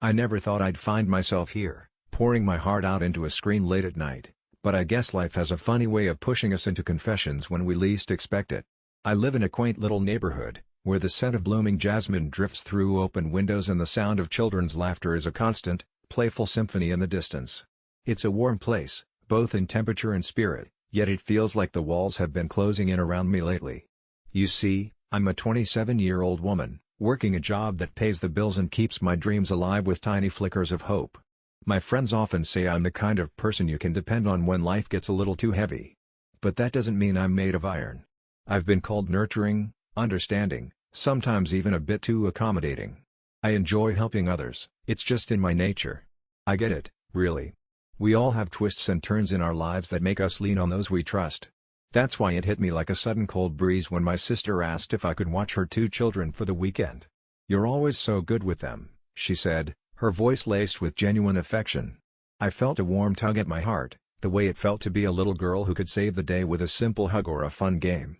I never thought I'd find myself here, pouring my heart out into a screen late at night, but I guess life has a funny way of pushing us into confessions when we least expect it. I live in a quaint little neighborhood, where the scent of blooming jasmine drifts through open windows and the sound of children's laughter is a constant, playful symphony in the distance. It's a warm place, both in temperature and spirit, yet it feels like the walls have been closing in around me lately. You see, I'm a 27-year-old woman, working a job that pays the bills and keeps my dreams alive with tiny flickers of hope. My friends often say I'm the kind of person you can depend on when life gets a little too heavy. But that doesn't mean I'm made of iron. I've been called nurturing, understanding, sometimes even a bit too accommodating. I enjoy helping others, it's just in my nature. I get it, really. We all have twists and turns in our lives that make us lean on those we trust. That's why it hit me like a sudden cold breeze when my sister asked if I could watch her 2 children for the weekend. "You're always so good with them," she said, her voice laced with genuine affection. I felt a warm tug at my heart, the way it felt to be a little girl who could save the day with a simple hug or a fun game.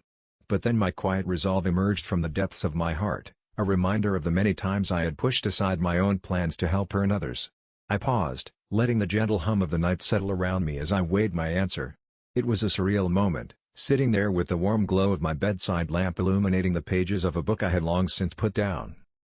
But then my quiet resolve emerged from the depths of my heart, a reminder of the many times I had pushed aside my own plans to help her and others. I paused, letting the gentle hum of the night settle around me as I weighed my answer. It was a surreal moment, sitting there with the warm glow of my bedside lamp illuminating the pages of a book I had long since put down.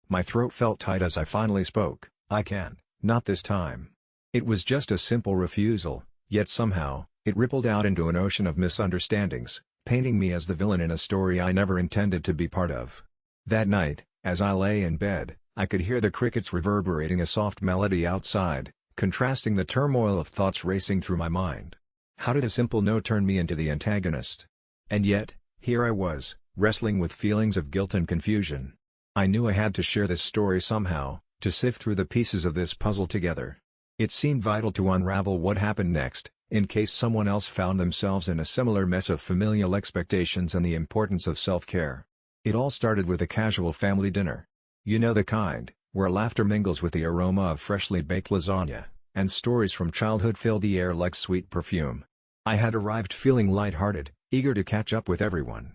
My throat felt tight as I finally spoke. "I can't, not this time." It was just a simple refusal, yet somehow, it rippled out into an ocean of misunderstandings, painting me as the villain in a story I never intended to be part of. That night, as I lay in bed, I could hear the crickets reverberating a soft melody outside, contrasting the turmoil of thoughts racing through my mind. How did a simple no turn me into the antagonist? And yet, here I was, wrestling with feelings of guilt and confusion. I knew I had to share this story somehow, to sift through the pieces of this puzzle together. It seemed vital to unravel what happened next, in case someone else found themselves in a similar mess of familial expectations and the importance of self-care. It all started with a casual family dinner. You know the kind, where laughter mingles with the aroma of freshly baked lasagna, and stories from childhood fill the air like sweet perfume. I had arrived feeling lighthearted, eager to catch up with everyone.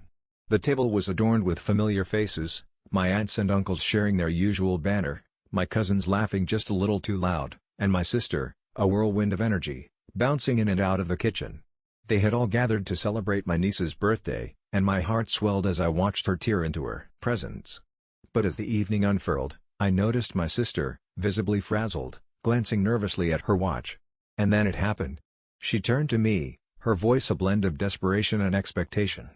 The table was adorned with familiar faces, my aunts and uncles sharing their usual banter, my cousins laughing just a little too loud, and my sister, a whirlwind of energy, bouncing in and out of the kitchen. They had all gathered to celebrate my niece's birthday, and my heart swelled as I watched her tear into her presents. But as the evening unfurled, I noticed my sister, visibly frazzled, glancing nervously at her watch. And then it happened. She turned to me, her voice a blend of desperation and expectation.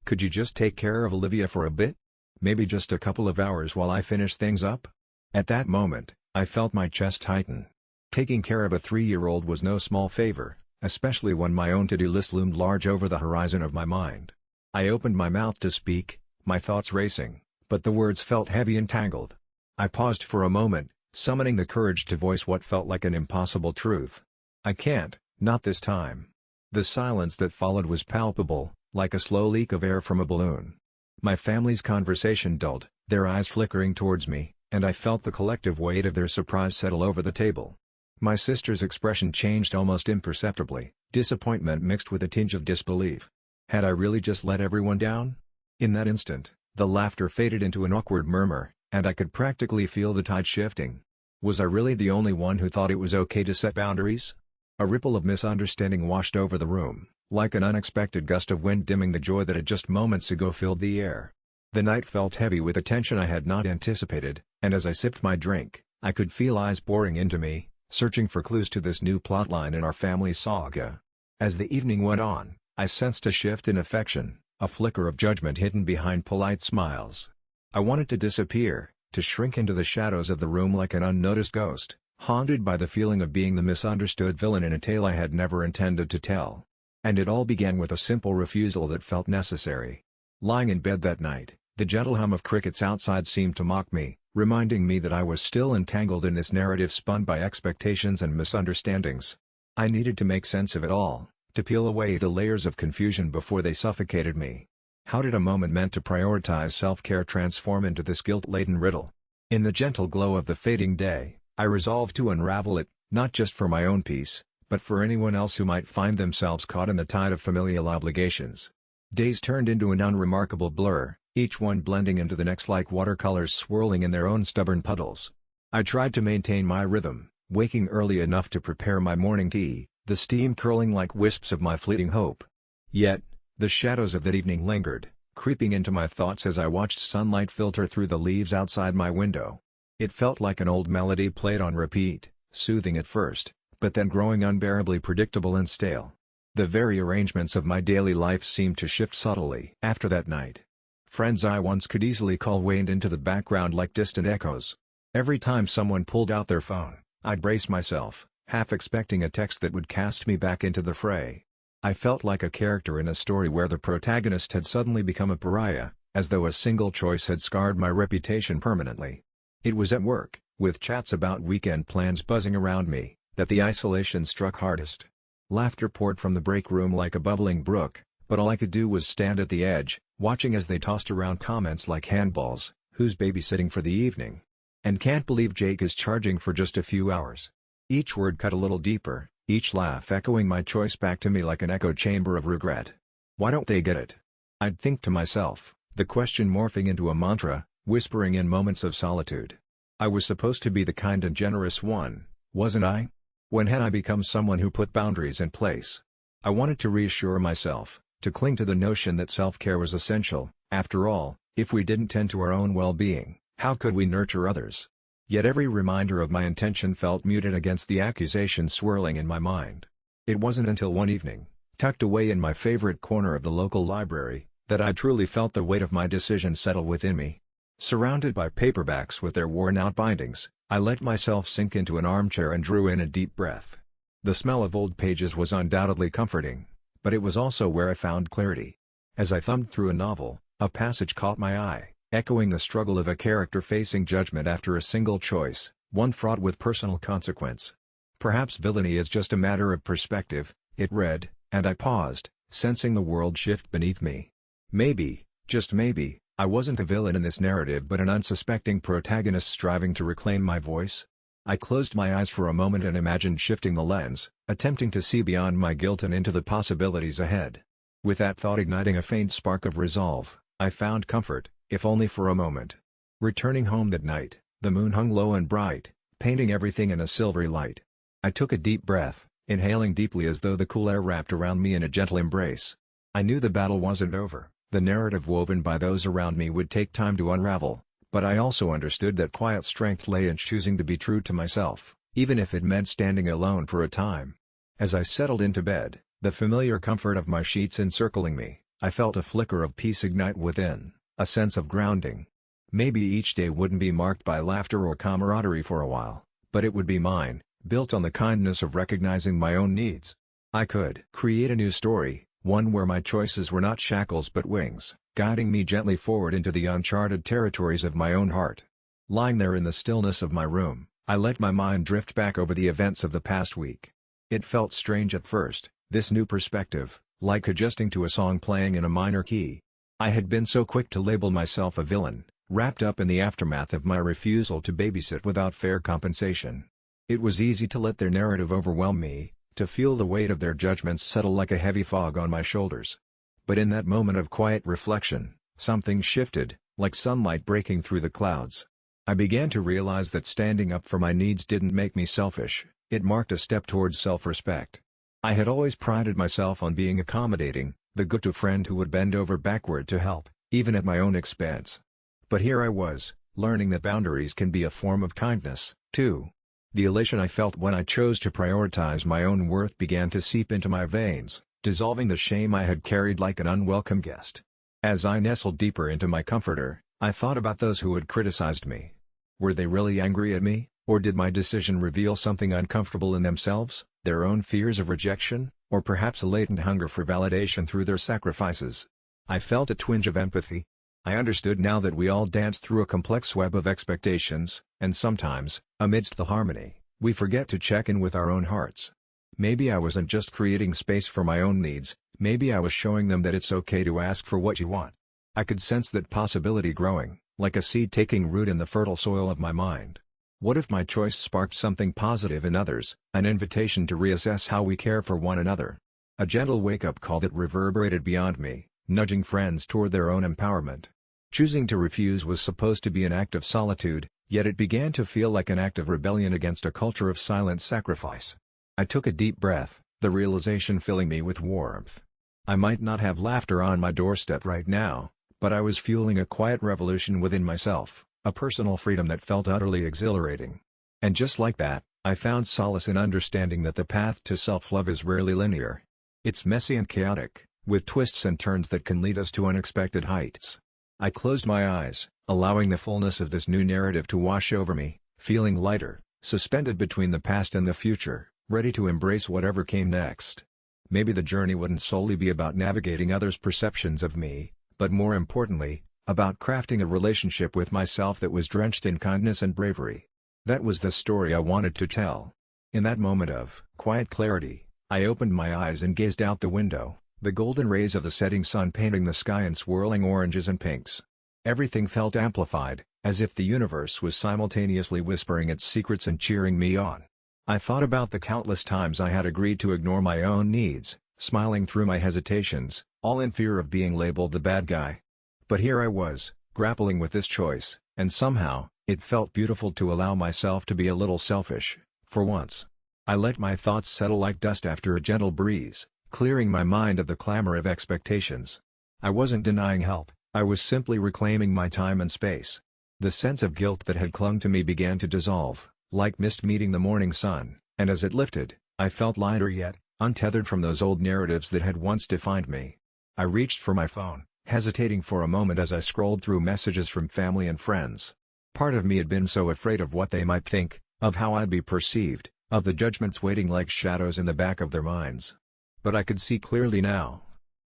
"Could you just take care of Olivia for a bit? Maybe just a couple of hours while I finish things up?" At that moment, I felt my chest tighten. Taking care of a 3-year-old was no small favor, especially when my own to-do list loomed large over the horizon of my mind. I opened my mouth to speak, my thoughts racing, but the words felt heavy and tangled. I paused for a moment, summoning the courage to voice what felt like an impossible truth. "I can't, not this time." The silence that followed was palpable, like a slow leak of air from a balloon. My family's conversation dulled, their eyes flickering towards me, and I felt the collective weight of their surprise settle over the table. My sister's expression changed almost imperceptibly, disappointment mixed with a tinge of disbelief. Had I really just let everyone down? In that instant, the laughter faded into an awkward murmur, and I could practically feel the tide shifting. Was I really the only one who thought it was okay to set boundaries? A ripple of misunderstanding washed over the room, like an unexpected gust of wind dimming the joy that had just moments ago filled the air. The night felt heavy with a tension I had not anticipated, and as I sipped my drink, I could feel eyes boring into me, searching for clues to this new plotline in our family saga. As the evening went on, I sensed a shift in affection, a flicker of judgment hidden behind polite smiles. I wanted to disappear, to shrink into the shadows of the room like an unnoticed ghost, haunted by the feeling of being the misunderstood villain in a tale I had never intended to tell. And it all began with a simple refusal that felt necessary. Lying in bed that night, the gentle hum of crickets outside seemed to mock me, reminding me that I was still entangled in this narrative spun by expectations and misunderstandings. I needed to make sense of it all, to peel away the layers of confusion before they suffocated me. How did a moment meant to prioritize self-care transform into this guilt-laden riddle? In the gentle glow of the fading day, I resolved to unravel it, not just for my own peace, but for anyone else who might find themselves caught in the tide of familial obligations. Days turned into an unremarkable blur, each one blending into the next like watercolors swirling in their own stubborn puddles. I tried to maintain my rhythm, waking early enough to prepare my morning tea, the steam curling like wisps of my fleeting hope. Yet, the shadows of that evening lingered, creeping into my thoughts as I watched sunlight filter through the leaves outside my window. It felt like an old melody played on repeat, soothing at first, but then growing unbearably predictable and stale. The very arrangements of my daily life seemed to shift subtly after that night. Friends I once could easily call waned into the background like distant echoes. Every time someone pulled out their phone, I'd brace myself, half expecting a text that would cast me back into the fray. I felt like a character in a story where the protagonist had suddenly become a pariah, as though a single choice had scarred my reputation permanently. It was at work, with chats about weekend plans buzzing around me, that the isolation struck hardest. Laughter poured from the break room like a bubbling brook, but all I could do was stand at the edge, watching as they tossed around comments like handballs, "Who's babysitting for the evening?" and "Can't believe Jake is charging for just a few hours." Each word cut a little deeper, each laugh echoing my choice back to me like an echo chamber of regret. Why don't they get it? I'd think to myself, the question morphing into a mantra, whispering in moments of solitude. I was supposed to be the kind and generous one, wasn't I? When had I become someone who put boundaries in place? I wanted to reassure myself, to cling to the notion that self-care was essential. After all, if we didn't tend to our own well-being, how could we nurture others? Yet every reminder of my intention felt muted against the accusation swirling in my mind. It wasn't until one evening, tucked away in my favorite corner of the local library, that I truly felt the weight of my decision settle within me. Surrounded by paperbacks with their worn-out bindings, I let myself sink into an armchair and drew in a deep breath. The smell of old pages was undoubtedly comforting, but it was also where I found clarity. As I thumbed through a novel, a passage caught my eye, echoing the struggle of a character facing judgment after a single choice, one fraught with personal consequence. "Perhaps villainy is just a matter of perspective," it read, and I paused, sensing the world shift beneath me. Maybe, just maybe, I wasn't the villain in this narrative but an unsuspecting protagonist striving to reclaim my voice. I closed my eyes for a moment and imagined shifting the lens, attempting to see beyond my guilt and into the possibilities ahead. With that thought igniting a faint spark of resolve, I found comfort, if only for a moment. Returning home that night, the moon hung low and bright, painting everything in a silvery light. I took a deep breath, inhaling deeply as though the cool air wrapped around me in a gentle embrace. I knew the battle wasn't over. The narrative woven by those around me would take time to unravel, but I also understood that quiet strength lay in choosing to be true to myself, even if it meant standing alone for a time. As I settled into bed, the familiar comfort of my sheets encircling me, I felt a flicker of peace ignite within, a sense of grounding. Maybe each day wouldn't be marked by laughter or camaraderie for a while, but it would be mine, built on the kindness of recognizing my own needs. I could create a new story, one where my choices were not shackles but wings, guiding me gently forward into the uncharted territories of my own heart. Lying there in the stillness of my room, I let my mind drift back over the events of the past week. It felt strange at first, this new perspective, like adjusting to a song playing in a minor key. I had been so quick to label myself a villain, wrapped up in the aftermath of my refusal to babysit without fair compensation. It was easy to let their narrative overwhelm me, to feel the weight of their judgments settle like a heavy fog on my shoulders. But in that moment of quiet reflection, something shifted, like sunlight breaking through the clouds. I began to realize that standing up for my needs didn't make me selfish, it marked a step towards self-respect. I had always prided myself on being accommodating, the go-to friend who would bend over backward to help, even at my own expense. But here I was, learning that boundaries can be a form of kindness, too. The elation I felt when I chose to prioritize my own worth began to seep into my veins, dissolving the shame I had carried like an unwelcome guest. As I nestled deeper into my comforter, I thought about those who had criticized me. Were they really angry at me, or did my decision reveal something uncomfortable in themselves, their own fears of rejection, or perhaps a latent hunger for validation through their sacrifices? I felt a twinge of empathy. I understood now that we all dance through a complex web of expectations, and sometimes, amidst the harmony, we forget to check in with our own hearts. Maybe I wasn't just creating space for my own needs, maybe I was showing them that it's okay to ask for what you want. I could sense that possibility growing, like a seed taking root in the fertile soil of my mind. What if my choice sparked something positive in others, an invitation to reassess how we care for one another? A gentle wake-up call that reverberated beyond me, nudging friends toward their own empowerment. Choosing to refuse was supposed to be an act of solitude, Yet it began to feel like an act of rebellion against a culture of silent sacrifice. I took a deep breath, the realization filling me with warmth. I might not have laughter on my doorstep right now, but I was fueling a quiet revolution within myself, a personal freedom that felt utterly exhilarating. And just like that, I found solace in understanding that the path to self-love is rarely linear. It's messy and chaotic, with twists and turns that can lead us to unexpected heights. I closed my eyes, allowing the fullness of this new narrative to wash over me, feeling lighter, suspended between the past and the future, ready to embrace whatever came next. Maybe the journey wouldn't solely be about navigating others' perceptions of me, but more importantly, about crafting a relationship with myself that was drenched in kindness and bravery. That was the story I wanted to tell. In that moment of quiet clarity, I opened my eyes and gazed out the window, the golden rays of the setting sun painting the sky in swirling oranges and pinks. Everything felt amplified, as if the universe was simultaneously whispering its secrets and cheering me on. I thought about the countless times I had agreed to ignore my own needs, smiling through my hesitations, all in fear of being labeled the bad guy. But here I was, grappling with this choice, and somehow, it felt beautiful to allow myself to be a little selfish, for once. I let my thoughts settle like dust after a gentle breeze, clearing my mind of the clamor of expectations. I wasn't denying help, I was simply reclaiming my time and space. The sense of guilt that had clung to me began to dissolve, like mist meeting the morning sun, and as it lifted, I felt lighter yet, untethered from those old narratives that had once defined me. I reached for my phone, hesitating for a moment as I scrolled through messages from family and friends. Part of me had been so afraid of what they might think, of how I'd be perceived, of the judgments waiting like shadows in the back of their minds. But I could see clearly now.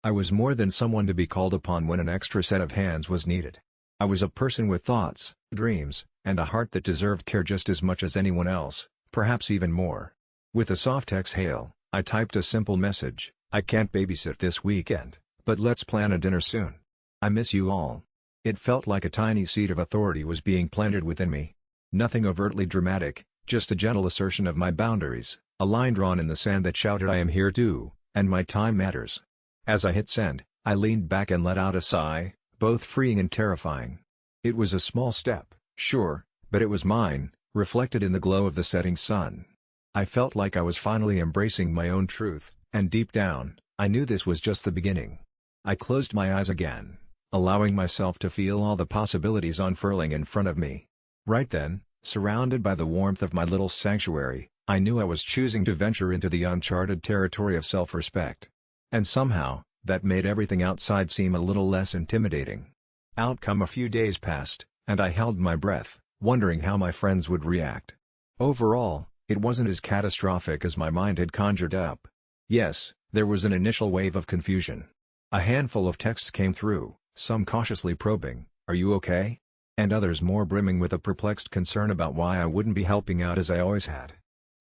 I was more than someone to be called upon when an extra set of hands was needed. I was a person with thoughts, dreams, and a heart that deserved care just as much as anyone else, perhaps even more. With a soft exhale, I typed a simple message: "I can't babysit this weekend, but let's plan a dinner soon. I miss you all." It felt like a tiny seed of authority was being planted within me. Nothing overtly dramatic, just a gentle assertion of my boundaries, a line drawn in the sand that shouted I am here too, and my time matters. As I hit send, I leaned back and let out a sigh, both freeing and terrifying. It was a small step, sure, but it was mine, reflected in the glow of the setting sun. I felt like I was finally embracing my own truth, and deep down, I knew this was just the beginning. I closed my eyes again, allowing myself to feel all the possibilities unfurling in front of me. Right then, surrounded by the warmth of my little sanctuary, I knew I was choosing to venture into the uncharted territory of self-respect. And somehow, that made everything outside seem a little less intimidating. Outcome: a few days passed, and I held my breath, wondering how my friends would react. Overall, it wasn't as catastrophic as my mind had conjured up. Yes, there was an initial wave of confusion. A handful of texts came through, some cautiously probing, "Are you okay?" and others more brimming with a perplexed concern about why I wouldn't be helping out as I always had.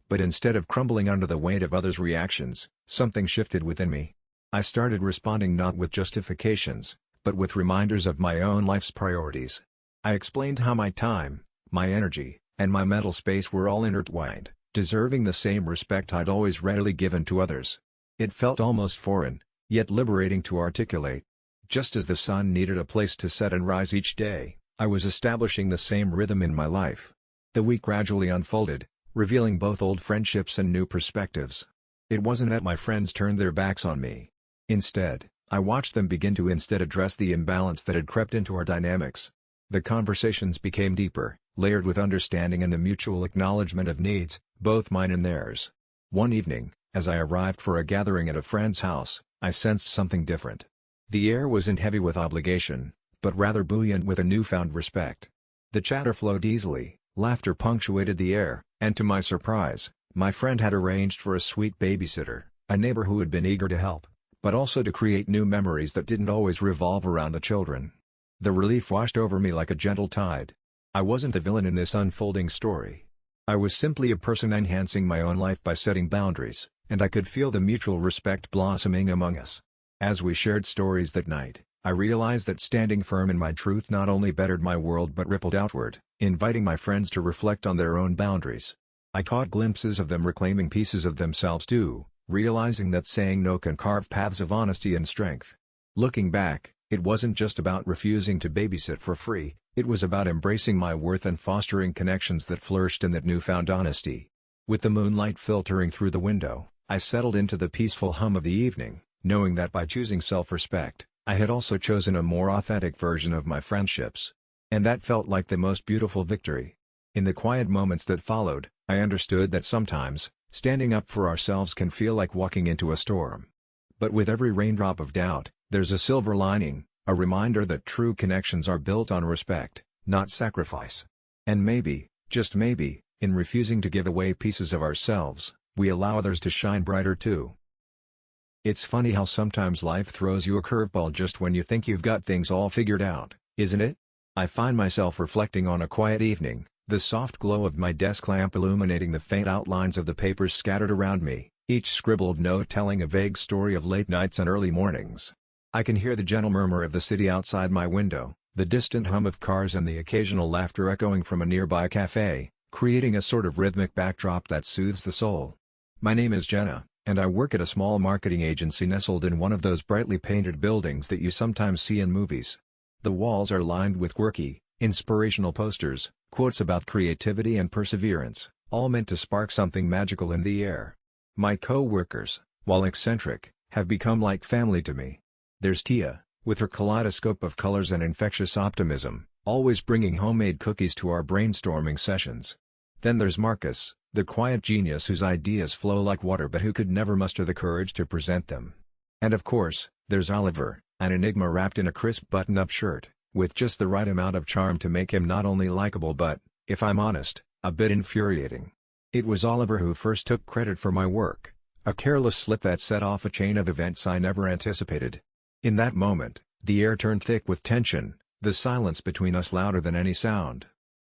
But instead of crumbling under the weight of others' reactions, something shifted within me. I started responding not with justifications, but with reminders of my own life's priorities. I explained how my time, my energy, and my mental space were all intertwined, deserving the same respect I'd always readily given to others. It felt almost foreign, yet liberating to articulate. Just as the sun needed a place to set and rise each day, I was establishing the same rhythm in my life. The week gradually unfolded, revealing both old friendships and new perspectives. It wasn't that my friends turned their backs on me. Instead, I watched them begin to address the imbalance that had crept into our dynamics. The conversations became deeper, layered with understanding and the mutual acknowledgement of needs, both mine and theirs. One evening, as I arrived for a gathering at a friend's house, I sensed something different. The air wasn't heavy with obligation, but rather buoyant with a newfound respect. The chatter flowed easily, laughter punctuated the air, and to my surprise, my friend had arranged for a sweet babysitter, a neighbor who had been eager to help, but also to create new memories that didn't always revolve around the children. The relief washed over me like a gentle tide. I wasn't the villain in this unfolding story. I was simply a person enhancing my own life by setting boundaries, and I could feel the mutual respect blossoming among us. As we shared stories that night, I realized that standing firm in my truth not only bettered my world but rippled outward, inviting my friends to reflect on their own boundaries. I caught glimpses of them reclaiming pieces of themselves too, realizing that saying no can carve paths of honesty and strength. Looking back, It wasn't just about refusing to babysit for free, it was about embracing my worth and fostering connections that flourished in that newfound honesty. With the moonlight filtering through the window, I settled into the peaceful hum of the evening, knowing that by choosing self-respect, I had also chosen a more authentic version of my friendships. And that felt like the most beautiful victory. In the quiet moments that followed, I understood that sometimes, standing up for ourselves can feel like walking into a storm. But with every raindrop of doubt, there's a silver lining, a reminder that true connections are built on respect, not sacrifice. And maybe, just maybe, in refusing to give away pieces of ourselves, we allow others to shine brighter too. It's funny how sometimes life throws you a curveball just when you think you've got things all figured out, isn't it? I find myself reflecting on a quiet evening, the soft glow of my desk lamp illuminating the faint outlines of the papers scattered around me, each scribbled note telling a vague story of late nights and early mornings. I can hear the gentle murmur of the city outside my window, the distant hum of cars and the occasional laughter echoing from a nearby cafe, creating a sort of rhythmic backdrop that soothes the soul. My name is Jenna, and I work at a small marketing agency nestled in one of those brightly painted buildings that you sometimes see in movies. The walls are lined with quirky, inspirational posters, quotes about creativity and perseverance, all meant to spark something magical in the air. My co-workers, while eccentric, have become like family to me. There's Tia, with her kaleidoscope of colors and infectious optimism, always bringing homemade cookies to our brainstorming sessions. Then there's Marcus, the quiet genius whose ideas flow like water but who could never muster the courage to present them. And of course, there's Oliver, an enigma wrapped in a crisp button-up shirt, with just the right amount of charm to make him not only likable but, if I'm honest, a bit infuriating. It was Oliver who first took credit for my work, a careless slip that set off a chain of events I never anticipated. In that moment, the air turned thick with tension, the silence between us louder than any sound.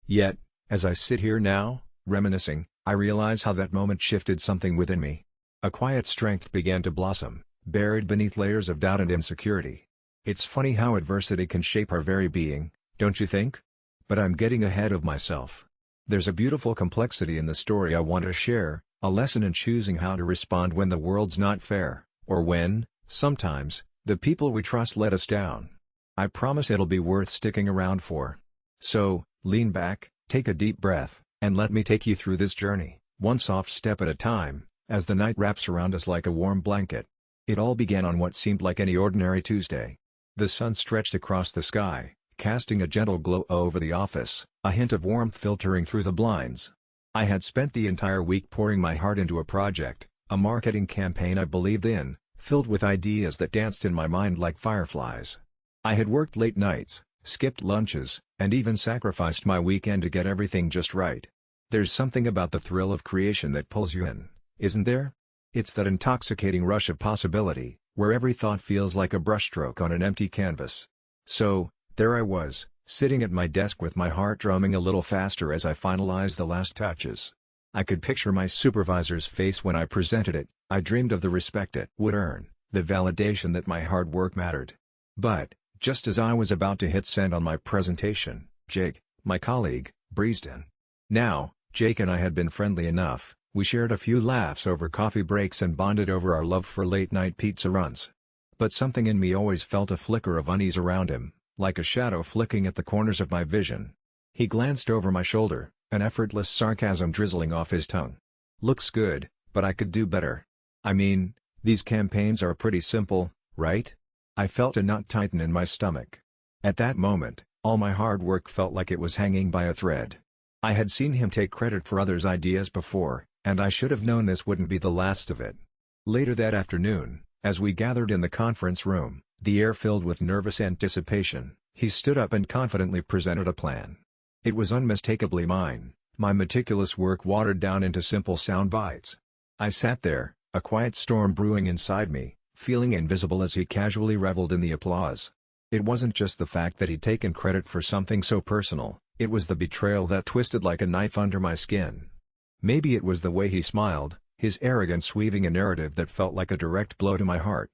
Yet, as I sit here now, reminiscing, I realize how that moment shifted something within me. A quiet strength began to blossom, buried beneath layers of doubt and insecurity. It's funny how adversity can shape our very being, don't you think? But I'm getting ahead of myself. There's a beautiful complexity in the story I want to share, a lesson in choosing how to respond when the world's not fair, or when, sometimes, the people we trust let us down. I promise it'll be worth sticking around for. So, lean back, take a deep breath, and let me take you through this journey, one soft step at a time, as the night wraps around us like a warm blanket. It all began on what seemed like any ordinary Tuesday. The sun stretched across the sky, casting a gentle glow over the office, a hint of warmth filtering through the blinds. I had spent the entire week pouring my heart into a project, a marketing campaign I believed in, filled with ideas that danced in my mind like fireflies. I had worked late nights, skipped lunches, and even sacrificed my weekend to get everything just right. There's something about the thrill of creation that pulls you in, isn't there? It's that intoxicating rush of possibility, where every thought feels like a brushstroke on an empty canvas. So, there I was, sitting at my desk with my heart drumming a little faster as I finalized the last touches. I could picture my supervisor's face when I presented it. I dreamed of the respect it would earn, the validation that my hard work mattered. But, just as I was about to hit send on my presentation, Jake, my colleague, breezed in. Now, Jake and I had been friendly enough, we shared a few laughs over coffee breaks and bonded over our love for late-night pizza runs. But something in me always felt a flicker of unease around him, like a shadow flicking at the corners of my vision. He glanced over my shoulder, an effortless sarcasm drizzling off his tongue. "Looks good, but I could do better. I mean, these campaigns are pretty simple, right?" I felt a knot tighten in my stomach. At that moment, all my hard work felt like it was hanging by a thread. I had seen him take credit for others' ideas before, and I should have known this wouldn't be the last of it. Later that afternoon, as we gathered in the conference room, the air filled with nervous anticipation, he stood up and confidently presented a plan. It was unmistakably mine, my meticulous work watered down into simple sound bites. I sat there, a quiet storm brewing inside me, feeling invisible as he casually reveled in the applause. It wasn't just the fact that he'd taken credit for something so personal, it was the betrayal that twisted like a knife under my skin. Maybe it was the way he smiled, his arrogance weaving a narrative that felt like a direct blow to my heart.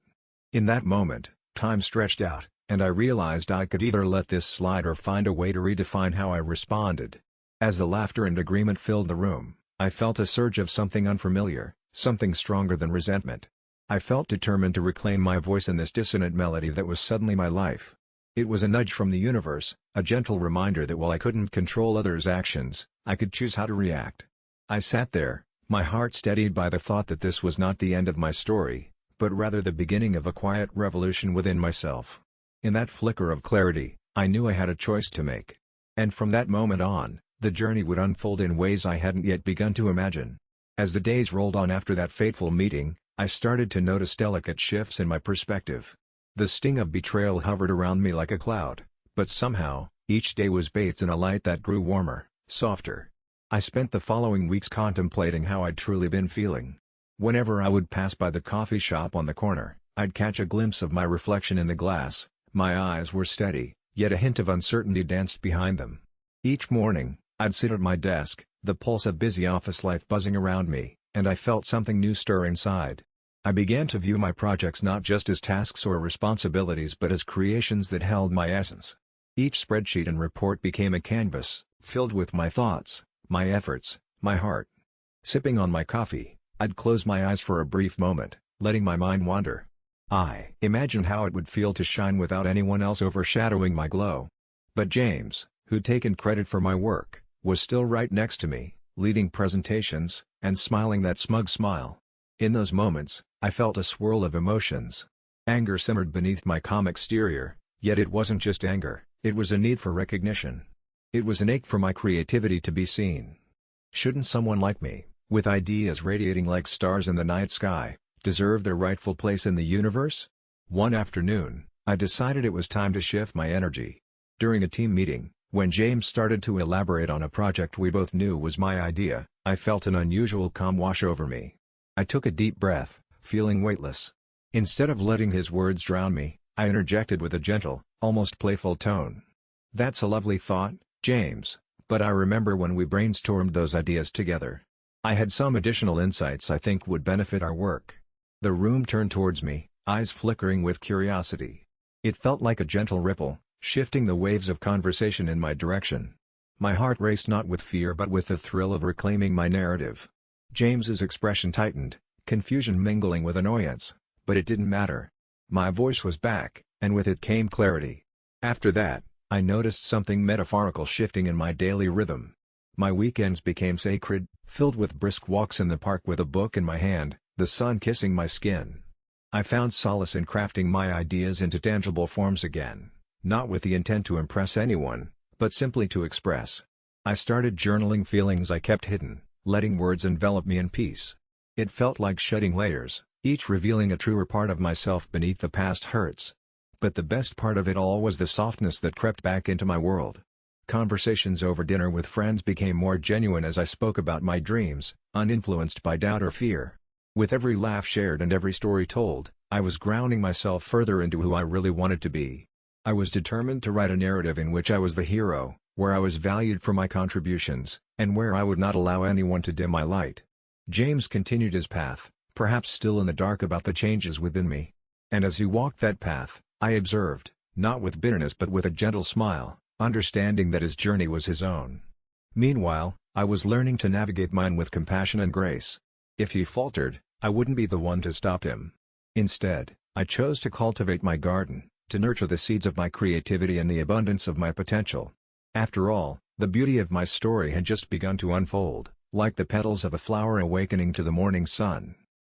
In that moment, time stretched out, and I realized I could either let this slide or find a way to redefine how I responded. As the laughter and agreement filled the room, I felt a surge of something unfamiliar, something stronger than resentment. I felt determined to reclaim my voice in this dissonant melody that was suddenly my life. It was a nudge from the universe, a gentle reminder that while I couldn't control others' actions, I could choose how to react. I sat there, my heart steadied by the thought that this was not the end of my story, but rather the beginning of a quiet revolution within myself. In that flicker of clarity, I knew I had a choice to make. And from that moment on, the journey would unfold in ways I hadn't yet begun to imagine. As the days rolled on after that fateful meeting, I started to notice delicate shifts in my perspective. The sting of betrayal hovered around me like a cloud, but somehow, each day was bathed in a light that grew warmer, softer. I spent the following weeks contemplating how I'd truly been feeling. Whenever I would pass by the coffee shop on the corner, I'd catch a glimpse of my reflection in the glass. My eyes were steady, yet a hint of uncertainty danced behind them. Each morning, I'd sit at my desk, the pulse of busy office life buzzing around me, and I felt something new stir inside. I began to view my projects not just as tasks or responsibilities but as creations that held my essence. Each spreadsheet and report became a canvas, filled with my thoughts, my efforts, my heart. Sipping on my coffee, I'd close my eyes for a brief moment, letting my mind wander. I imagined how it would feel to shine without anyone else overshadowing my glow. But James, who'd taken credit for my work, was still right next to me, leading presentations, and smiling that smug smile. In those moments, I felt a swirl of emotions. Anger simmered beneath my calm exterior, yet it wasn't just anger, it was a need for recognition. It was an ache for my creativity to be seen. Shouldn't someone like me, with ideas radiating like stars in the night sky, deserve their rightful place in the universe? One afternoon, I decided it was time to shift my energy. During a team meeting, when James started to elaborate on a project we both knew was my idea, I felt an unusual calm wash over me. I took a deep breath, feeling weightless. Instead of letting his words drown me, I interjected with a gentle, almost playful tone. "That's a lovely thought, James, but I remember when we brainstormed those ideas together. I had some additional insights I think would benefit our work." The room turned towards me, eyes flickering with curiosity. It felt like a gentle ripple, shifting the waves of conversation in my direction. My heart raced not with fear but with the thrill of reclaiming my narrative. James's expression tightened, confusion mingling with annoyance, but it didn't matter. My voice was back, and with it came clarity. After that, I noticed something metaphorical shifting in my daily rhythm. My weekends became sacred, filled with brisk walks in the park with a book in my hand, the sun kissing my skin. I found solace in crafting my ideas into tangible forms again, not with the intent to impress anyone, but simply to express. I started journaling feelings I kept hidden, letting words envelop me in peace. It felt like shedding layers, each revealing a truer part of myself beneath the past hurts. But the best part of it all was the softness that crept back into my world. Conversations over dinner with friends became more genuine as I spoke about my dreams, uninfluenced by doubt or fear. With every laugh shared and every story told, I was grounding myself further into who I really wanted to be. I was determined to write a narrative in which I was the hero, where I was valued for my contributions, and where I would not allow anyone to dim my light. James continued his path, perhaps still in the dark about the changes within me. And as he walked that path, I observed, not with bitterness but with a gentle smile, understanding that his journey was his own. Meanwhile, I was learning to navigate mine with compassion and grace. If he faltered, I wouldn't be the one to stop him. Instead, I chose to cultivate my garden, to nurture the seeds of my creativity and the abundance of my potential. After all, the beauty of my story had just begun to unfold, like the petals of a flower awakening to the morning sun.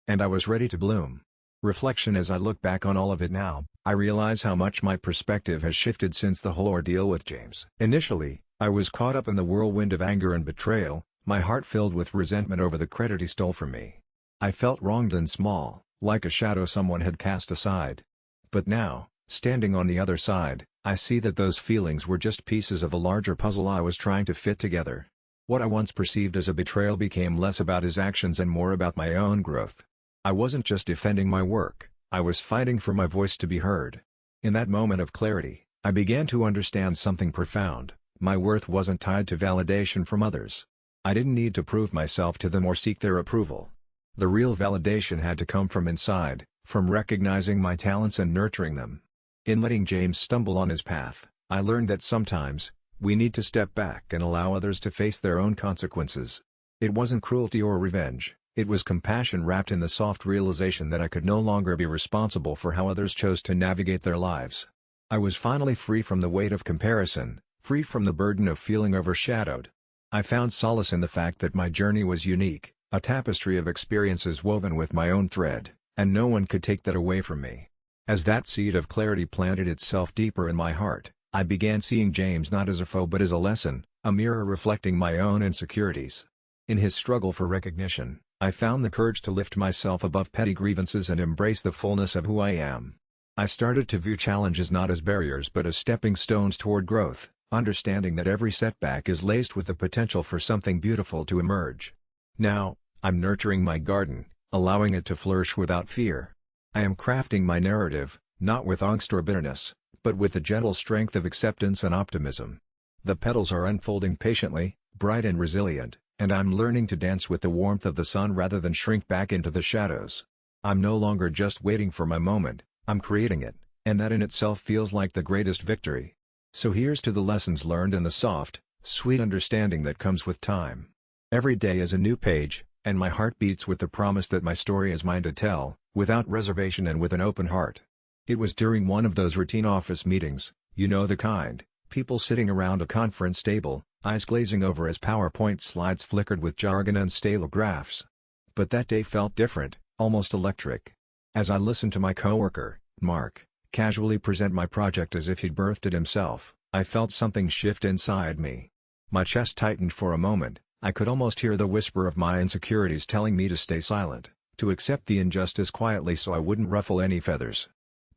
And I was ready to bloom. Reflection: as I look back on all of it now, I realize how much my perspective has shifted since the whole ordeal with James. Initially, I was caught up in the whirlwind of anger and betrayal, my heart filled with resentment over the credit he stole from me. I felt wronged and small, like a shadow someone had cast aside. But now, standing on the other side, I see that those feelings were just pieces of a larger puzzle I was trying to fit together. What I once perceived as a betrayal became less about his actions and more about my own growth. I wasn't just defending my work, I was fighting for my voice to be heard. In that moment of clarity, I began to understand something profound: my worth wasn't tied to validation from others. I didn't need to prove myself to them or seek their approval. The real validation had to come from inside, from recognizing my talents and nurturing them. In letting James stumble on his path, I learned that sometimes, we need to step back and allow others to face their own consequences. It wasn't cruelty or revenge, It was compassion wrapped in the soft realization that I could no longer be responsible for how others chose to navigate their lives. I was finally free from the weight of comparison, free from the burden of feeling overshadowed. I found solace in the fact that my journey was unique, a tapestry of experiences woven with my own thread, and no one could take that away from me. As that seed of clarity planted itself deeper in my heart, I began seeing James not as a foe but as a lesson, a mirror reflecting my own insecurities. In his struggle for recognition, I found the courage to lift myself above petty grievances and embrace the fullness of who I am. I started to view challenges not as barriers but as stepping stones toward growth, understanding that every setback is laced with the potential for something beautiful to emerge. Now, I'm nurturing my garden, allowing it to flourish without fear. I am crafting my narrative, not with angst or bitterness, but with the gentle strength of acceptance and optimism. The petals are unfolding patiently, bright and resilient, and I'm learning to dance with the warmth of the sun rather than shrink back into the shadows. I'm no longer just waiting for my moment, I'm creating it, and that in itself feels like the greatest victory. So here's to the lessons learned and the soft, sweet understanding that comes with time. Every day is a new page, and my heart beats with the promise that my story is mine to tell, without reservation and with an open heart. It was during one of those routine office meetings, you know the kind, people sitting around a conference table, eyes glazing over as PowerPoint slides flickered with jargon and stale graphs. But that day felt different, almost electric. As I listened to my coworker, Mark, casually present my project as if he'd birthed it himself, I felt something shift inside me. My chest tightened for a moment, I could almost hear the whisper of my insecurities telling me to stay silent, to accept the injustice quietly so I wouldn't ruffle any feathers.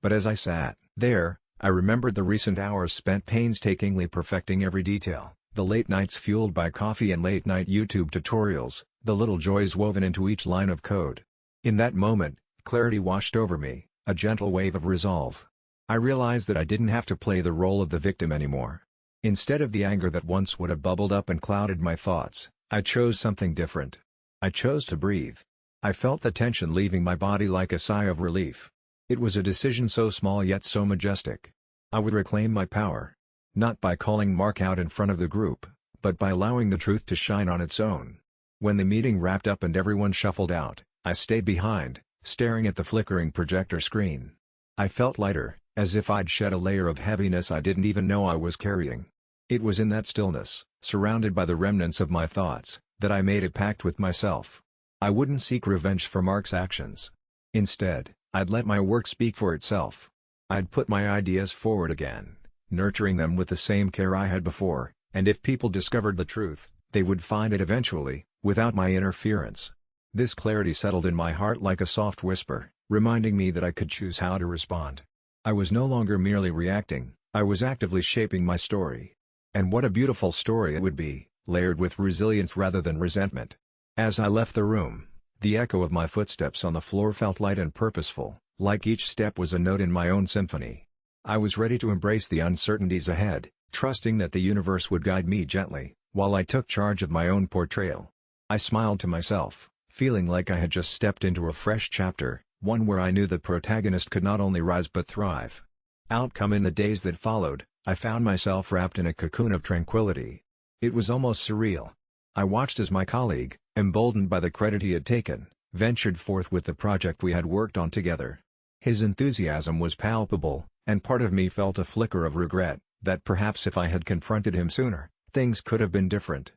But as I sat there, I remembered the recent hours spent painstakingly perfecting every detail. The late nights fueled by coffee and late-night YouTube tutorials, the little joys woven into each line of code. In that moment, clarity washed over me, a gentle wave of resolve. I realized that I didn't have to play the role of the victim anymore. Instead of the anger that once would have bubbled up and clouded my thoughts, I chose something different. I chose to breathe. I felt the tension leaving my body like a sigh of relief. It was a decision so small yet so majestic. I would reclaim my power. Not by calling Mark out in front of the group, but by allowing the truth to shine on its own. When the meeting wrapped up and everyone shuffled out, I stayed behind, staring at the flickering projector screen. I felt lighter, as if I'd shed a layer of heaviness I didn't even know I was carrying. It was in that stillness, surrounded by the remnants of my thoughts, that I made a pact with myself. I wouldn't seek revenge for Mark's actions. Instead, I'd let my work speak for itself. I'd put my ideas forward again, nurturing them with the same care I had before, and if people discovered the truth, they would find it eventually, without my interference. This clarity settled in my heart like a soft whisper, reminding me that I could choose how to respond. I was no longer merely reacting, I was actively shaping my story. And what a beautiful story it would be, layered with resilience rather than resentment. As I left the room, the echo of my footsteps on the floor felt light and purposeful, like each step was a note in my own symphony. I was ready to embrace the uncertainties ahead, trusting that the universe would guide me gently, while I took charge of my own portrayal. I smiled to myself, feeling like I had just stepped into a fresh chapter, one where I knew the protagonist could not only rise but thrive. Outcome in the days that followed, I found myself wrapped in a cocoon of tranquility. It was almost surreal. I watched as my colleague, emboldened by the credit he had taken, ventured forth with the project we had worked on together. His enthusiasm was palpable, and part of me felt a flicker of regret, that perhaps if I had confronted him sooner, things could have been different.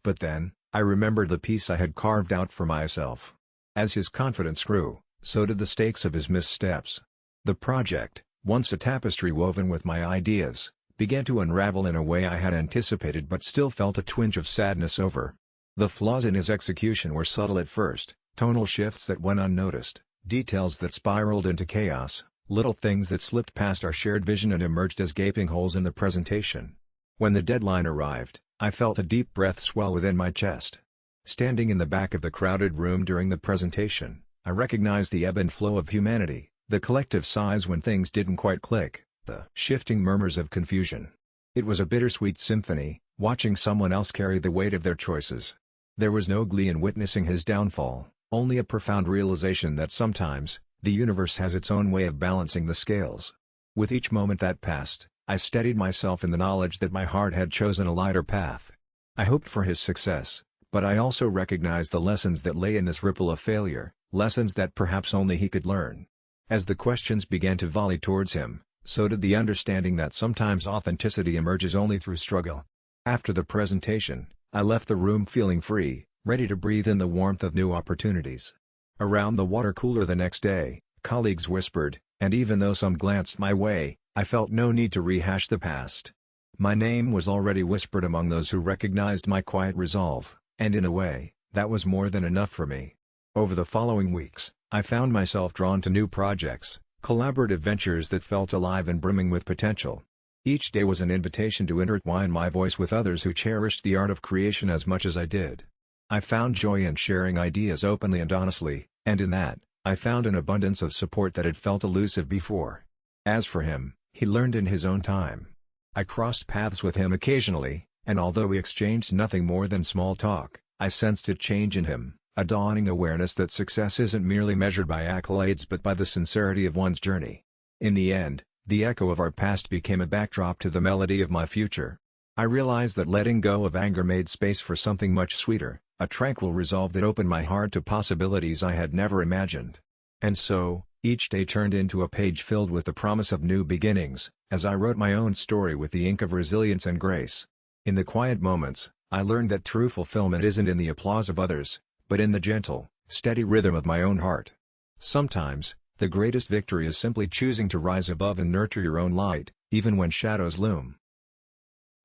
But then, I remembered the peace I had carved out for myself. As his confidence grew, so did the stakes of his missteps. The project, once a tapestry woven with my ideas, began to unravel in a way I had anticipated but still felt a twinge of sadness over. The flaws in his execution were subtle at first, tonal shifts that went unnoticed, details that spiraled into chaos, little things that slipped past our shared vision and emerged as gaping holes in the presentation. When the deadline arrived, I felt a deep breath swell within my chest. Standing in the back of the crowded room during the presentation, I recognized the ebb and flow of humanity, the collective sighs when things didn't quite click, the shifting murmurs of confusion. It was a bittersweet symphony, watching someone else carry the weight of their choices. There was no glee in witnessing his downfall, only a profound realization that sometimes, the universe has its own way of balancing the scales. With each moment that passed, I steadied myself in the knowledge that my heart had chosen a lighter path. I hoped for his success, But I also recognized the lessons that lay in this ripple of failure, lessons that perhaps only he could learn. As the questions began to volley towards him, so did the understanding that sometimes authenticity emerges only through struggle. After the presentation, I left the room feeling free, ready to breathe in the warmth of new opportunities. Around the water cooler the next day, colleagues whispered, and even though some glanced my way, I felt no need to rehash the past. My name was already whispered among those who recognized my quiet resolve, and in a way, that was more than enough for me. Over the following weeks, I found myself drawn to new projects, collaborative ventures that felt alive and brimming with potential. Each day was an invitation to intertwine my voice with others who cherished the art of creation as much as I did. I found joy in sharing ideas openly and honestly, and in that, I found an abundance of support that had felt elusive before. As for him, he learned in his own time. I crossed paths with him occasionally, and although we exchanged nothing more than small talk, I sensed a change in him, a dawning awareness that success isn't merely measured by accolades but by the sincerity of one's journey. In the end, the echo of our past became a backdrop to the melody of my future. I realized that letting go of anger made space for something much sweeter, a tranquil resolve that opened my heart to possibilities I had never imagined. And so, each day turned into a page filled with the promise of new beginnings, as I wrote my own story with the ink of resilience and grace. In the quiet moments, I learned that true fulfillment isn't in the applause of others, but in the gentle, steady rhythm of my own heart. Sometimes, the greatest victory is simply choosing to rise above and nurture your own light, even when shadows loom.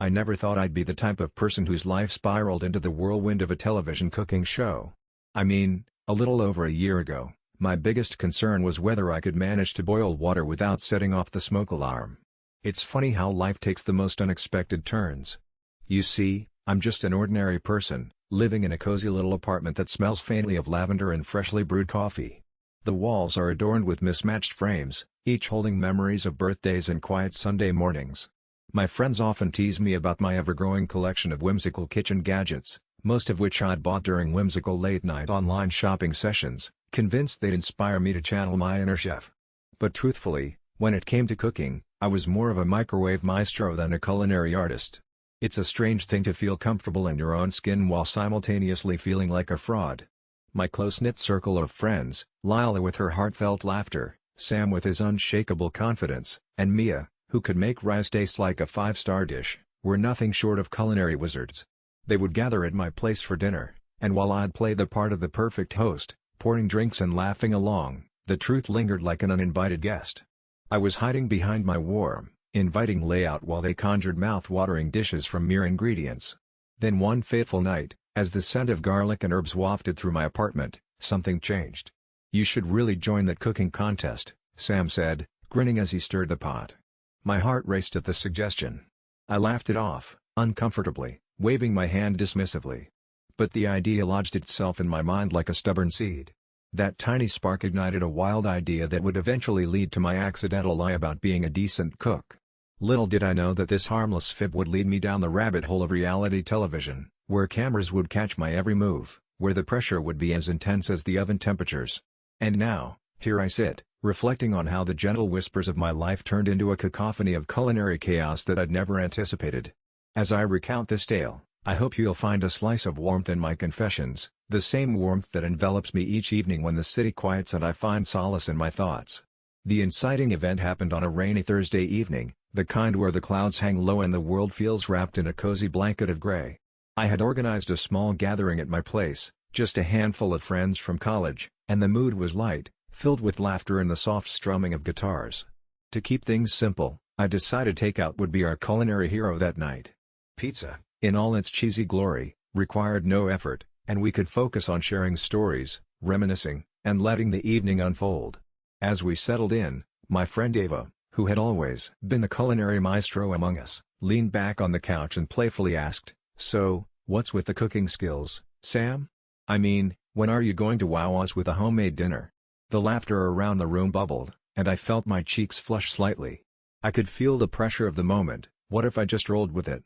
I never thought I'd be the type of person whose life spiraled into the whirlwind of a television cooking show. I mean, a little over a year ago, my biggest concern was whether I could manage to boil water without setting off the smoke alarm. It's funny how life takes the most unexpected turns. You see, I'm just an ordinary person, living in a cozy little apartment that smells faintly of lavender and freshly brewed coffee. The walls are adorned with mismatched frames, each holding memories of birthdays and quiet Sunday mornings. My friends often tease me about my ever-growing collection of whimsical kitchen gadgets, most of which I'd bought during whimsical late-night online shopping sessions, convinced they'd inspire me to channel my inner chef. But truthfully, when it came to cooking, I was more of a microwave maestro than a culinary artist. It's a strange thing to feel comfortable in your own skin while simultaneously feeling like a fraud. My close-knit circle of friends, Lila with her heartfelt laughter, Sam with his unshakable confidence, and Mia, who could make rice taste like a five-star dish, were nothing short of culinary wizards. They would gather at my place for dinner, and while I'd play the part of the perfect host, pouring drinks and laughing along, the truth lingered like an uninvited guest. I was hiding behind my warm, inviting layout while they conjured mouth-watering dishes from mere ingredients. Then one fateful night, as the scent of garlic and herbs wafted through my apartment, something changed. "You should really join that cooking contest," Sam said, grinning as he stirred the pot. My heart raced at the suggestion. I laughed it off, uncomfortably, waving my hand dismissively. But the idea lodged itself in my mind like a stubborn seed. That tiny spark ignited a wild idea that would eventually lead to my accidental lie about being a decent cook. Little did I know that this harmless fib would lead me down the rabbit hole of reality television, where cameras would catch my every move, where the pressure would be as intense as the oven temperatures. And now, here I sit, reflecting on how the gentle whispers of my life turned into a cacophony of culinary chaos that I'd never anticipated. As I recount this tale, I hope you'll find a slice of warmth in my confessions, the same warmth that envelops me each evening when the city quiets and I find solace in my thoughts. The inciting event happened on a rainy Thursday evening, the kind where the clouds hang low and the world feels wrapped in a cozy blanket of gray. I had organized a small gathering at my place, just a handful of friends from college, and the mood was light, filled with laughter and the soft strumming of guitars. To keep things simple, I decided takeout would be our culinary hero that night. Pizza, in all its cheesy glory, required no effort, and we could focus on sharing stories, reminiscing, and letting the evening unfold. As we settled in, my friend Ava, who had always been the culinary maestro among us, leaned back on the couch and playfully asked, "So, what's with the cooking skills, Sam? I mean, when are you going to wow us with a homemade dinner?" The laughter around the room bubbled, and I felt my cheeks flush slightly. I could feel the pressure of the moment. What if I just rolled with it?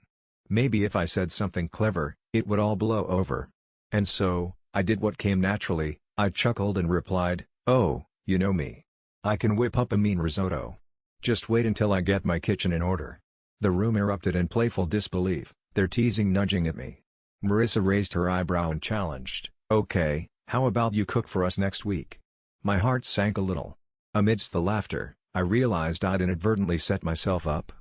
Maybe if I said something clever, it would all blow over. And so, I did what came naturally. I chuckled and replied, "Oh, you know me. I can whip up a mean risotto. Just wait until I get my kitchen in order." The room erupted in playful disbelief, their teasing nudging at me. Marissa raised her eyebrow and challenged, "Okay, how about you cook for us next week?" My heart sank a little. Amidst the laughter, I realized I'd inadvertently set myself up.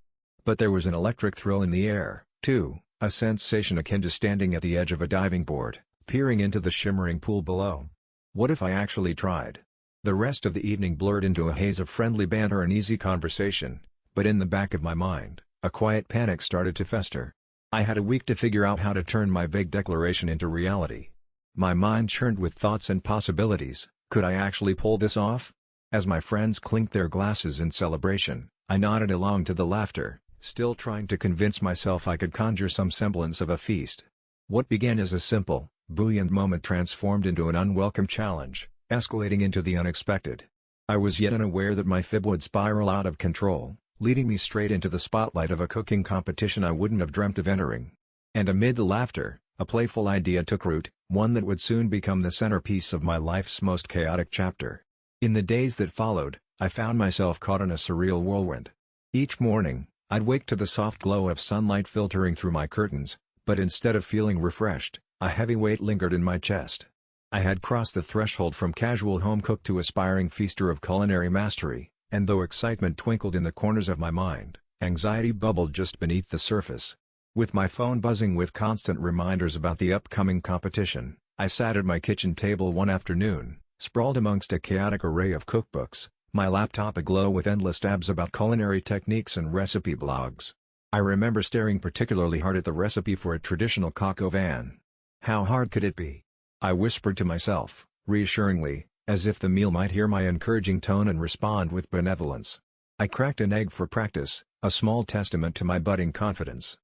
But there was an electric thrill in the air, too, a sensation akin to standing at the edge of a diving board, peering into the shimmering pool below. What if I actually tried? The rest of the evening blurred into a haze of friendly banter and easy conversation, but in the back of my mind, a quiet panic started to fester. I had a week to figure out how to turn my vague declaration into reality. My mind churned with thoughts and possibilities. Could I actually pull this off? As my friends clinked their glasses in celebration, I nodded along to the laughter, still trying to convince myself I could conjure some semblance of a feast. What began as a simple, buoyant moment transformed into an unwelcome challenge, escalating into the unexpected. I was yet unaware that my fib would spiral out of control, leading me straight into the spotlight of a cooking competition I wouldn't have dreamt of entering. And amid the laughter, a playful idea took root, one that would soon become the centerpiece of my life's most chaotic chapter. In the days that followed, I found myself caught in a surreal whirlwind. Each morning, I'd wake to the soft glow of sunlight filtering through my curtains, but instead of feeling refreshed, a heavy weight lingered in my chest. I had crossed the threshold from casual home cook to aspiring feaster of culinary mastery, and though excitement twinkled in the corners of my mind, anxiety bubbled just beneath the surface. With my phone buzzing with constant reminders about the upcoming competition, I sat at my kitchen table one afternoon, sprawled amongst a chaotic array of cookbooks, my laptop aglow with endless tabs about culinary techniques and recipe blogs. I remember staring particularly hard at the recipe for a traditional coq au vin. How hard could it be? I whispered to myself, reassuringly, as if the meal might hear my encouraging tone and respond with benevolence. I cracked an egg for practice, a small testament to my budding confidence.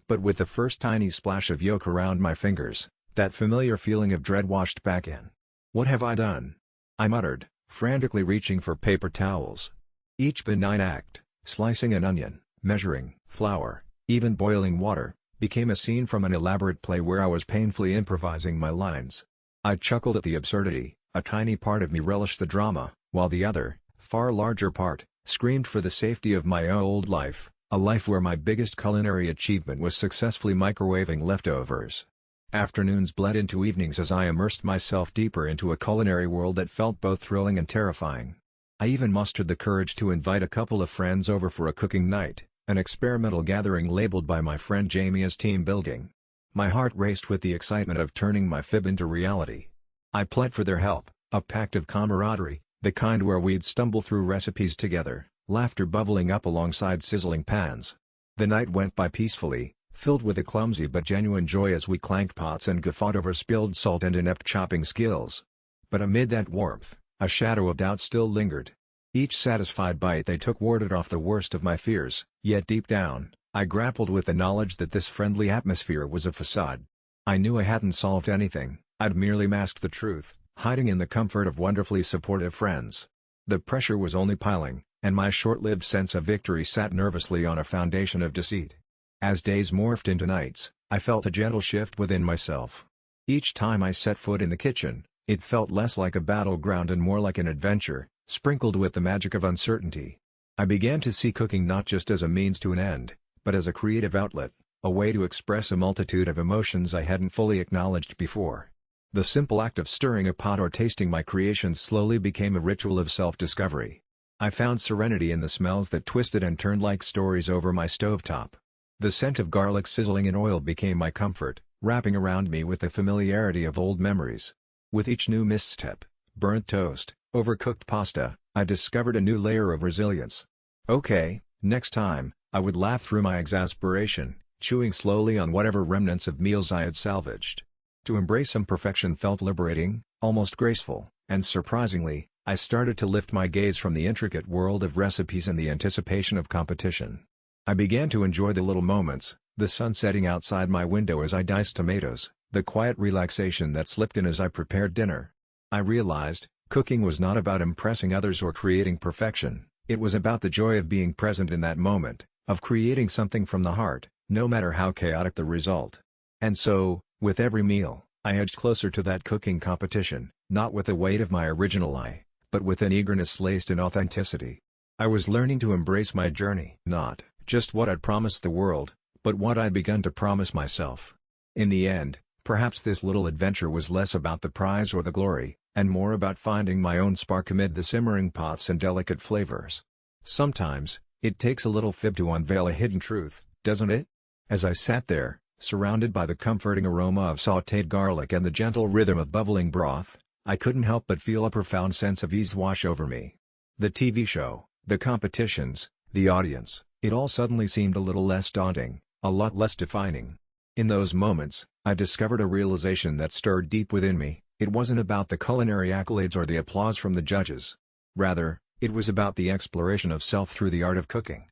But with the first tiny splash of yolk around my fingers, that familiar feeling of dread washed back in. "What have I done?" I muttered, frantically reaching for paper towels. Each benign act, slicing an onion, measuring flour, even boiling water, became a scene from an elaborate play where I was painfully improvising my lines. I chuckled at the absurdity. A tiny part of me relished the drama, while the other, far larger part, screamed for the safety of my old life, a life where my biggest culinary achievement was successfully microwaving leftovers. Afternoons bled into evenings as I immersed myself deeper into a culinary world that felt both thrilling and terrifying. I even mustered the courage to invite a couple of friends over for a cooking night, an experimental gathering labeled by my friend Jamie as team building. My heart raced with the excitement of turning my fib into reality. I pled for their help, a pact of camaraderie, the kind where we'd stumble through recipes together, laughter bubbling up alongside sizzling pans. The night went by peacefully, filled with a clumsy but genuine joy as we clanked pots and guffawed over spilled salt and inept chopping skills. But amid that warmth, a shadow of doubt still lingered. Each satisfied bite they took warded off the worst of my fears, yet deep down, I grappled with the knowledge that this friendly atmosphere was a facade. I knew I hadn't solved anything, I'd merely masked the truth, hiding in the comfort of wonderfully supportive friends. The pressure was only piling, and my short-lived sense of victory sat nervously on a foundation of deceit. As days morphed into nights, I felt a gentle shift within myself. Each time I set foot in the kitchen, it felt less like a battleground and more like an adventure, sprinkled with the magic of uncertainty. I began to see cooking not just as a means to an end, but as a creative outlet, a way to express a multitude of emotions I hadn't fully acknowledged before. The simple act of stirring a pot or tasting my creations slowly became a ritual of self-discovery. I found serenity in the smells that twisted and turned like stories over my stovetop. The scent of garlic sizzling in oil became my comfort, wrapping around me with the familiarity of old memories. With each new misstep, burnt toast, overcooked pasta, I discovered a new layer of resilience. Okay, next time, I would laugh through my exasperation, chewing slowly on whatever remnants of meals I had salvaged. To embrace imperfection felt liberating, almost graceful, and surprisingly, I started to lift my gaze from the intricate world of recipes and the anticipation of competition. I began to enjoy the little moments, the sun setting outside my window as I diced tomatoes, the quiet relaxation that slipped in as I prepared dinner. I realized, cooking was not about impressing others or creating perfection, it was about the joy of being present in that moment, of creating something from the heart, no matter how chaotic the result. And so, with every meal, I edged closer to that cooking competition, not with the weight of my original eye, but with an eagerness laced in authenticity. I was learning to embrace my journey, not just what I'd promised the world, but what I'd begun to promise myself. In the end, Perhaps this little adventure was less about the prize or the glory, and more about finding my own spark amid the simmering pots and delicate flavors. Sometimes, it takes a little fib to unveil a hidden truth, doesn't it? As I sat there, surrounded by the comforting aroma of sautéed garlic and the gentle rhythm of bubbling broth, I couldn't help but feel a profound sense of ease wash over me. The TV show, the competitions, the audience, it all suddenly seemed a little less daunting, a lot less defining. In those moments, I discovered a realization that stirred deep within me. It wasn't about the culinary accolades or the applause from the judges. Rather, it was about the exploration of self through the art of cooking.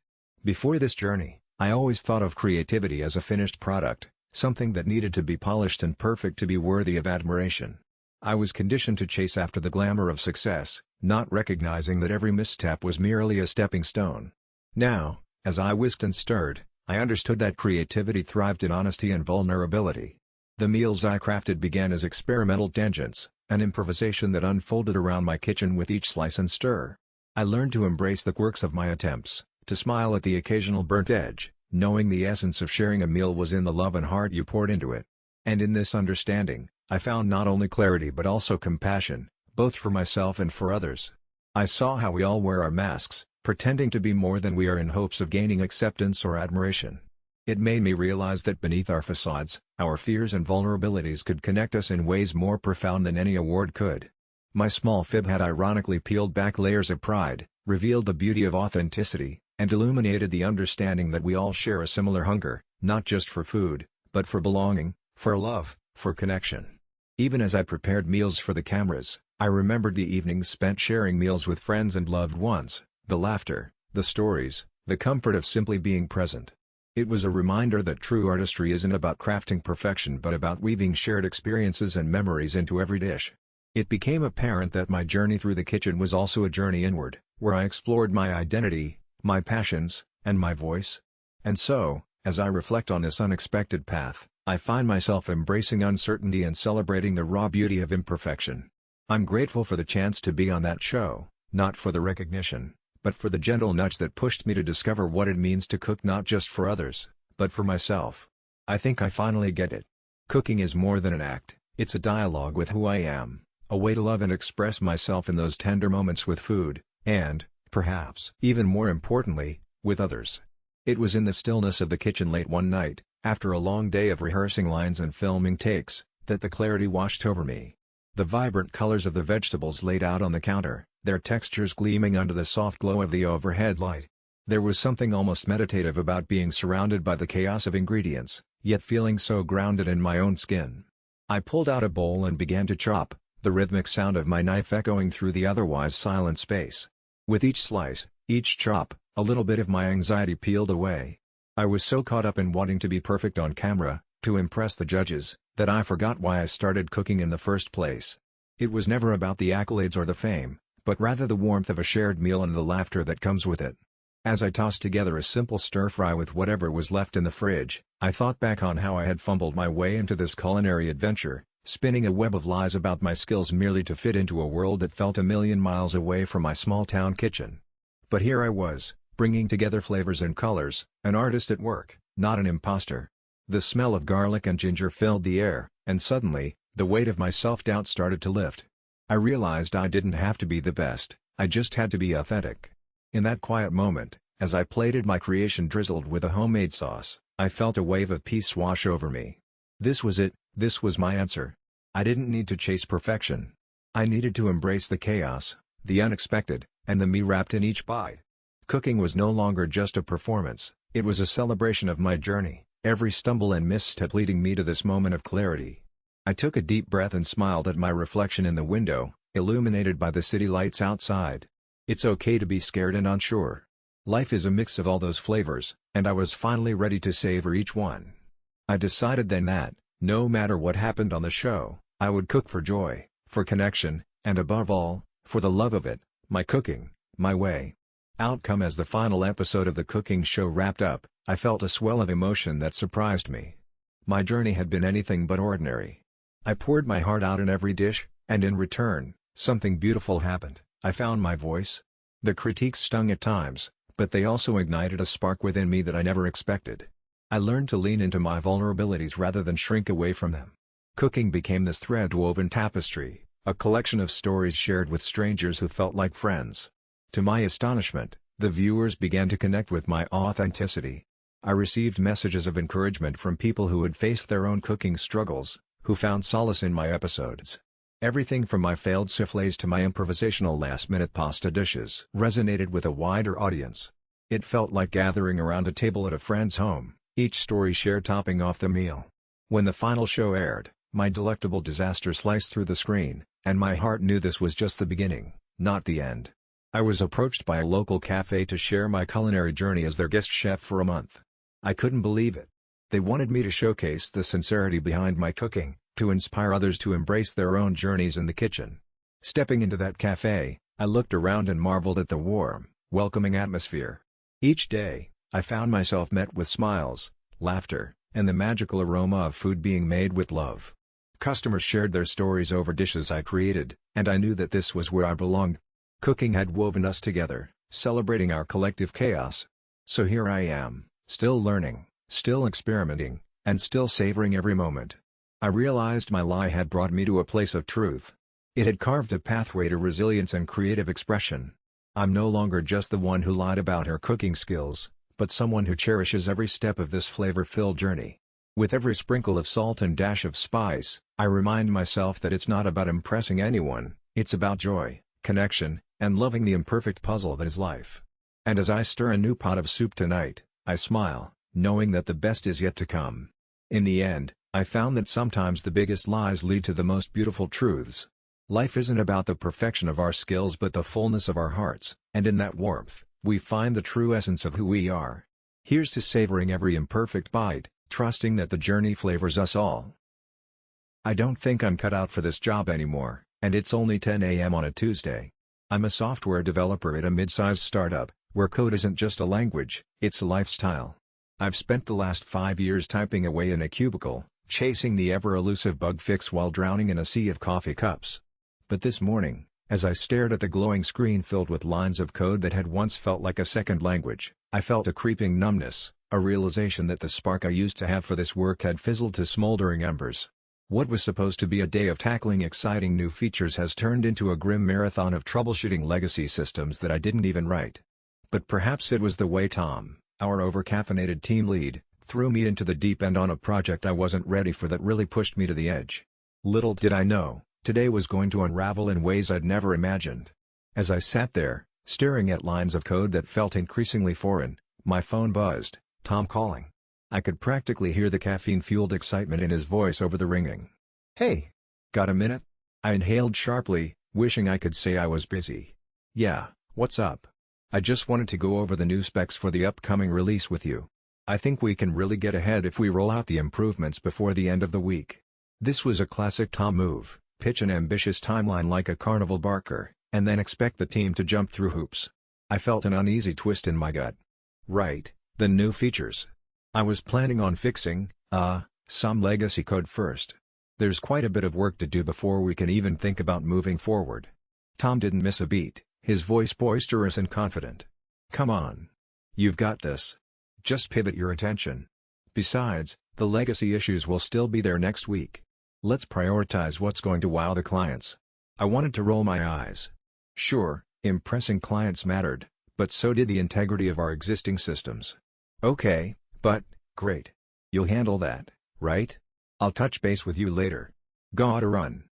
Before this journey, I always thought of creativity as a finished product, something that needed to be polished and perfect to be worthy of admiration. I was conditioned to chase after the glamour of success, not recognizing that every misstep was merely a stepping stone. Now, as I whisked and stirred, I understood that creativity thrived in honesty and vulnerability. The meals I crafted began as experimental tangents, an improvisation that unfolded around my kitchen with each slice and stir. I learned to embrace the quirks of my attempts, to smile at the occasional burnt edge, knowing the essence of sharing a meal was in the love and heart you poured into it. And in this understanding, I found not only clarity but also compassion, both for myself and for others. I saw how we all wear our masks, pretending to be more than we are in hopes of gaining acceptance or admiration. It made me realize that beneath our facades, our fears and vulnerabilities could connect us in ways more profound than any award could. My small fib had ironically peeled back layers of pride, revealed the beauty of authenticity, and illuminated the understanding that we all share a similar hunger, not just for food, but for belonging, for love, for connection. Even as I prepared meals for the cameras, I remembered the evenings spent sharing meals with friends and loved ones, the laughter, the stories, the comfort of simply being present. It was a reminder that true artistry isn't about crafting perfection but about weaving shared experiences and memories into every dish. It became apparent that my journey through the kitchen was also a journey inward, where I explored my identity, my passions, and my voice. And so, as I reflect on this unexpected path, I find myself embracing uncertainty and celebrating the raw beauty of imperfection. I'm grateful for the chance to be on that show, not for the recognition, but for the gentle nudge that pushed me to discover what it means to cook not just for others, but for myself. I think I finally get it. Cooking is more than an act, it's a dialogue with who I am, a way to love and express myself in those tender moments with food, and, perhaps even more importantly, with others. It was in the stillness of the kitchen late one night, after a long day of rehearsing lines and filming takes, that the clarity washed over me. The vibrant colors of the vegetables laid out on the counter, their textures gleaming under the soft glow of the overhead light. There was something almost meditative about being surrounded by the chaos of ingredients, yet feeling so grounded in my own skin. I pulled out a bowl and began to chop, the rhythmic sound of my knife echoing through the otherwise silent space. With each slice, each chop, a little bit of my anxiety peeled away. I was so caught up in wanting to be perfect on camera, to impress the judges, that I forgot why I started cooking in the first place. It was never about the accolades or the fame, but rather the warmth of a shared meal and the laughter that comes with it. As I tossed together a simple stir-fry with whatever was left in the fridge, I thought back on how I had fumbled my way into this culinary adventure, spinning a web of lies about my skills merely to fit into a world that felt a million miles away from my small-town kitchen. But here I was, bringing together flavors and colors, an artist at work, not an imposter. The smell of garlic and ginger filled the air, and suddenly, the weight of my self-doubt started to lift. I realized I didn't have to be the best, I just had to be authentic. In that quiet moment, as I plated my creation drizzled with a homemade sauce, I felt a wave of peace wash over me. This was it, this was my answer. I didn't need to chase perfection. I needed to embrace the chaos, the unexpected, and the me wrapped in each bite. Cooking was no longer just a performance, it was a celebration of my journey, every stumble and misstep leading me to this moment of clarity. I took a deep breath and smiled at my reflection in the window, illuminated by the city lights outside. It's okay to be scared and unsure. Life is a mix of all those flavors, and I was finally ready to savor each one. I decided then that, no matter what happened on the show, I would cook for joy, for connection, and above all, for the love of it, my cooking, my way. Outcome: as the final episode of the cooking show wrapped up, I felt a swell of emotion that surprised me. My journey had been anything but ordinary. I poured my heart out in every dish, and in return, something beautiful happened. I found my voice. The critiques stung at times, but they also ignited a spark within me that I never expected. I learned to lean into my vulnerabilities rather than shrink away from them. Cooking became this thread-woven tapestry, a collection of stories shared with strangers who felt like friends. To my astonishment, the viewers began to connect with my authenticity. I received messages of encouragement from people who had faced their own cooking struggles, who found solace in my episodes. Everything from my failed soufflés to my improvisational last-minute pasta dishes resonated with a wider audience. It felt like gathering around a table at a friend's home, each story shared topping off the meal. When the final show aired, my delectable disaster sliced through the screen, and my heart knew this was just the beginning, not the end. I was approached by a local cafe to share my culinary journey as their guest chef for a month. I couldn't believe it. They wanted me to showcase the sincerity behind my cooking, to inspire others to embrace their own journeys in the kitchen. Stepping into that cafe, I looked around and marveled at the warm, welcoming atmosphere. Each day, I found myself met with smiles, laughter, and the magical aroma of food being made with love. Customers shared their stories over dishes I created, and I knew that this was where I belonged. Cooking had woven us together, celebrating our collective chaos. So here I am, still learning, still experimenting, and still savoring every moment. I realized my lie had brought me to a place of truth. It had carved a pathway to resilience and creative expression. I'm no longer just the one who lied about her cooking skills, but someone who cherishes every step of this flavor-filled journey. With every sprinkle of salt and dash of spice, I remind myself that it's not about impressing anyone, it's about joy, connection, and loving the imperfect puzzle that is life. And as I stir a new pot of soup tonight, I smile, knowing that the best is yet to come. In the end, I found that sometimes the biggest lies lead to the most beautiful truths. Life isn't about the perfection of our skills but the fullness of our hearts, and in that warmth, we find the true essence of who we are. Here's to savoring every imperfect bite, trusting that the journey flavors us all. I don't think I'm cut out for this job anymore, and it's only 10 a.m. on a Tuesday. I'm a software developer at a mid-sized startup, where code isn't just a language, it's a lifestyle. I've spent the last 5 years typing away in a cubicle, chasing the ever-elusive bug fix while drowning in a sea of coffee cups. But this morning, as I stared at the glowing screen filled with lines of code that had once felt like a second language, I felt a creeping numbness, a realization that the spark I used to have for this work had fizzled to smoldering embers. What was supposed to be a day of tackling exciting new features has turned into a grim marathon of troubleshooting legacy systems that I didn't even write. But perhaps it was the way Tom, our over-caffeinated team lead, threw me into the deep end on a project I wasn't ready for that really pushed me to the edge. Little did I know, today was going to unravel in ways I'd never imagined. As I sat there, staring at lines of code that felt increasingly foreign, my phone buzzed, Tom calling. I could practically hear the caffeine-fueled excitement in his voice over the ringing. "Hey! Got a minute?" I inhaled sharply, wishing I could say I was busy. "Yeah, what's up?" "I just wanted to go over the new specs for the upcoming release with you. I think we can really get ahead if we roll out the improvements before the end of the week." This was a classic Tom move, pitch an ambitious timeline like a carnival barker, and then expect the team to jump through hoops. I felt an uneasy twist in my gut. Right, the new features. I was planning on fixing, some legacy code first. There's quite a bit of work to do before we can even think about moving forward. Tom didn't miss a beat, his voice boisterous and confident. "Come on. You've got this. Just pivot your attention. Besides, the legacy issues will still be there next week. Let's prioritize what's going to wow the clients." I wanted to roll my eyes. Sure, impressing clients mattered, but so did the integrity of our existing systems. "Okay, but, great. You'll handle that, right? I'll touch base with you later. Gotta run."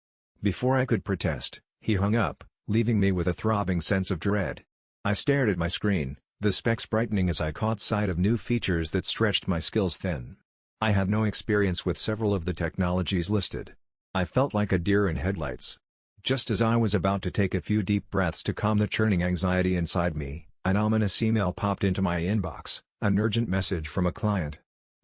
Before I could protest, he hung up, leaving me with a throbbing sense of dread. I stared at my screen, the specs brightening as I caught sight of new features that stretched my skills thin. I had no experience with several of the technologies listed. I felt like a deer in headlights. Just as I was about to take a few deep breaths to calm the churning anxiety inside me, an ominous email popped into my inbox, an urgent message from a client.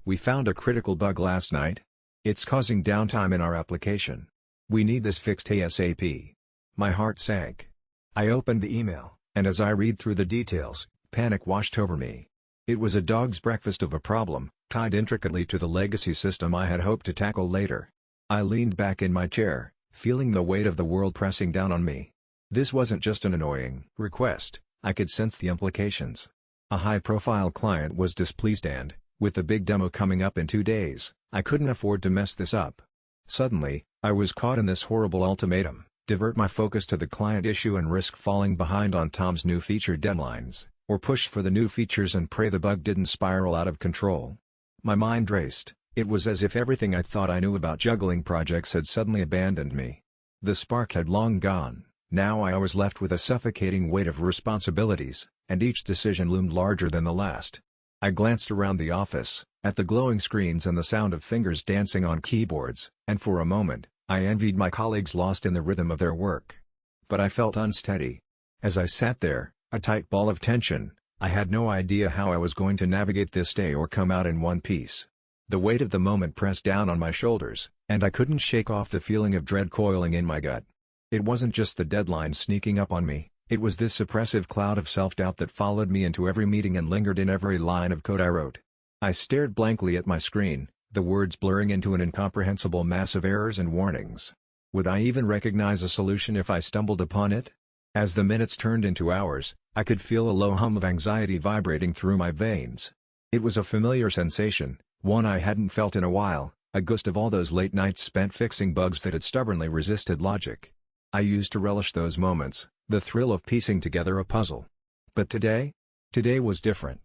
"We found a critical bug last night. It's causing downtime in our application. We need this fixed ASAP." My heart sank. I opened the email, and as I read through the details, panic washed over me. It was a dog's breakfast of a problem, tied intricately to the legacy system I had hoped to tackle later. I leaned back in my chair, feeling the weight of the world pressing down on me. This wasn't just an annoying request, I could sense the implications. A high-profile client was displeased and, with the big demo coming up in 2 days, I couldn't afford to mess this up. Suddenly, I was caught in this horrible ultimatum: divert my focus to the client issue and risk falling behind on Tom's new feature deadlines, or push for the new features and pray the bug didn't spiral out of control. My mind raced. It was as if everything I thought I knew about juggling projects had suddenly abandoned me. The spark had long gone. Now I was left with a suffocating weight of responsibilities, and each decision loomed larger than the last. I glanced around the office, at the glowing screens and the sound of fingers dancing on keyboards, and for a moment, I envied my colleagues lost in the rhythm of their work. But I felt unsteady. As I sat there, a tight ball of tension, I had no idea how I was going to navigate this day or come out in one piece. The weight of the moment pressed down on my shoulders, and I couldn't shake off the feeling of dread coiling in my gut. It wasn't just the deadline sneaking up on me, it was this oppressive cloud of self-doubt that followed me into every meeting and lingered in every line of code I wrote. I stared blankly at my screen, the words blurring into an incomprehensible mass of errors and warnings. Would I even recognize a solution if I stumbled upon it? As the minutes turned into hours, I could feel a low hum of anxiety vibrating through my veins. It was a familiar sensation, one I hadn't felt in a while, a ghost of all those late nights spent fixing bugs that had stubbornly resisted logic. I used to relish those moments, the thrill of piecing together a puzzle. But today? Today was different.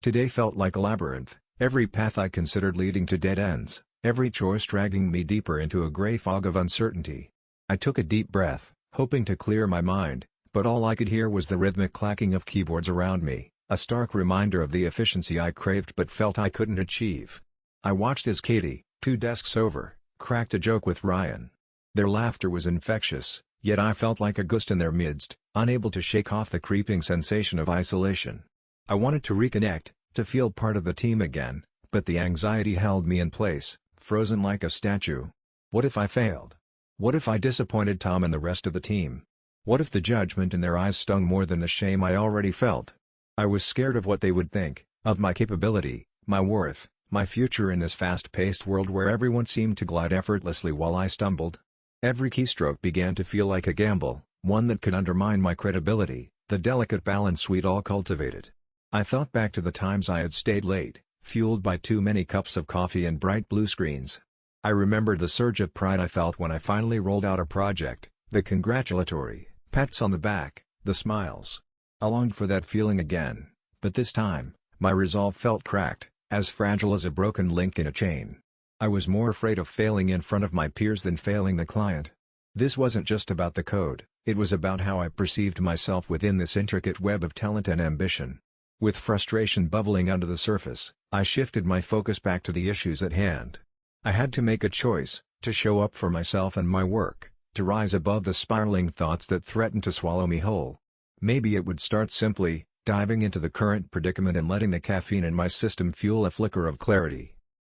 Today felt like a labyrinth, every path I considered leading to dead ends, every choice dragging me deeper into a gray fog of uncertainty. I took a deep breath, hoping to clear my mind, but all I could hear was the rhythmic clacking of keyboards around me, a stark reminder of the efficiency I craved but felt I couldn't achieve. I watched as Katie, 2 desks over, cracked a joke with Ryan. Their laughter was infectious, yet I felt like a ghost in their midst, unable to shake off the creeping sensation of isolation. I wanted to reconnect, to feel part of the team again, but the anxiety held me in place, frozen like a statue. What if I failed? What if I disappointed Tom and the rest of the team? What if the judgment in their eyes stung more than the shame I already felt? I was scared of what they would think, of my capability, my worth, my future in this fast-paced world where everyone seemed to glide effortlessly while I stumbled. Every keystroke began to feel like a gamble, one that could undermine my credibility, the delicate balance we'd all cultivated. I thought back to the times I had stayed late, fueled by too many cups of coffee and bright blue screens. I remembered the surge of pride I felt when I finally rolled out a project, the congratulatory pats on the back, the smiles. I longed for that feeling again, but this time, my resolve felt cracked, as fragile as a broken link in a chain. I was more afraid of failing in front of my peers than failing the client. This wasn't just about the code, it was about how I perceived myself within this intricate web of talent and ambition. With frustration bubbling under the surface, I shifted my focus back to the issues at hand. I had to make a choice, to show up for myself and my work, to rise above the spiraling thoughts that threatened to swallow me whole. Maybe it would start simply, diving into the current predicament and letting the caffeine in my system fuel a flicker of clarity.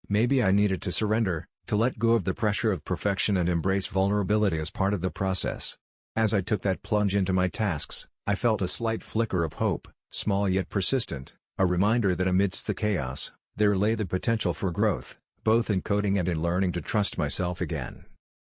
Maybe I needed to surrender, to let go of the pressure of perfection and embrace vulnerability as part of the process. As I took that plunge into my tasks, I felt a slight flicker of hope, small yet persistent, a reminder that amidst the chaos, there lay the potential for growth, both in coding and in learning to trust myself again.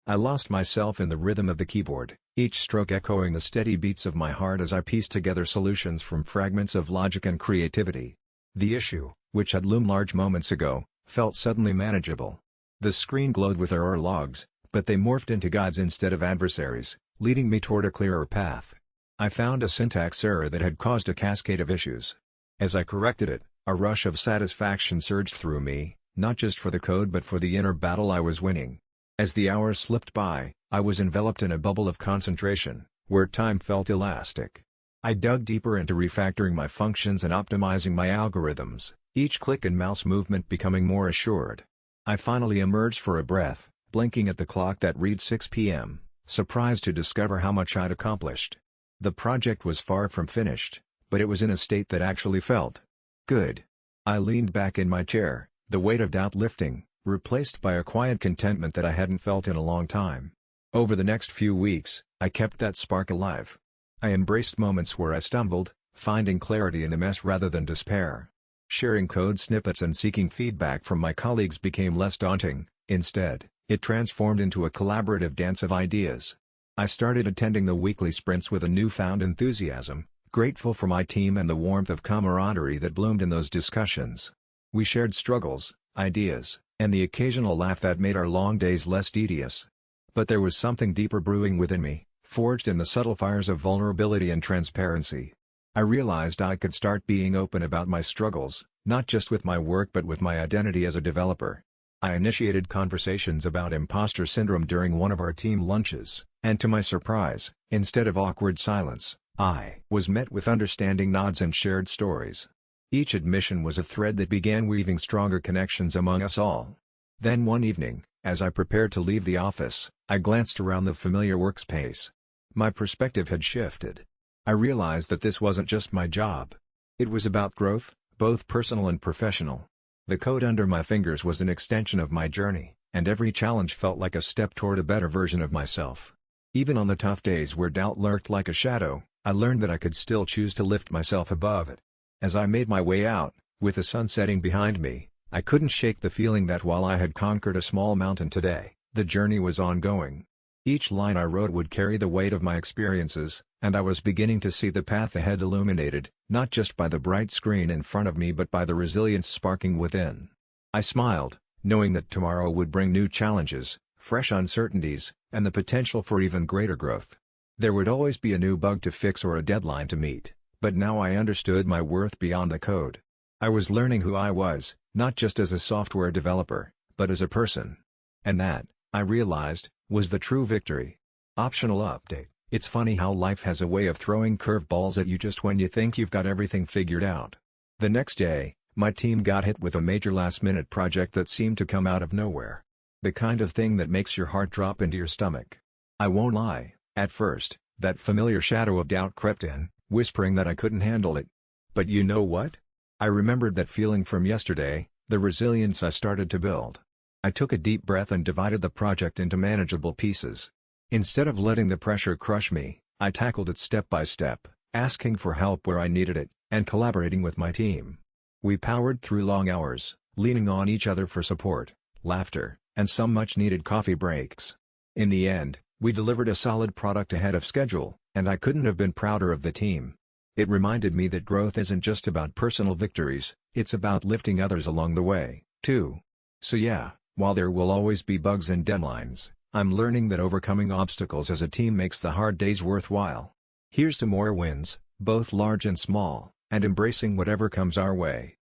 I lost myself in the rhythm of the keyboard, each stroke echoing the steady beats of my heart as I pieced together solutions from fragments of logic and creativity. The issue, which had loomed large moments ago, felt suddenly manageable. The screen glowed with error logs, but they morphed into guides instead of adversaries, leading me toward a clearer path. I found a syntax error that had caused a cascade of issues. As I corrected it, a rush of satisfaction surged through me, not just for the code but for the inner battle I was winning. As the hours slipped by, I was enveloped in a bubble of concentration, where time felt elastic. I dug deeper into refactoring my functions and optimizing my algorithms, each click and mouse movement becoming more assured. I finally emerged for a breath, blinking at the clock that read 6 p.m., surprised to discover how much I'd accomplished. The project was far from finished, but it was in a state that actually felt good. I leaned back in my chair, the weight of doubt lifting, replaced by a quiet contentment that I hadn't felt in a long time. Over the next few weeks, I kept that spark alive. I embraced moments where I stumbled, finding clarity in the mess rather than despair. Sharing code snippets and seeking feedback from my colleagues became less daunting. Instead, it transformed into a collaborative dance of ideas. I started attending the weekly sprints with a newfound enthusiasm, grateful for my team and the warmth of camaraderie that bloomed in those discussions. We shared struggles, ideas, and the occasional laugh that made our long days less tedious. But there was something deeper brewing within me, forged in the subtle fires of vulnerability and transparency. I realized I could start being open about my struggles, not just with my work but with my identity as a developer. I initiated conversations about imposter syndrome during one of our team lunches, and to my surprise, instead of awkward silence, I was met with understanding nods and shared stories. Each admission was a thread that began weaving stronger connections among us all. Then one evening, as I prepared to leave the office, I glanced around the familiar workspace. My perspective had shifted. I realized that this wasn't just my job. It was about growth, both personal and professional. The code under my fingers was an extension of my journey, and every challenge felt like a step toward a better version of myself. Even on the tough days where doubt lurked like a shadow, I learned that I could still choose to lift myself above it. As I made my way out, with the sun setting behind me, I couldn't shake the feeling that while I had conquered a small mountain today, the journey was ongoing. Each line I wrote would carry the weight of my experiences, and I was beginning to see the path ahead illuminated, not just by the bright screen in front of me but by the resilience sparking within. I smiled, knowing that tomorrow would bring new challenges, fresh uncertainties, and the potential for even greater growth. There would always be a new bug to fix or a deadline to meet, but now I understood my worth beyond the code. I was learning who I was, not just as a software developer, but as a person. And that, I realized, was the true victory. Optional update: it's funny how life has a way of throwing curveballs at you just when you think you've got everything figured out. The next day, my team got hit with a major last-minute project that seemed to come out of nowhere. The kind of thing that makes your heart drop into your stomach. I won't lie, at first, that familiar shadow of doubt crept in, whispering that I couldn't handle it. But you know what? I remembered that feeling from yesterday, the resilience I started to build. I took a deep breath and divided the project into manageable pieces. Instead of letting the pressure crush me, I tackled it step by step, asking for help where I needed it, and collaborating with my team. We powered through long hours, leaning on each other for support, laughter, and some much-needed coffee breaks. In the end, we delivered a solid product ahead of schedule, and I couldn't have been prouder of the team. It reminded me that growth isn't just about personal victories, it's about lifting others along the way, too. So yeah, while there will always be bugs and deadlines, I'm learning that overcoming obstacles as a team makes the hard days worthwhile. Here's to more wins, both large and small, and embracing whatever comes our way.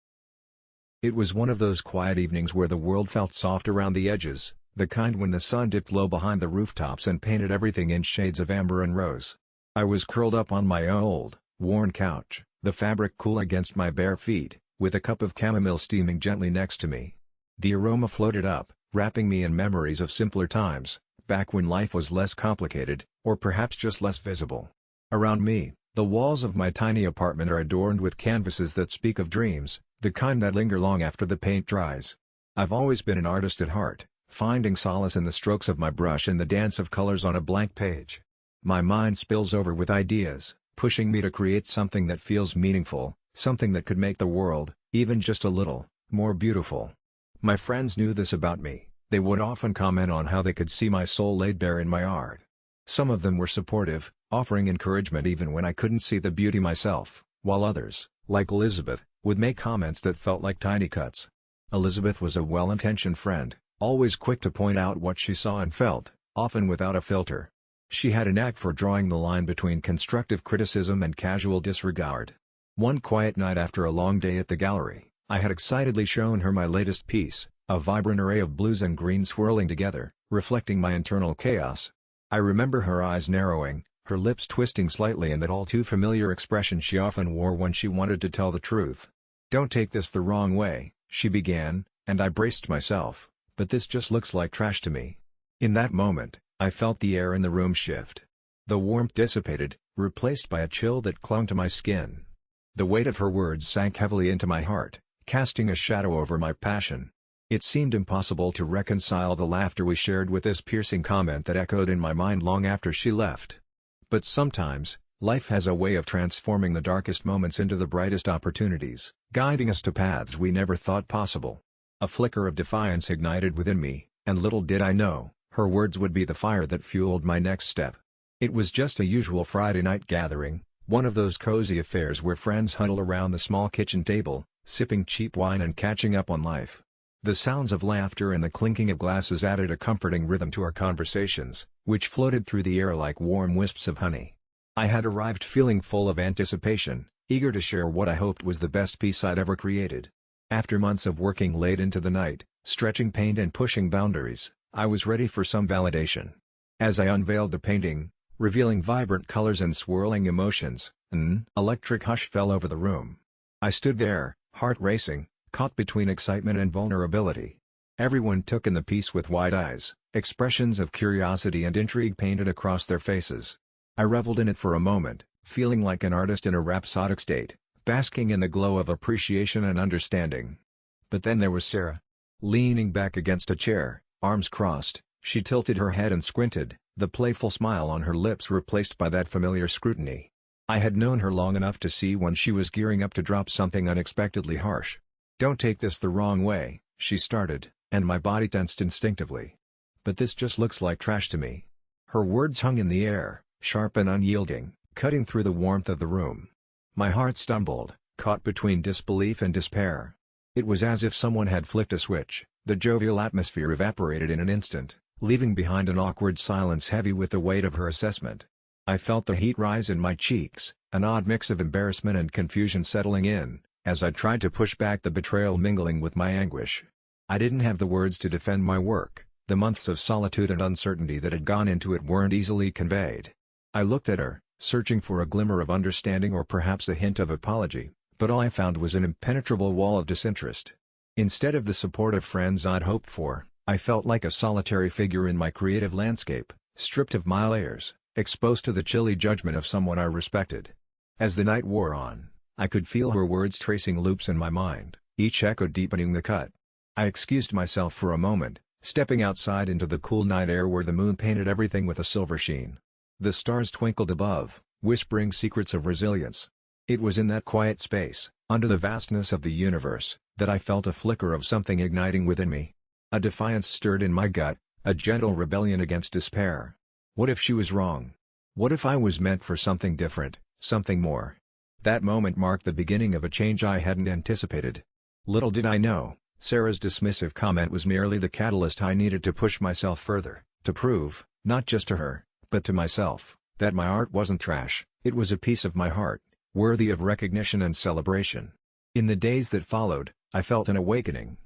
It was one of those quiet evenings where the world felt soft around the edges, the kind when the sun dipped low behind the rooftops and painted everything in shades of amber and rose. I was curled up on my old, worn couch, the fabric cool against my bare feet, with a cup of chamomile steaming gently next to me. The aroma floated up, wrapping me in memories of simpler times, back when life was less complicated, or perhaps just less visible. Around me, the walls of my tiny apartment are adorned with canvases that speak of dreams, the kind that linger long after the paint dries. I've always been an artist at heart, finding solace in the strokes of my brush and the dance of colors on a blank page. My mind spills over with ideas, pushing me to create something that feels meaningful, something that could make the world, even just a little, more beautiful. My friends knew this about me. They would often comment on how they could see my soul laid bare in my art. Some of them were supportive, offering encouragement even when I couldn't see the beauty myself, while others, like Elizabeth, would make comments that felt like tiny cuts. Elizabeth was a well-intentioned friend, always quick to point out what she saw and felt, often without a filter. She had a knack for drawing the line between constructive criticism and casual disregard. One quiet night after a long day at the gallery, I had excitedly shown her my latest piece, a vibrant array of blues and greens swirling together, reflecting my internal chaos. I remember her eyes narrowing, her lips twisting slightly, and that all too familiar expression she often wore when she wanted to tell the truth. "Don't take this the wrong way," she began, and I braced myself, "but this just looks like trash to me." In that moment, I felt the air in the room shift. The warmth dissipated, replaced by a chill that clung to my skin. The weight of her words sank heavily into my heart, casting a shadow over my passion. It seemed impossible to reconcile the laughter we shared with this piercing comment that echoed in my mind long after she left. But sometimes, life has a way of transforming the darkest moments into the brightest opportunities, guiding us to paths we never thought possible. A flicker of defiance ignited within me, and little did I know, her words would be the fire that fueled my next step. It was just a usual Friday night gathering, one of those cozy affairs where friends huddle around the small kitchen table, sipping cheap wine and catching up on life. The sounds of laughter and the clinking of glasses added a comforting rhythm to our conversations, which floated through the air like warm wisps of honey. I had arrived feeling full of anticipation, eager to share what I hoped was the best piece I'd ever created. After months of working late into the night, stretching paint and pushing boundaries, I was ready for some validation. As I unveiled the painting, revealing vibrant colors and swirling emotions, an electric hush fell over the room. I stood there, heart racing, caught between excitement and vulnerability. Everyone took in the piece with wide eyes, expressions of curiosity and intrigue painted across their faces. I reveled in it for a moment, feeling like an artist in a rhapsodic state, basking in the glow of appreciation and understanding. But then there was Sarah. Leaning back against a chair, arms crossed, she tilted her head and squinted, the playful smile on her lips replaced by that familiar scrutiny. I had known her long enough to see when she was gearing up to drop something unexpectedly harsh. "Don't take this the wrong way," she started, and my body tensed instinctively. "But this just looks like trash to me." Her words hung in the air, sharp and unyielding, cutting through the warmth of the room. My heart stumbled, caught between disbelief and despair. It was as if someone had flicked a switch, the jovial atmosphere evaporated in an instant, leaving behind an awkward silence heavy with the weight of her assessment. I felt the heat rise in my cheeks, an odd mix of embarrassment and confusion settling in, as I tried to push back the betrayal mingling with my anguish. I didn't have the words to defend my work, the months of solitude and uncertainty that had gone into it weren't easily conveyed. I looked at her, searching for a glimmer of understanding or perhaps a hint of apology, but all I found was an impenetrable wall of disinterest. Instead of the supportive friends I'd hoped for, I felt like a solitary figure in my creative landscape, stripped of my layers, exposed to the chilly judgment of someone I respected. As the night wore on, I could feel her words tracing loops in my mind, each echo deepening the cut. I excused myself for a moment, stepping outside into the cool night air where the moon painted everything with a silver sheen. The stars twinkled above, whispering secrets of resilience. It was in that quiet space, under the vastness of the universe, that I felt a flicker of something igniting within me. A defiance stirred in my gut, a gentle rebellion against despair. What if she was wrong? What if I was meant for something different, something more? That moment marked the beginning of a change I hadn't anticipated. Little did I know, Sarah's dismissive comment was merely the catalyst I needed to push myself further, to prove, not just to her, but to myself, that my art wasn't trash, it was a piece of my heart, worthy of recognition and celebration. In the days that followed, I felt an awakening.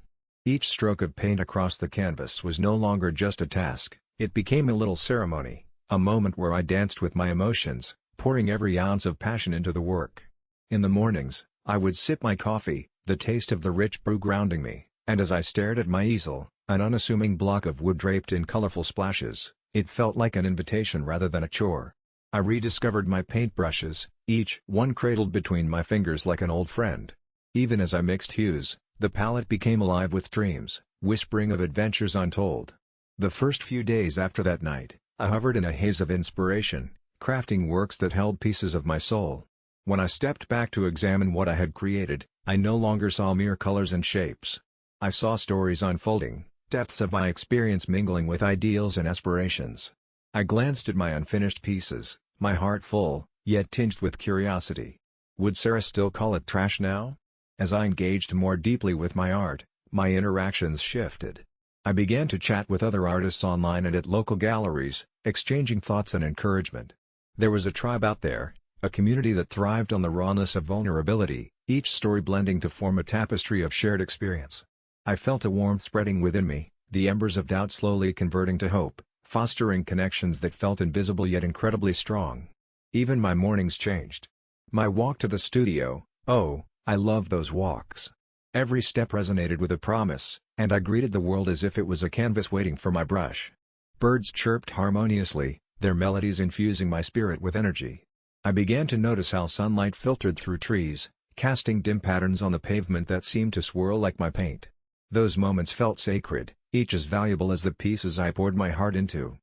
Each stroke of paint across the canvas was no longer just a task, it became a little ceremony, a moment where I danced with my emotions, pouring every ounce of passion into the work. In the mornings, I would sip my coffee, the taste of the rich brew grounding me, and as I stared at my easel, an unassuming block of wood draped in colorful splashes, it felt like an invitation rather than a chore. I rediscovered my paintbrushes, each one cradled between my fingers like an old friend. Even as I mixed hues, the palette became alive with dreams, whispering of adventures untold. The first few days after that night, I hovered in a haze of inspiration, crafting works that held pieces of my soul. When I stepped back to examine what I had created, I no longer saw mere colors and shapes. I saw stories unfolding, depths of my experience mingling with ideals and aspirations. I glanced at my unfinished pieces, my heart full, yet tinged with curiosity. Would Sarah still call it trash now? As I engaged more deeply with my art, my interactions shifted. I began to chat with other artists online and at local galleries, exchanging thoughts and encouragement. There was a tribe out there, a community that thrived on the rawness of vulnerability, each story blending to form a tapestry of shared experience. I felt a warmth spreading within me, the embers of doubt slowly converting to hope, fostering connections that felt invisible yet incredibly strong. Even my mornings changed. My walk to the studio, oh, I love those walks. Every step resonated with a promise, and I greeted the world as if it was a canvas waiting for my brush. Birds chirped harmoniously, their melodies infusing my spirit with energy. I began to notice how sunlight filtered through trees, casting dim patterns on the pavement that seemed to swirl like my paint. Those moments felt sacred, each as valuable as the pieces I poured my heart into.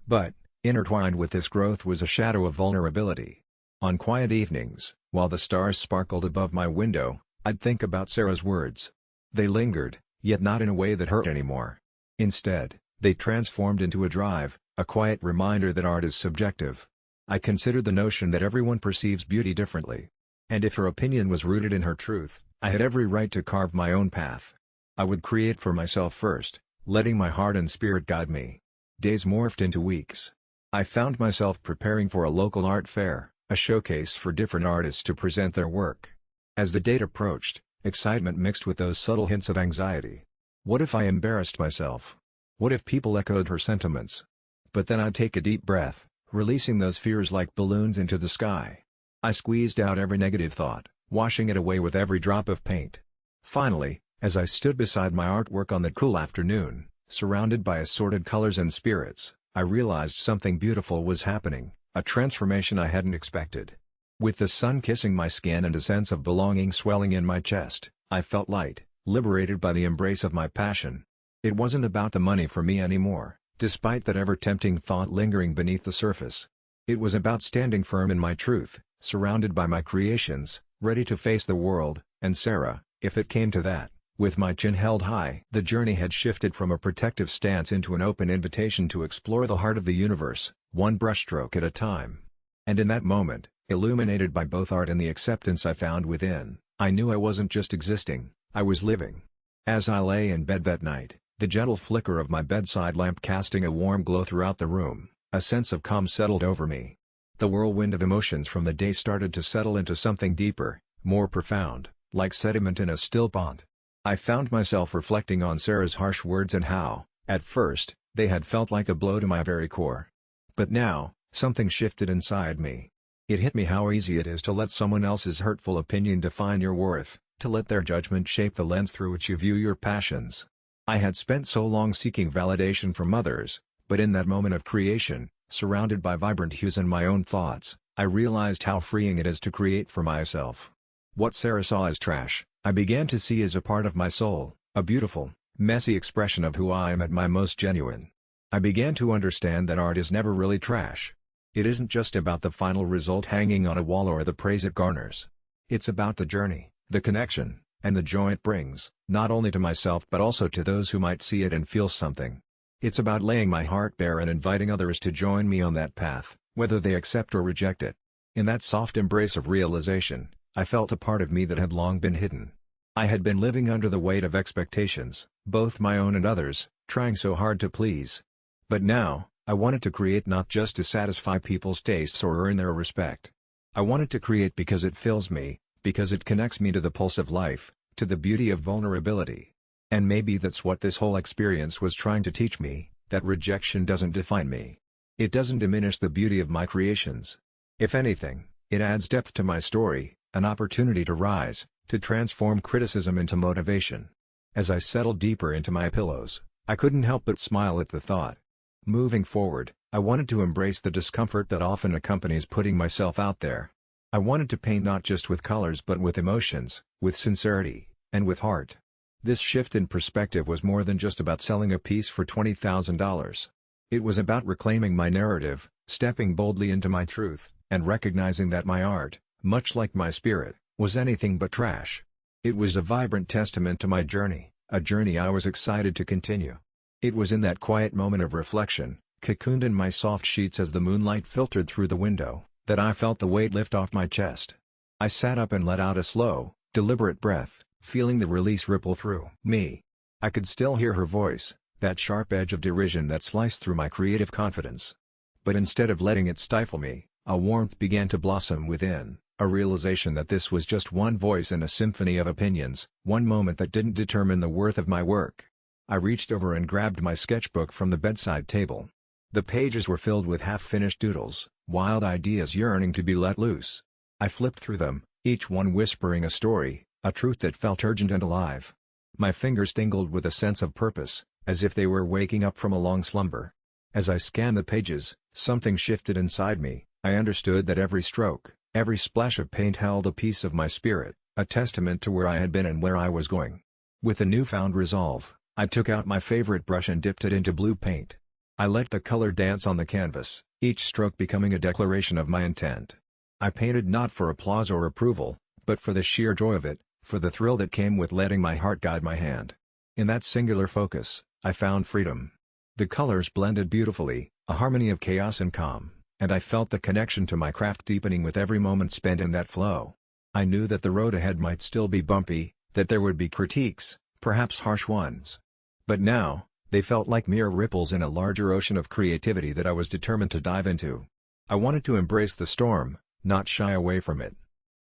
But, intertwined with this growth was a shadow of vulnerability. On quiet evenings, while the stars sparkled above my window, I'd think about Sarah's words. They lingered, yet not in a way that hurt anymore. Instead, they transformed into a drive, a quiet reminder that art is subjective. I considered the notion that everyone perceives beauty differently. And if her opinion was rooted in her truth, I had every right to carve my own path. I would create for myself first, letting my heart and spirit guide me. Days morphed into weeks. I found myself preparing for a local art fair, a showcase for different artists to present their work. As the date approached, excitement mixed with those subtle hints of anxiety. What if I embarrassed myself? What if people echoed her sentiments? But then I'd take a deep breath, releasing those fears like balloons into the sky. I squeezed out every negative thought, washing it away with every drop of paint. Finally, as I stood beside my artwork on that cool afternoon, surrounded by assorted colors and spirits, I realized something beautiful was happening, a transformation I hadn't expected. With the sun kissing my skin and a sense of belonging swelling in my chest, I felt light, liberated by the embrace of my passion. It wasn't about the money for me anymore, despite that ever-tempting thought lingering beneath the surface. It was about standing firm in my truth, surrounded by my creations, ready to face the world, and Sarah, if it came to that, with my chin held high. The journey had shifted from a protective stance into an open invitation to explore the heart of the universe, one brushstroke at a time. And in that moment, illuminated by both art and the acceptance I found within, I knew I wasn't just existing, I was living. As I lay in bed that night, the gentle flicker of my bedside lamp casting a warm glow throughout the room, a sense of calm settled over me. The whirlwind of emotions from the day started to settle into something deeper, more profound, like sediment in a still pond. I found myself reflecting on Sarah's harsh words and how, at first, they had felt like a blow to my very core. But now, something shifted inside me. It hit me how easy it is to let someone else's hurtful opinion define your worth, to let their judgment shape the lens through which you view your passions. I had spent so long seeking validation from others, but in that moment of creation, surrounded by vibrant hues and my own thoughts, I realized how freeing it is to create for myself. What Sarah saw as trash, I began to see as a part of my soul, a beautiful, messy expression of who I am at my most genuine. I began to understand that art is never really trash. It isn't just about the final result hanging on a wall or the praise it garners. It's about the journey, the connection, and the joy it brings, not only to myself but also to those who might see it and feel something. It's about laying my heart bare and inviting others to join me on that path, whether they accept or reject it. In that soft embrace of realization, I felt a part of me that had long been hidden. I had been living under the weight of expectations, both my own and others, trying so hard to please. But now, I wanted to create not just to satisfy people's tastes or earn their respect. I wanted to create because it fills me, because it connects me to the pulse of life, to the beauty of vulnerability. And maybe that's what this whole experience was trying to teach me, that rejection doesn't define me. It doesn't diminish the beauty of my creations. If anything, it adds depth to my story, an opportunity to rise, to transform criticism into motivation. As I settled deeper into my pillows, I couldn't help but smile at the thought. Moving forward, I wanted to embrace the discomfort that often accompanies putting myself out there. I wanted to paint not just with colors but with emotions, with sincerity, and with heart. This shift in perspective was more than just about selling a piece for $20,000. It was about reclaiming my narrative, stepping boldly into my truth, and recognizing that my art, much like my spirit, was anything but trash. It was a vibrant testament to my journey, a journey I was excited to continue. It was in that quiet moment of reflection, cocooned in my soft sheets as the moonlight filtered through the window, that I felt the weight lift off my chest. I sat up and let out a slow, deliberate breath, feeling the release ripple through me. I could still hear her voice, that sharp edge of derision that sliced through my creative confidence. But instead of letting it stifle me, a warmth began to blossom within, a realization that this was just one voice in a symphony of opinions, one moment that didn't determine the worth of my work. I reached over and grabbed my sketchbook from the bedside table. The pages were filled with half-finished doodles, wild ideas yearning to be let loose. I flipped through them, each one whispering a story, a truth that felt urgent and alive. My fingers tingled with a sense of purpose, as if they were waking up from a long slumber. As I scanned the pages, something shifted inside me. I understood that every stroke, every splash of paint held a piece of my spirit, a testament to where I had been and where I was going. With a newfound resolve, I took out my favorite brush and dipped it into blue paint. I let the color dance on the canvas, each stroke becoming a declaration of my intent. I painted not for applause or approval, but for the sheer joy of it, for the thrill that came with letting my heart guide my hand. In that singular focus, I found freedom. The colors blended beautifully, a harmony of chaos and calm, and I felt the connection to my craft deepening with every moment spent in that flow. I knew that the road ahead might still be bumpy, that there would be critiques, perhaps harsh ones. But now, they felt like mere ripples in a larger ocean of creativity that I was determined to dive into. I wanted to embrace the storm, not shy away from it.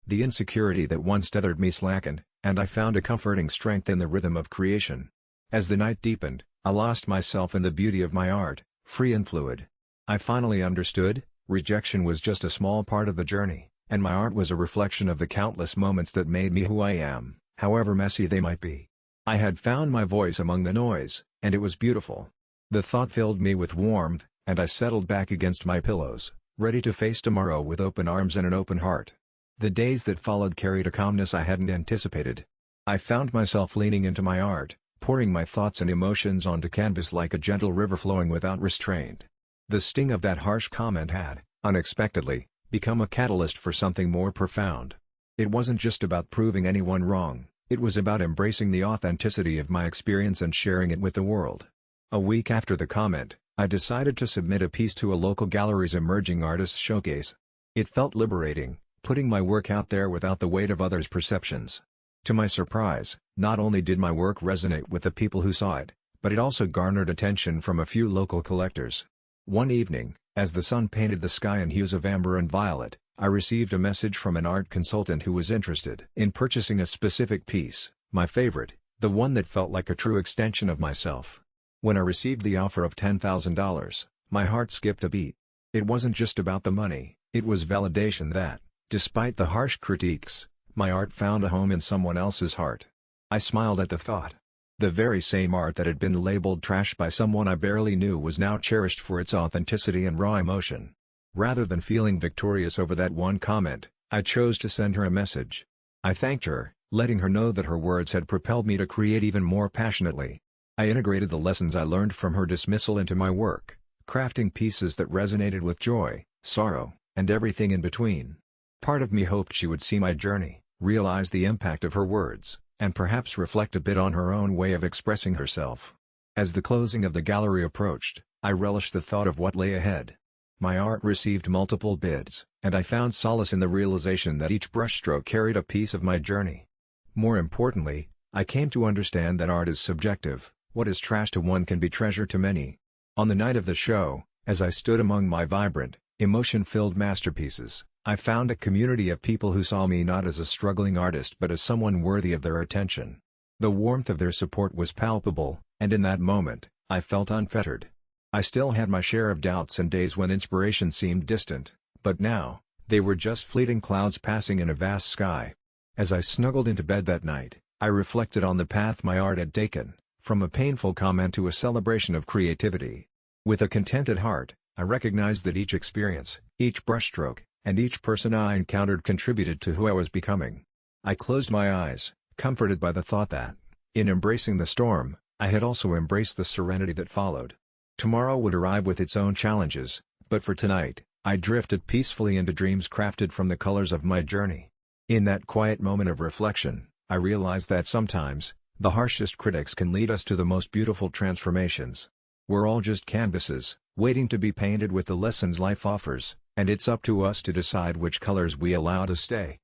The insecurity that once tethered me slackened, and I found a comforting strength in the rhythm of creation. As the night deepened, I lost myself in the beauty of my art, free and fluid. I finally understood, rejection was just a small part of the journey, and my art was a reflection of the countless moments that made me who I am, however messy they might be. I had found my voice among the noise, and it was beautiful. The thought filled me with warmth, and I settled back against my pillows, ready to face tomorrow with open arms and an open heart. The days that followed carried a calmness I hadn't anticipated. I found myself leaning into my art, pouring my thoughts and emotions onto canvas like a gentle river flowing without restraint. The sting of that harsh comment had, unexpectedly, become a catalyst for something more profound. It wasn't just about proving anyone wrong, it was about embracing the authenticity of my experience and sharing it with the world. A week after the comment, I decided to submit a piece to a local gallery's Emerging Artists Showcase. It felt liberating, putting my work out there without the weight of others' perceptions. To my surprise, not only did my work resonate with the people who saw it, but it also garnered attention from a few local collectors. One evening, as the sun painted the sky in hues of amber and violet, I received a message from an art consultant who was interested in purchasing a specific piece, my favorite, the one that felt like a true extension of myself. When I received the offer of $10,000, my heart skipped a beat. It wasn't just about the money, it was validation that, despite the harsh critiques, my art found a home in someone else's heart. I smiled at the thought. The very same art that had been labeled trash by someone I barely knew was now cherished for its authenticity and raw emotion. Rather than feeling victorious over that one comment, I chose to send her a message. I thanked her, letting her know that her words had propelled me to create even more passionately. I integrated the lessons I learned from her dismissal into my work, crafting pieces that resonated with joy, sorrow, and everything in between. Part of me hoped she would see my journey, realize the impact of her words, and perhaps reflect a bit on her own way of expressing herself. As the closing of the gallery approached, I relished the thought of what lay ahead. My art received multiple bids, and I found solace in the realization that each brushstroke carried a piece of my journey. More importantly, I came to understand that art is subjective. What is trash to one can be treasure to many. On the night of the show, as I stood among my vibrant, emotion-filled masterpieces, I found a community of people who saw me not as a struggling artist but as someone worthy of their attention. The warmth of their support was palpable, and in that moment, I felt unfettered. I still had my share of doubts and days when inspiration seemed distant, but now, they were just fleeting clouds passing in a vast sky. As I snuggled into bed that night, I reflected on the path my art had taken, from a painful comment to a celebration of creativity. With a contented heart, I recognized that each experience, each brushstroke, and each person I encountered contributed to who I was becoming. I closed my eyes, comforted by the thought that, in embracing the storm, I had also embraced the serenity that followed. Tomorrow would arrive with its own challenges, but for tonight, I drifted peacefully into dreams crafted from the colors of my journey. In that quiet moment of reflection, I realized that sometimes, the harshest critics can lead us to the most beautiful transformations. We're all just canvases, waiting to be painted with the lessons life offers, and it's up to us to decide which colors we allow to stay.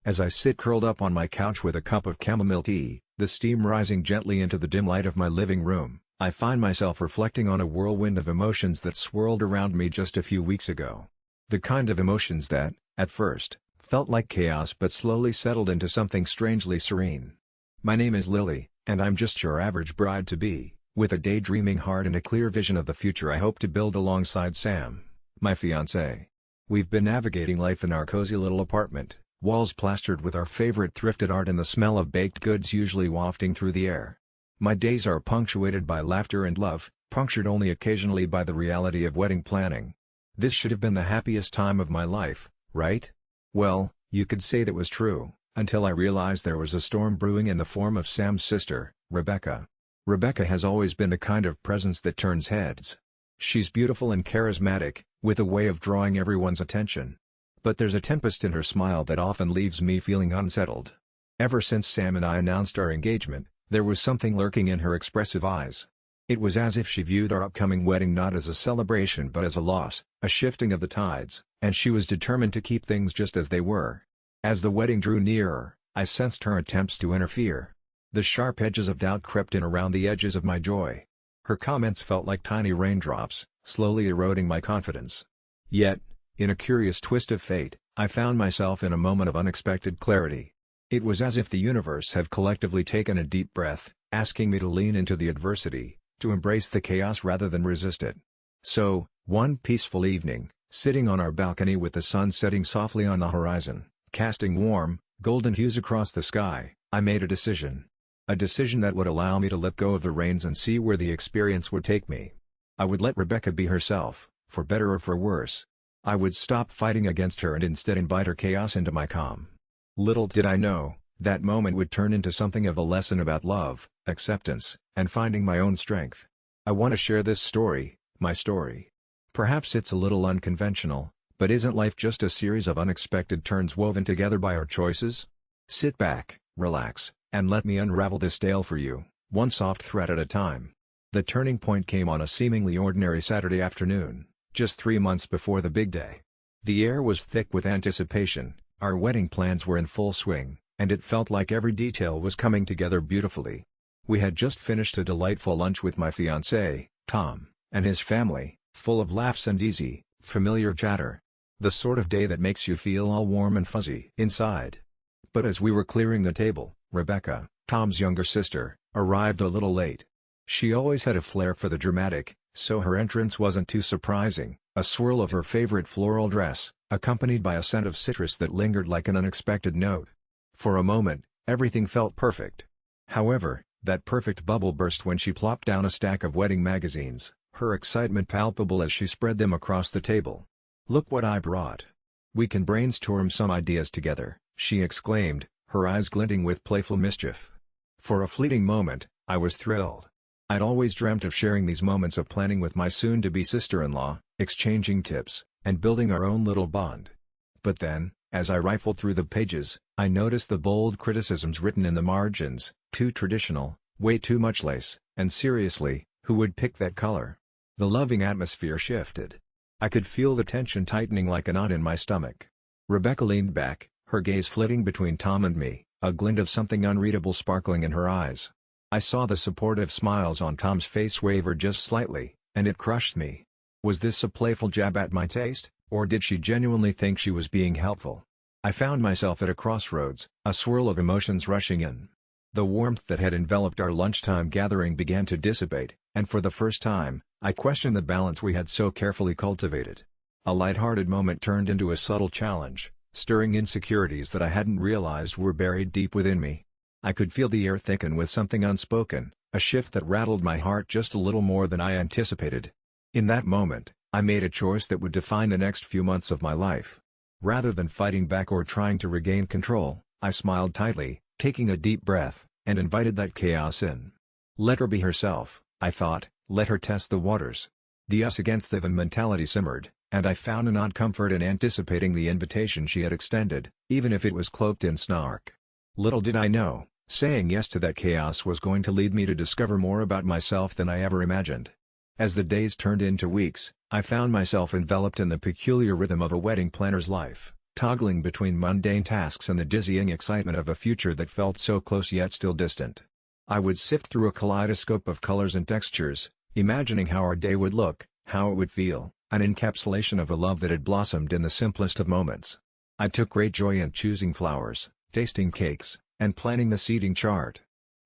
As I sit curled up on my couch with a cup of chamomile tea, the steam rising gently into the dim light of my living room, I find myself reflecting on a whirlwind of emotions that swirled around me just a few weeks ago. The kind of emotions that, at first, felt like chaos but slowly settled into something strangely serene. My name is Lily, and I'm just your average bride-to-be, with a daydreaming heart and a clear vision of the future I hope to build alongside Sam, my fiancé. We've been navigating life in our cozy little apartment, walls plastered with our favorite thrifted art and the smell of baked goods usually wafting through the air. My days are punctuated by laughter and love, punctured only occasionally by the reality of wedding planning. This should have been the happiest time of my life, right? Well, you could say that was true, until I realized there was a storm brewing in the form of Sam's sister, Rebecca. Rebecca has always been the kind of presence that turns heads. She's beautiful and charismatic, with a way of drawing everyone's attention. But there's a tempest in her smile that often leaves me feeling unsettled. Ever since Sam and I announced our engagement, there was something lurking in her expressive eyes. It was as if she viewed our upcoming wedding not as a celebration but as a loss, a shifting of the tides, and she was determined to keep things just as they were. As the wedding drew nearer, I sensed her attempts to interfere. The sharp edges of doubt crept in around the edges of my joy. Her comments felt like tiny raindrops, slowly eroding my confidence. Yet, in a curious twist of fate, I found myself in a moment of unexpected clarity. It was as if the universe had collectively taken a deep breath, asking me to lean into the adversity, to embrace the chaos rather than resist it. So, one peaceful evening, sitting on our balcony with the sun setting softly on the horizon, casting warm, golden hues across the sky, I made a decision. A decision that would allow me to let go of the reins and see where the experience would take me. I would let Rebecca be herself, for better or for worse. I would stop fighting against her and instead invite her chaos into my calm. Little did I know, that moment would turn into something of a lesson about love, acceptance, and finding my own strength. I want to share this story, my story. Perhaps it's a little unconventional, but isn't life just a series of unexpected turns woven together by our choices? Sit back, relax, and let me unravel this tale for you, one soft thread at a time. The turning point came on a seemingly ordinary Saturday afternoon, just 3 months before the big day. The air was thick with anticipation, our wedding plans were in full swing, and it felt like every detail was coming together beautifully. We had just finished a delightful lunch with my fiancé, Tom, and his family, full of laughs and easy, familiar chatter. The sort of day that makes you feel all warm and fuzzy inside. But as we were clearing the table, Rebecca, Tom's younger sister, arrived a little late. She always had a flair for the dramatic, so her entrance wasn't too surprising, a swirl of her favorite floral dress, accompanied by a scent of citrus that lingered like an unexpected note. For a moment, everything felt perfect. However, that perfect bubble burst when she plopped down a stack of wedding magazines, her excitement palpable as she spread them across the table. "Look what I brought. We can brainstorm some ideas together," she exclaimed, her eyes glinting with playful mischief. For a fleeting moment, I was thrilled. I'd always dreamt of sharing these moments of planning with my soon-to-be sister-in-law, exchanging tips, and building our own little bond. But then, as I rifled through the pages, I noticed the bold criticisms written in the margins: too traditional, way too much lace, and seriously, who would pick that color? The loving atmosphere shifted. I could feel the tension tightening like a knot in my stomach. Rebecca leaned back, her gaze flitting between Tom and me, a glint of something unreadable sparkling in her eyes. I saw the supportive smiles on Tom's face waver just slightly, and it crushed me. Was this a playful jab at my taste, or did she genuinely think she was being helpful? I found myself at a crossroads, a swirl of emotions rushing in. The warmth that had enveloped our lunchtime gathering began to dissipate, and for the first time, I questioned the balance we had so carefully cultivated. A light-hearted moment turned into a subtle challenge, stirring insecurities that I hadn't realized were buried deep within me. I could feel the air thicken with something unspoken, a shift that rattled my heart just a little more than I anticipated. In that moment, I made a choice that would define the next few months of my life. Rather than fighting back or trying to regain control, I smiled tightly, taking a deep breath, and invited that chaos in. Let her be herself, I thought, let her test the waters. The us against them mentality simmered, and I found an odd comfort in anticipating the invitation she had extended, even if it was cloaked in snark. Little did I know, saying yes to that chaos was going to lead me to discover more about myself than I ever imagined. As the days turned into weeks, I found myself enveloped in the peculiar rhythm of a wedding planner's life, toggling between mundane tasks and the dizzying excitement of a future that felt so close yet still distant. I would sift through a kaleidoscope of colors and textures, imagining how our day would look, how it would feel, an encapsulation of a love that had blossomed in the simplest of moments. I took great joy in choosing flowers, tasting cakes, and planning the seating chart.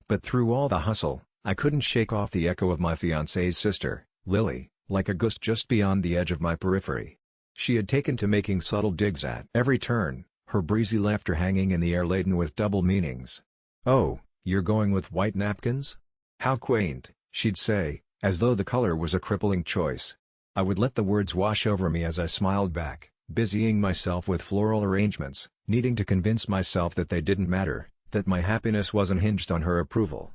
But through all the hustle, I couldn't shake off the echo of my fiancé's sister, Lily, like a ghost just beyond the edge of my periphery. She had taken to making subtle digs at every turn, her breezy laughter hanging in the air laden with double meanings. "Oh, you're going with white napkins? How quaint," she'd say, as though the color was a crippling choice. I would let the words wash over me as I smiled back, busying myself with floral arrangements, needing to convince myself that they didn't matter, that my happiness wasn't hinged on her approval.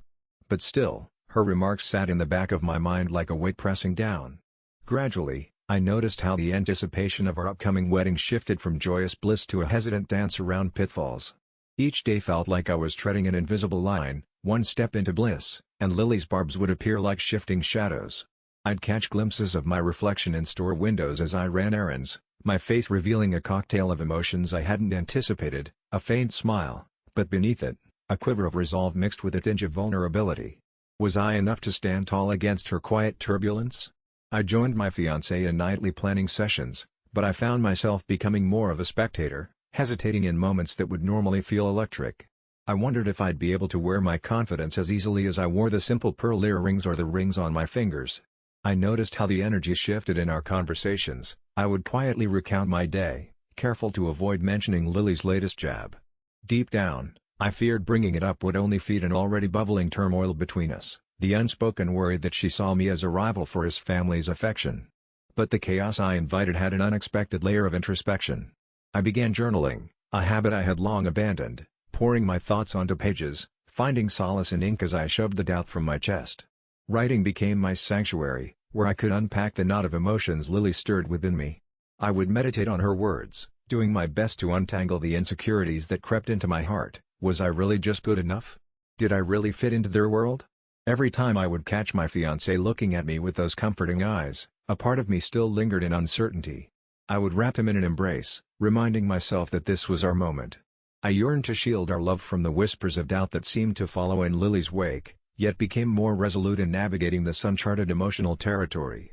But still, her remarks sat in the back of my mind like a weight pressing down. Gradually, I noticed how the anticipation of our upcoming wedding shifted from joyous bliss to a hesitant dance around pitfalls. Each day felt like I was treading an invisible line, one step into bliss, and Lily's barbs would appear like shifting shadows. I'd catch glimpses of my reflection in store windows as I ran errands, my face revealing a cocktail of emotions I hadn't anticipated, a faint smile, but beneath it, a quiver of resolve mixed with a tinge of vulnerability. Was I enough to stand tall against her quiet turbulence? I joined my fiancé in nightly planning sessions, but I found myself becoming more of a spectator, hesitating in moments that would normally feel electric. I wondered if I'd be able to wear my confidence as easily as I wore the simple pearl earrings or the rings on my fingers. I noticed how the energy shifted in our conversations. I would quietly recount my day, careful to avoid mentioning Lily's latest jab. Deep down, I feared bringing it up would only feed an already bubbling turmoil between us, the unspoken worry that she saw me as a rival for his family's affection. But the chaos I invited had an unexpected layer of introspection. I began journaling, a habit I had long abandoned, pouring my thoughts onto pages, finding solace in ink as I shoved the doubt from my chest. Writing became my sanctuary, where I could unpack the knot of emotions Lily stirred within me. I would meditate on her words, doing my best to untangle the insecurities that crept into my heart. Was I really just good enough? Did I really fit into their world? Every time I would catch my fiancé looking at me with those comforting eyes, a part of me still lingered in uncertainty. I would wrap him in an embrace, reminding myself that this was our moment. I yearned to shield our love from the whispers of doubt that seemed to follow in Lily's wake, yet became more resolute in navigating this uncharted emotional territory.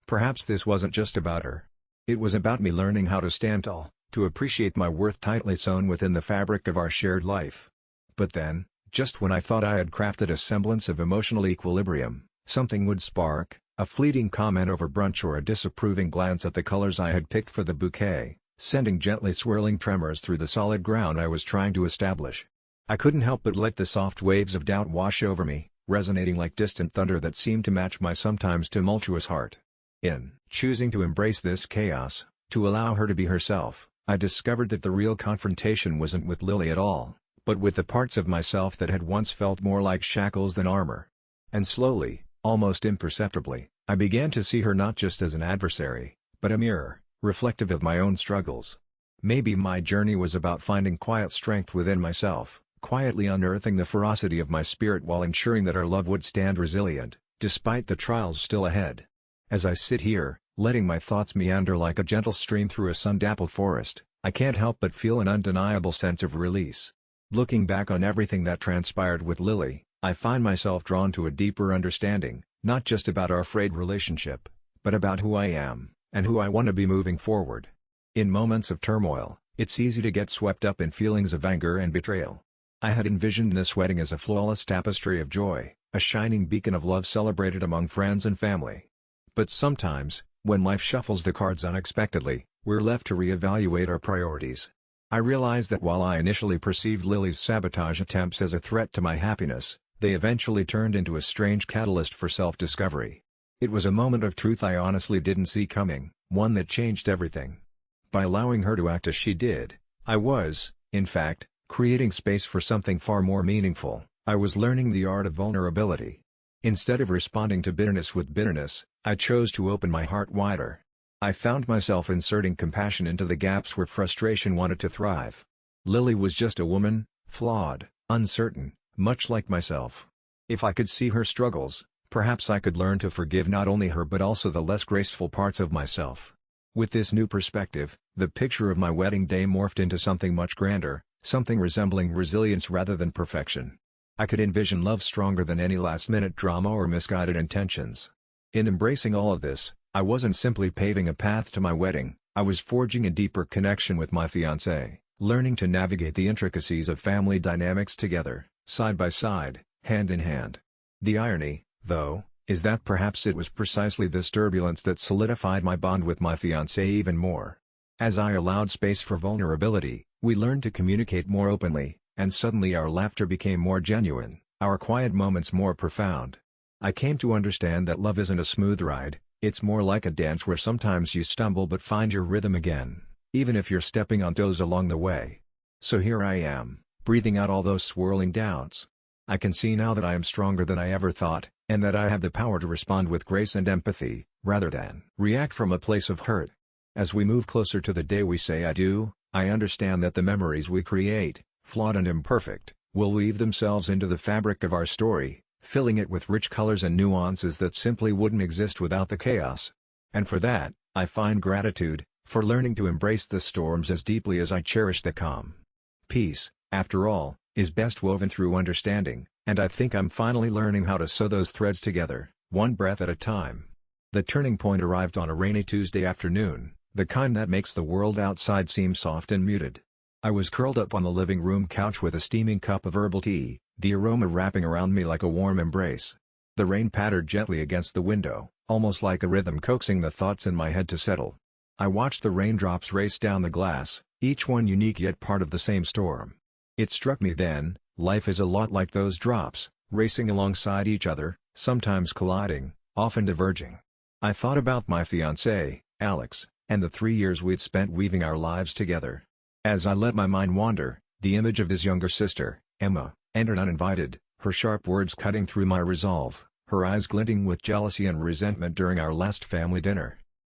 Perhaps this wasn't just about her. It was about me learning how to stand tall, to appreciate my worth tightly sewn within the fabric of our shared life. But then, just when I thought I had crafted a semblance of emotional equilibrium, something would spark, a fleeting comment over brunch or a disapproving glance at the colors I had picked for the bouquet, sending gently swirling tremors through the solid ground I was trying to establish. I couldn't help but let the soft waves of doubt wash over me, resonating like distant thunder that seemed to match my sometimes tumultuous heart. In choosing to embrace this chaos, to allow her to be herself, I discovered that the real confrontation wasn't with Lily at all, but with the parts of myself that had once felt more like shackles than armor. And slowly, almost imperceptibly, I began to see her not just as an adversary, but a mirror, reflective of my own struggles. Maybe my journey was about finding quiet strength within myself, quietly unearthing the ferocity of my spirit while ensuring that our love would stand resilient, despite the trials still ahead. As I sit here, letting my thoughts meander like a gentle stream through a sun-dappled forest, I can't help but feel an undeniable sense of release. Looking back on everything that transpired with Lily, I find myself drawn to a deeper understanding, not just about our frayed relationship, but about who I am, and who I want to be moving forward. In moments of turmoil, it's easy to get swept up in feelings of anger and betrayal. I had envisioned this wedding as a flawless tapestry of joy, a shining beacon of love celebrated among friends and family. But sometimes, when life shuffles the cards unexpectedly, we're left to reevaluate our priorities. I realized that while I initially perceived Lily's sabotage attempts as a threat to my happiness, they eventually turned into a strange catalyst for self-discovery. It was a moment of truth I honestly didn't see coming, one that changed everything. By allowing her to act as she did, I was, in fact, creating space for something far more meaningful. I was learning the art of vulnerability. Instead of responding to bitterness with bitterness, I chose to open my heart wider. I found myself inserting compassion into the gaps where frustration wanted to thrive. Lily was just a woman, flawed, uncertain, much like myself. If I could see her struggles, perhaps I could learn to forgive not only her but also the less graceful parts of myself. With this new perspective, the picture of my wedding day morphed into something much grander, something resembling resilience rather than perfection. I could envision love stronger than any last-minute drama or misguided intentions. In embracing all of this, I wasn't simply paving a path to my wedding, I was forging a deeper connection with my fiancé, learning to navigate the intricacies of family dynamics together, side by side, hand in hand. The irony, though, is that perhaps it was precisely this turbulence that solidified my bond with my fiancé even more. As I allowed space for vulnerability, we learned to communicate more openly, and suddenly our laughter became more genuine, our quiet moments more profound. I came to understand that love isn't a smooth ride, it's more like a dance where sometimes you stumble but find your rhythm again, even if you're stepping on toes along the way. So here I am, breathing out all those swirling doubts. I can see now that I am stronger than I ever thought, and that I have the power to respond with grace and empathy, rather than react from a place of hurt. As we move closer to the day we say I do, I understand that the memories we create, flawed and imperfect, will weave themselves into the fabric of our story, filling it with rich colors and nuances that simply wouldn't exist without the chaos. And for that, I find gratitude, for learning to embrace the storms as deeply as I cherish the calm. Peace, after all, is best woven through understanding, and I think I'm finally learning how to sew those threads together, one breath at a time. The turning point arrived on a rainy Tuesday afternoon, the kind that makes the world outside seem soft and muted. I was curled up on the living room couch with a steaming cup of herbal tea, the aroma wrapping around me like a warm embrace. The rain pattered gently against the window, almost like a rhythm coaxing the thoughts in my head to settle. I watched the raindrops race down the glass, each one unique yet part of the same storm. It struck me then, life is a lot like those drops, racing alongside each other, sometimes colliding, often diverging. I thought about my fiancé, Alex, and the 3 years we'd spent weaving our lives together. As I let my mind wander, the image of his younger sister, Emma, entered uninvited, her sharp words cutting through my resolve, her eyes glinting with jealousy and resentment during our last family dinner.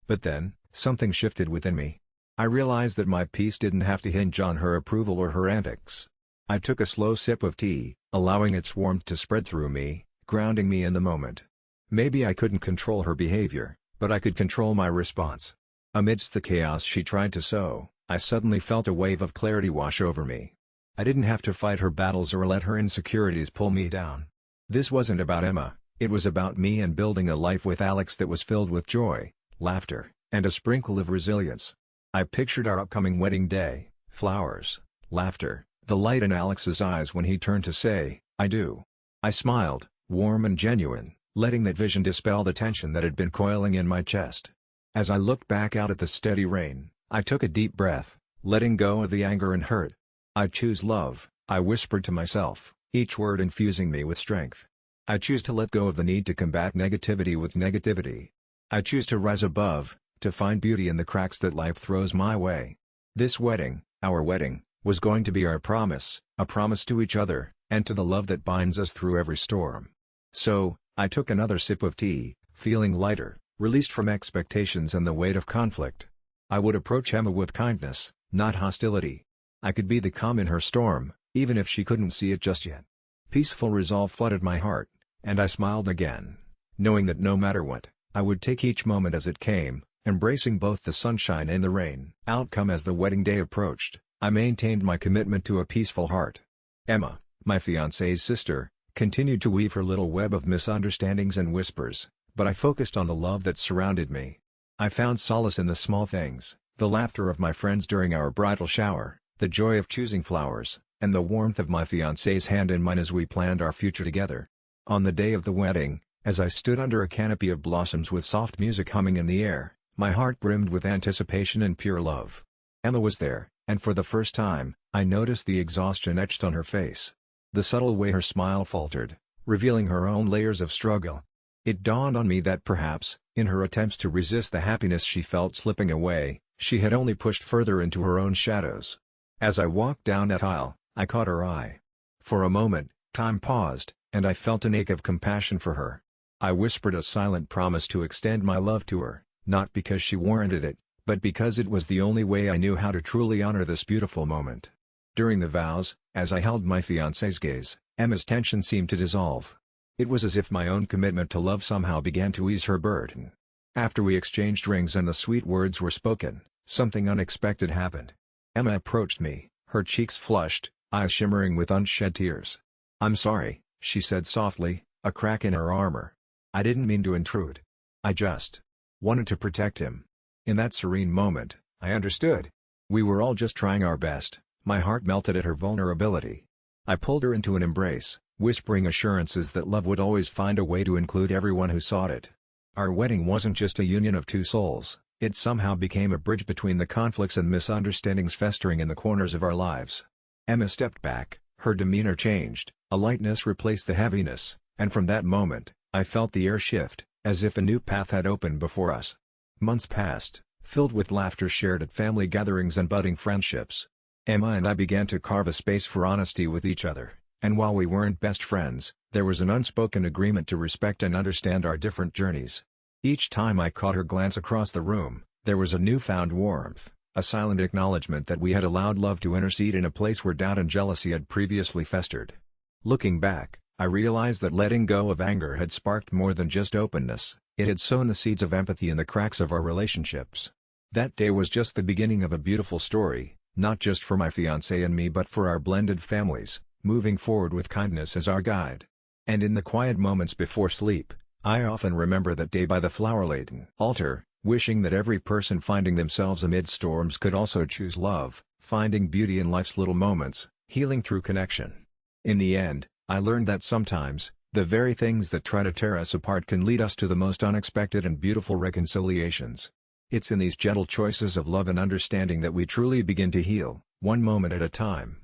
But then, something shifted within me. I realized that my peace didn't have to hinge on her approval or her antics. I took a slow sip of tea, allowing its warmth to spread through me, grounding me in the moment. Maybe I couldn't control her behavior, but I could control my response. Amidst the chaos she tried to sow, I suddenly felt a wave of clarity wash over me. I didn't have to fight her battles or let her insecurities pull me down. This wasn't about Emma, it was about me and building a life with Alex that was filled with joy, laughter, and a sprinkle of resilience. I pictured our upcoming wedding day, flowers, laughter, the light in Alex's eyes when he turned to say, "I do." I smiled, warm and genuine, letting that vision dispel the tension that had been coiling in my chest. As I looked back out at the steady rain, I took a deep breath, letting go of the anger and hurt. "I choose love," I whispered to myself, each word infusing me with strength. "I choose to let go of the need to combat negativity with negativity. I choose to rise above, to find beauty in the cracks that life throws my way." This wedding, our wedding, was going to be our promise, a promise to each other, and to the love that binds us through every storm. So, I took another sip of tea, feeling lighter, released from expectations and the weight of conflict. I would approach Emma with kindness, not hostility. I could be the calm in her storm, even if she couldn't see it just yet. Peaceful resolve flooded my heart, and I smiled again, knowing that no matter what, I would take each moment as it came, embracing both the sunshine and the rain. Outcome as the wedding day approached, I maintained my commitment to a peaceful heart. Emma, my fiancé's sister, continued to weave her little web of misunderstandings and whispers, but I focused on the love that surrounded me. I found solace in the small things, the laughter of my friends during our bridal shower, the joy of choosing flowers, and the warmth of my fiancé's hand in mine as we planned our future together. On the day of the wedding, as I stood under a canopy of blossoms with soft music humming in the air, my heart brimmed with anticipation and pure love. Emma was there, and for the first time, I noticed the exhaustion etched on her face. The subtle way her smile faltered, revealing her own layers of struggle. It dawned on me that perhaps, in her attempts to resist the happiness she felt slipping away, she had only pushed further into her own shadows. As I walked down that aisle, I caught her eye. For a moment, time paused, and I felt an ache of compassion for her. I whispered a silent promise to extend my love to her, not because she warranted it, but because it was the only way I knew how to truly honor this beautiful moment. During the vows, as I held my fiancé's gaze, Emma's tension seemed to dissolve. It was as if my own commitment to love somehow began to ease her burden. After we exchanged rings and the sweet words were spoken, something unexpected happened. Emma approached me, her cheeks flushed, eyes shimmering with unshed tears. "I'm sorry," she said softly, a crack in her armor. "I didn't mean to intrude. I just wanted to protect him." In that serene moment, I understood. We were all just trying our best. My heart melted at her vulnerability. I pulled her into an embrace, whispering assurances that love would always find a way to include everyone who sought it. Our wedding wasn't just a union of two souls, it somehow became a bridge between the conflicts and misunderstandings festering in the corners of our lives. Emma stepped back, her demeanor changed, a lightness replaced the heaviness, and from that moment, I felt the air shift, as if a new path had opened before us. Months passed, filled with laughter shared at family gatherings and budding friendships. Emma and I began to carve a space for honesty with each other, and while we weren't best friends, there was an unspoken agreement to respect and understand our different journeys. Each time I caught her glance across the room, there was a newfound warmth, a silent acknowledgement that we had allowed love to intercede in a place where doubt and jealousy had previously festered. Looking back, I realized that letting go of anger had sparked more than just openness, it had sown the seeds of empathy in the cracks of our relationships. That day was just the beginning of a beautiful story, not just for my fiancé and me but for our blended families, moving forward with kindness as our guide. And in the quiet moments before sleep, I often remember that day by the flower-laden altar, wishing that every person finding themselves amid storms could also choose love, finding beauty in life's little moments, healing through connection. In the end, I learned that sometimes, the very things that try to tear us apart can lead us to the most unexpected and beautiful reconciliations. It's in these gentle choices of love and understanding that we truly begin to heal, one moment at a time.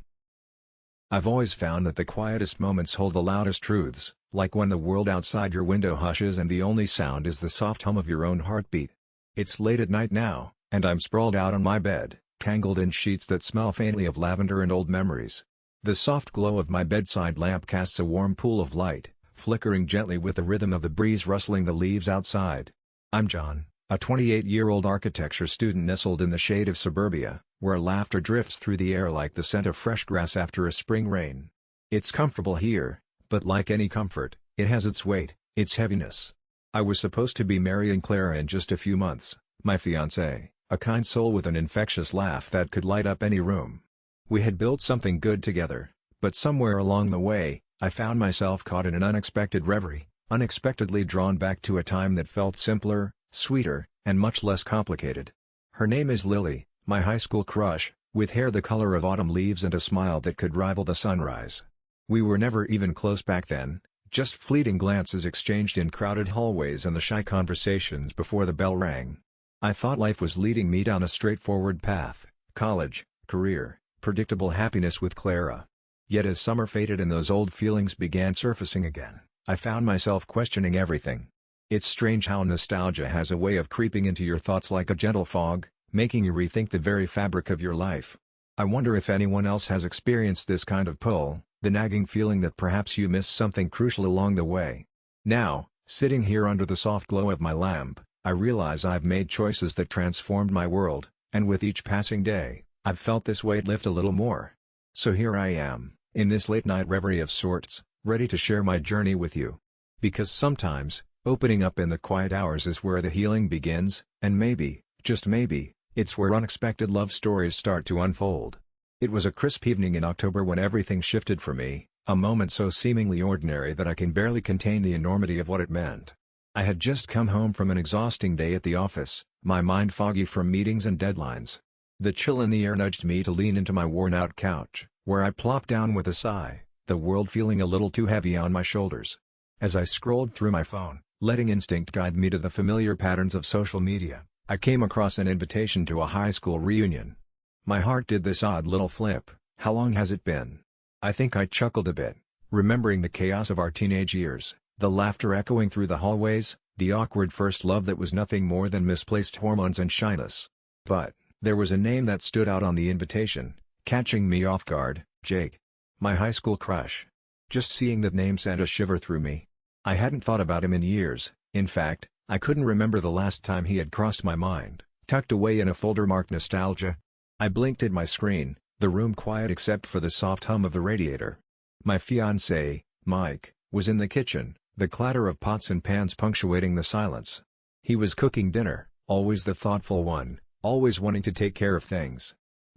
I've always found that the quietest moments hold the loudest truths, like when the world outside your window hushes and the only sound is the soft hum of your own heartbeat. It's late at night now, and I'm sprawled out on my bed, tangled in sheets that smell faintly of lavender and old memories. The soft glow of my bedside lamp casts a warm pool of light, flickering gently with the rhythm of the breeze rustling the leaves outside. I'm John, a 28-year-old architecture student nestled in the shade of suburbia, where laughter drifts through the air like the scent of fresh grass after a spring rain. It's comfortable here, but like any comfort, it has its weight, its heaviness. I was supposed to be marrying Clara in just a few months, my fiancé, a kind soul with an infectious laugh that could light up any room. We had built something good together, but somewhere along the way, I found myself caught in an unexpected reverie, unexpectedly drawn back to a time that felt simpler, sweeter, and much less complicated. Her name is Lily, my high school crush, with hair the color of autumn leaves and a smile that could rival the sunrise. We were never even close back then, just fleeting glances exchanged in crowded hallways and the shy conversations before the bell rang. I thought life was leading me down a straightforward path, college, career, predictable happiness with Clara. Yet as summer faded and those old feelings began surfacing again, I found myself questioning everything. It's strange how nostalgia has a way of creeping into your thoughts like a gentle fog, making you rethink the very fabric of your life. I wonder if anyone else has experienced this kind of pull, the nagging feeling that perhaps you missed something crucial along the way. Now, sitting here under the soft glow of my lamp, I realize I've made choices that transformed my world, and with each passing day, I've felt this weight lift a little more. So here I am, in this late-night reverie of sorts, ready to share my journey with you. Because sometimes, opening up in the quiet hours is where the healing begins, and maybe, just maybe, it's where unexpected love stories start to unfold. It was a crisp evening in October when everything shifted for me, a moment so seemingly ordinary that I can barely contain the enormity of what it meant. I had just come home from an exhausting day at the office, my mind foggy from meetings and deadlines. The chill in the air nudged me to lean into my worn-out couch, where I plopped down with a sigh, the world feeling a little too heavy on my shoulders. As I scrolled through my phone, letting instinct guide me to the familiar patterns of social media, I came across an invitation to a high school reunion. My heart did this odd little flip. How long has it been? I think I chuckled a bit, remembering the chaos of our teenage years, the laughter echoing through the hallways, the awkward first love that was nothing more than misplaced hormones and shyness. But there was a name that stood out on the invitation, catching me off guard: Jake. My high school crush. Just seeing that name sent a shiver through me. I hadn't thought about him in years, in fact, I couldn't remember the last time he had crossed my mind, tucked away in a folder marked nostalgia. I blinked at my screen, the room quiet except for the soft hum of the radiator. My fiancé, Mike, was in the kitchen, the clatter of pots and pans punctuating the silence. He was cooking dinner, always the thoughtful one, always wanting to take care of things.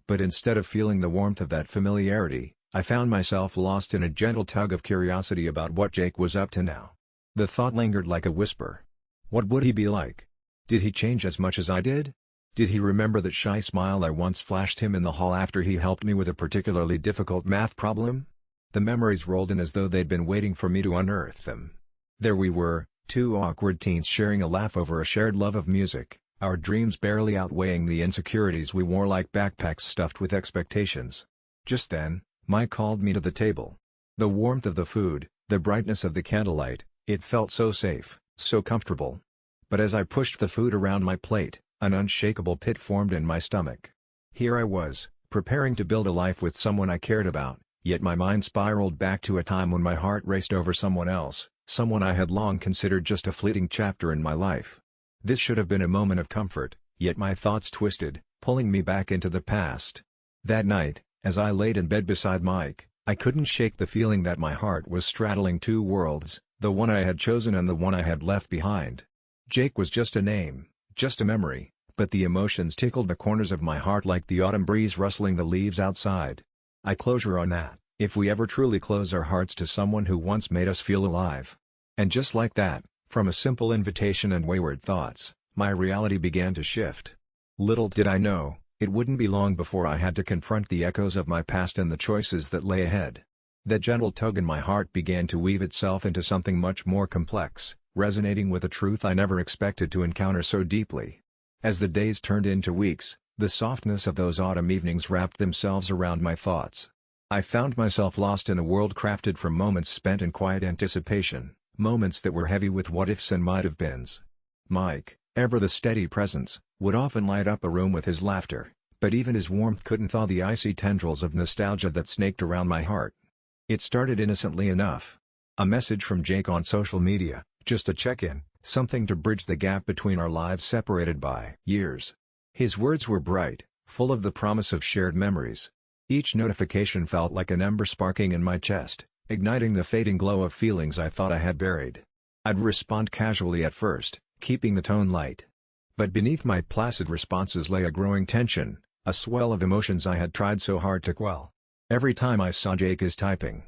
But instead of feeling the warmth of that familiarity, I found myself lost in a gentle tug of curiosity about what Jake was up to now. The thought lingered like a whisper. What would he be like? Did he change as much as I did? Did he remember that shy smile I once flashed him in the hall after he helped me with a particularly difficult math problem? The memories rolled in as though they'd been waiting for me to unearth them. There we were, two awkward teens sharing a laugh over a shared love of music, our dreams barely outweighing the insecurities we wore like backpacks stuffed with expectations. Just then, Mike called me to the table. The warmth of the food, the brightness of the candlelight, it felt so safe, so comfortable. But as I pushed the food around my plate, an unshakable pit formed in my stomach. Here I was, preparing to build a life with someone I cared about, yet my mind spiraled back to a time when my heart raced over someone else, someone I had long considered just a fleeting chapter in my life. This should have been a moment of comfort, yet my thoughts twisted, pulling me back into the past. That night, as I laid in bed beside Mike, I couldn't shake the feeling that my heart was straddling two worlds, the one I had chosen and the one I had left behind. Jake was just a name, just a memory, but the emotions tickled the corners of my heart like the autumn breeze rustling the leaves outside. I closure on that, If we ever truly close our hearts to someone who once made us feel alive. And just like that, from a simple invitation and wayward thoughts, my reality began to shift. Little did I know, it wouldn't be long before I had to confront the echoes of my past and the choices that lay ahead. That gentle tug in my heart began to weave itself into something much more complex, resonating with a truth I never expected to encounter so deeply. As the days turned into weeks, the softness of those autumn evenings wrapped themselves around my thoughts. I found myself lost in a world crafted from moments spent in quiet anticipation, moments that were heavy with what-ifs and might-have-beens. Mike, ever the steady presence, would often light up a room with his laughter, but even his warmth couldn't thaw the icy tendrils of nostalgia that snaked around my heart. It started innocently enough. A message from Jake on social media, just a check-in, something to bridge the gap between our lives separated by years. His words were bright, full of the promise of shared memories. Each notification felt like an ember sparking in my chest, igniting the fading glow of feelings I thought I had buried. I'd respond casually at first, keeping the tone light. But beneath my placid responses lay a growing tension, a swell of emotions I had tried so hard to quell. Every time I saw Jake's typing,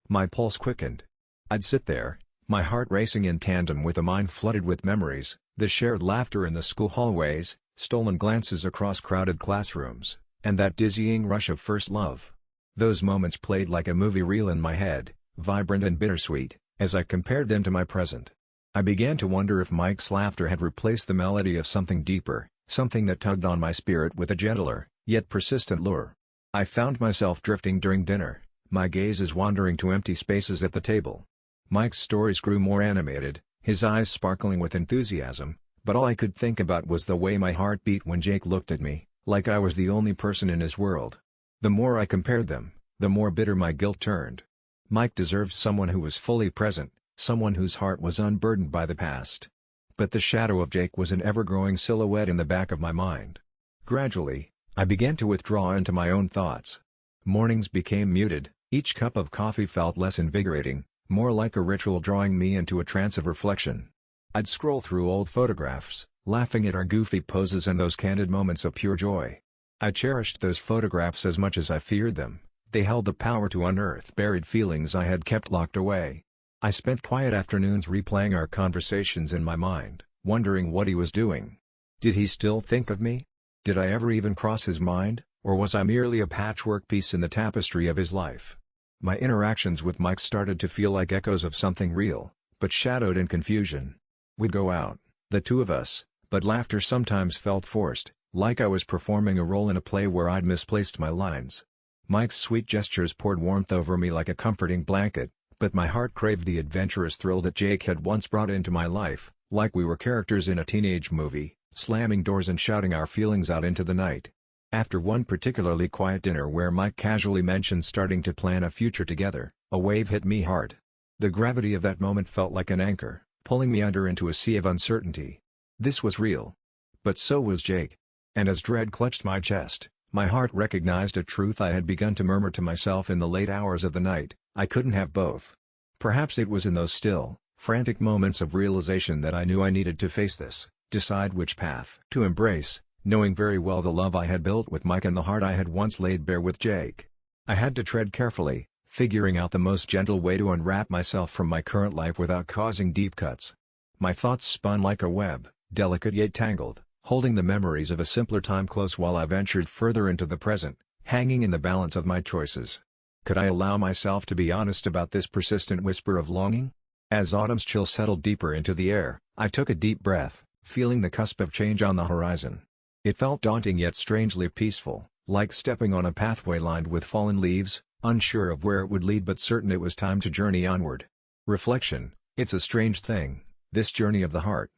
my pulse quickened. I'd sit there, my heart racing in tandem with a mind flooded with memories, the shared laughter in the school hallways, stolen glances across crowded classrooms, and that dizzying rush of first love. Those moments played like a movie reel in my head, vibrant and bittersweet, as I compared them to my present. I began to wonder if Mike's laughter had replaced the melody of something deeper, something that tugged on my spirit with a gentler, yet persistent lure. I found myself drifting during dinner, my gazes wandering to empty spaces at the table. Mike's stories grew more animated, his eyes sparkling with enthusiasm, but all I could think about was the way my heart beat when Jake looked at me, like I was the only person in his world. The more I compared them, the more bitter my guilt turned. Mike deserved someone who was fully present, someone whose heart was unburdened by the past. But the shadow of Jake was an ever-growing silhouette in the back of my mind. Gradually, I began to withdraw into my own thoughts. Mornings became muted, each cup of coffee felt less invigorating, more like a ritual drawing me into a trance of reflection. I'd scroll through old photographs, laughing at our goofy poses and those candid moments of pure joy. I cherished those photographs as much as I feared them. They held the power to unearth buried feelings I had kept locked away. I spent quiet afternoons replaying our conversations in my mind, wondering what he was doing. Did he still think of me? Did I ever even cross his mind, or was I merely a patchwork piece in the tapestry of his life? My interactions with Mike started to feel like echoes of something real, but shadowed in confusion. We'd go out, the two of us, but laughter sometimes felt forced, like I was performing a role in a play where I'd misplaced my lines. Mike's sweet gestures poured warmth over me like a comforting blanket, but my heart craved the adventurous thrill that Jake had once brought into my life, like we were characters in a teenage movie, slamming doors and shouting our feelings out into the night. After one particularly quiet dinner where Mike casually mentioned starting to plan a future together, a wave hit me hard. The gravity of that moment felt like an anchor, pulling me under into a sea of uncertainty. This was real. But so was Jake. And as dread clutched my chest, my heart recognized a truth I had begun to murmur to myself in the late hours of the night: I couldn't have both. Perhaps it was in those still, frantic moments of realization that I knew I needed to face this, decide which path to embrace, knowing very well the love I had built with Mike and the heart I had once laid bare with Jake. I had to tread carefully, figuring out the most gentle way to unwrap myself from my current life without causing deep cuts. My thoughts spun like a web, delicate yet tangled, holding the memories of a simpler time close while I ventured further into the present, hanging in the balance of my choices. Could I allow myself to be honest about this persistent whisper of longing? As autumn's chill settled deeper into the air, I took a deep breath, feeling the cusp of change on the horizon. It felt daunting yet strangely peaceful, like stepping on a pathway lined with fallen leaves, unsure of where it would lead but certain it was time to journey onward. Reflection: it's a strange thing, this journey of the heart.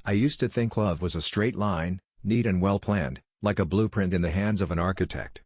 I used to think love was a straight line, neat and well planned, like a blueprint in the hands of an architect.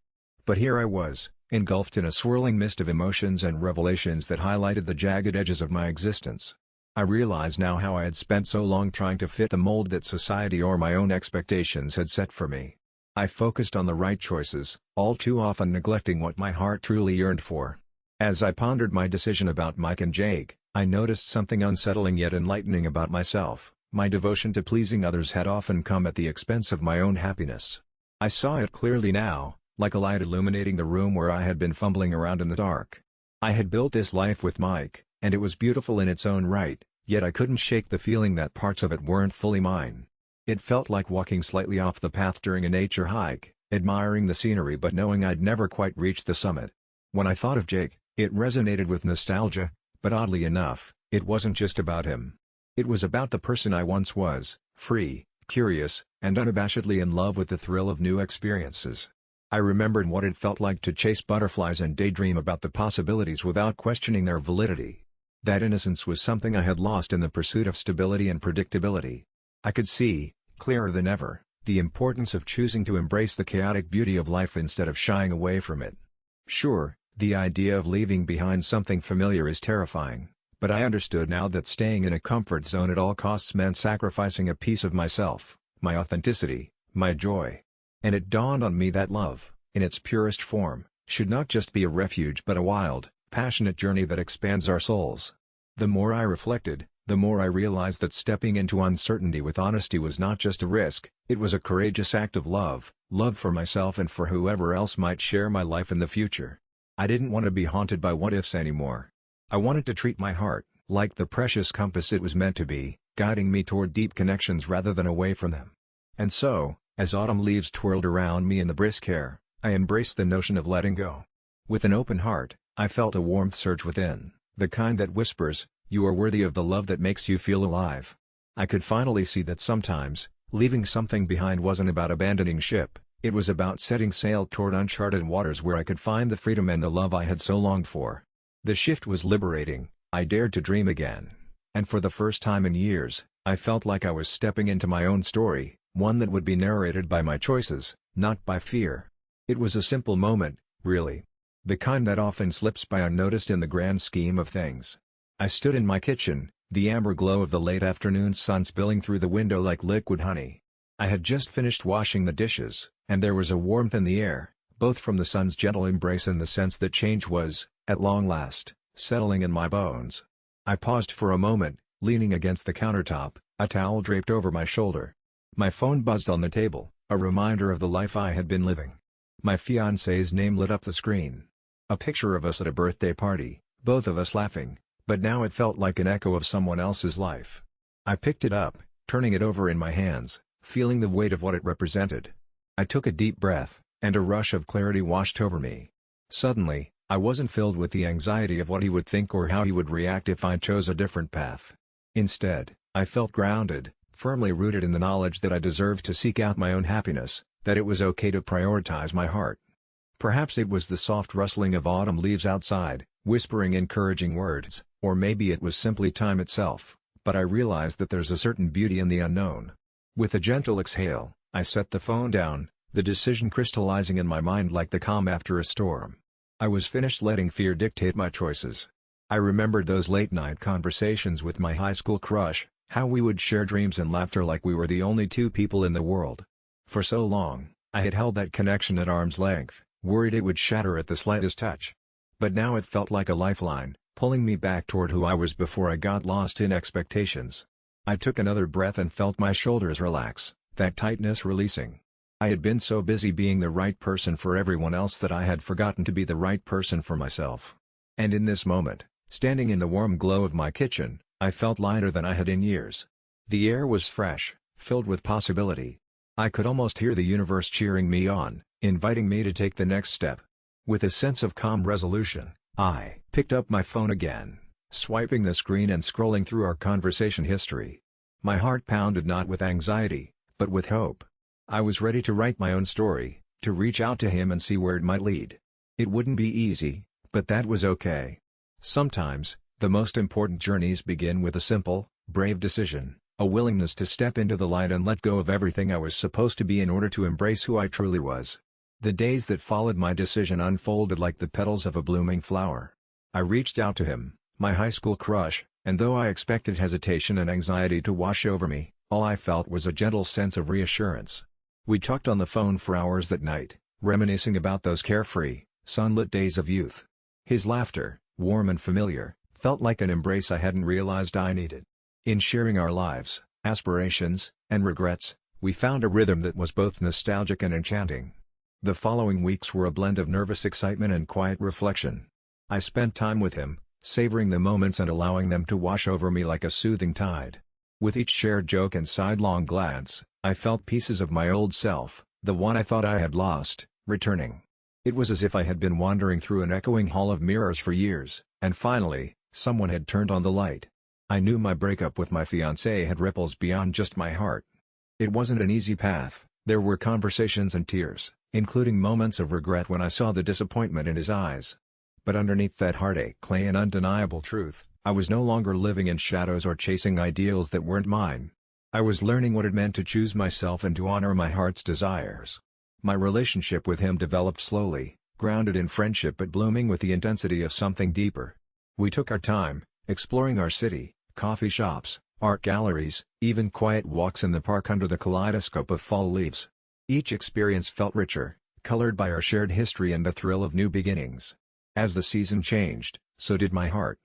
But here I was, engulfed in a swirling mist of emotions and revelations that highlighted the jagged edges of my existence. I realized now how I had spent so long trying to fit the mold that society or my own expectations had set for me. I focused on the right choices, all too often neglecting what my heart truly yearned for. As I pondered my decision about Mike and Jake, I noticed something unsettling yet enlightening about myself. My devotion to pleasing others had often come at the expense of my own happiness. I saw it clearly now, like a light illuminating the room where I had been fumbling around in the dark. I had built this life with Mike, and it was beautiful in its own right, yet I couldn't shake the feeling that parts of it weren't fully mine. It felt like walking slightly off the path during a nature hike, admiring the scenery but knowing I'd never quite reach the summit. When I thought of Jake, it resonated with nostalgia, but oddly enough, it wasn't just about him. It was about the person I once was, free, curious, and unabashedly in love with the thrill of new experiences. I remembered what it felt like to chase butterflies and daydream about the possibilities without questioning their validity. That innocence was something I had lost in the pursuit of stability and predictability. I could see, clearer than ever, the importance of choosing to embrace the chaotic beauty of life instead of shying away from it. Sure, the idea of leaving behind something familiar is terrifying, but I understood now that staying in a comfort zone at all costs meant sacrificing a piece of myself, my authenticity, my joy. And it dawned on me that love, in its purest form, should not just be a refuge but a wild, passionate journey that expands our souls. The more I reflected, the more I realized that stepping into uncertainty with honesty was not just a risk, it was a courageous act of love for myself and for whoever else might share my life in the future. I didn't want to be haunted by what-ifs anymore. I wanted to treat my heart like the precious compass it was meant to be, guiding me toward deep connections rather than away from them. And so, as autumn leaves twirled around me in the brisk air, I embraced the notion of letting go. With an open heart, I felt a warmth surge within, the kind that whispers, "You are worthy of the love that makes you feel alive." I could finally see that sometimes, leaving something behind wasn't about abandoning ship, it was about setting sail toward uncharted waters where I could find the freedom and the love I had so longed for. The shift was liberating. I dared to dream again. And for the first time in years, I felt like I was stepping into my own story, one that would be narrated by my choices, not by fear. It was a simple moment, really. The kind that often slips by unnoticed in the grand scheme of things. I stood in my kitchen, the amber glow of the late afternoon sun spilling through the window like liquid honey. I had just finished washing the dishes, and there was a warmth in the air, both from the sun's gentle embrace and the sense that change was, at long last, settling in my bones. I paused for a moment, leaning against the countertop, a towel draped over my shoulder. My phone buzzed on the table, a reminder of the life I had been living. My fiancé's name lit up the screen. A picture of us at a birthday party, both of us laughing, but now it felt like an echo of someone else's life. I picked it up, turning it over in my hands, feeling the weight of what it represented. I took a deep breath, and a rush of clarity washed over me. Suddenly, I wasn't filled with the anxiety of what he would think or how he would react if I chose a different path. Instead, I felt grounded, firmly rooted in the knowledge that I deserved to seek out my own happiness, that it was okay to prioritize my heart. Perhaps it was the soft rustling of autumn leaves outside, whispering encouraging words, or maybe it was simply time itself, but I realized that there's a certain beauty in the unknown. With a gentle exhale, I set the phone down, the decision crystallizing in my mind like the calm after a storm. I was finished letting fear dictate my choices. I remembered those late-night conversations with my high school crush, how we would share dreams and laughter like we were the only two people in the world. For so long, I had held that connection at arm's length, worried it would shatter at the slightest touch. But now it felt like a lifeline, pulling me back toward who I was before I got lost in expectations. I took another breath and felt my shoulders relax, that tightness releasing. I had been so busy being the right person for everyone else that I had forgotten to be the right person for myself. And in this moment, standing in the warm glow of my kitchen, I felt lighter than I had in years. The air was fresh, filled with possibility. I could almost hear the universe cheering me on, inviting me to take the next step. With a sense of calm resolution, I picked up my phone again, swiping the screen and scrolling through our conversation history. My heart pounded not with anxiety, but with hope. I was ready to write my own story, to reach out to him and see where it might lead. It wouldn't be easy, but that was okay. Sometimes, the most important journeys begin with a simple, brave decision, a willingness to step into the light and let go of everything I was supposed to be in order to embrace who I truly was. The days that followed my decision unfolded like the petals of a blooming flower. I reached out to him, my high school crush, and though I expected hesitation and anxiety to wash over me, all I felt was a gentle sense of reassurance. We talked on the phone for hours that night, reminiscing about those carefree, sunlit days of youth. His laughter, warm and familiar, felt like an embrace I hadn't realized I needed. In sharing our lives, aspirations, and regrets, we found a rhythm that was both nostalgic and enchanting. The following weeks were a blend of nervous excitement and quiet reflection. I spent time with him, savoring the moments and allowing them to wash over me like a soothing tide. With each shared joke and sidelong glance, I felt pieces of my old self, the one I thought I had lost, returning. It was as if I had been wandering through an echoing hall of mirrors for years, and finally, someone had turned on the light. I knew my breakup with my fiancé had ripples beyond just my heart. It wasn't an easy path, there were conversations and tears, including moments of regret when I saw the disappointment in his eyes. But underneath that heartache lay an undeniable truth: I was no longer living in shadows or chasing ideals that weren't mine. I was learning what it meant to choose myself and to honor my heart's desires. My relationship with him developed slowly, grounded in friendship but blooming with the intensity of something deeper. We took our time, exploring our city, coffee shops, art galleries, even quiet walks in the park under the kaleidoscope of fall leaves. Each experience felt richer, colored by our shared history and the thrill of new beginnings. As the season changed, so did my heart.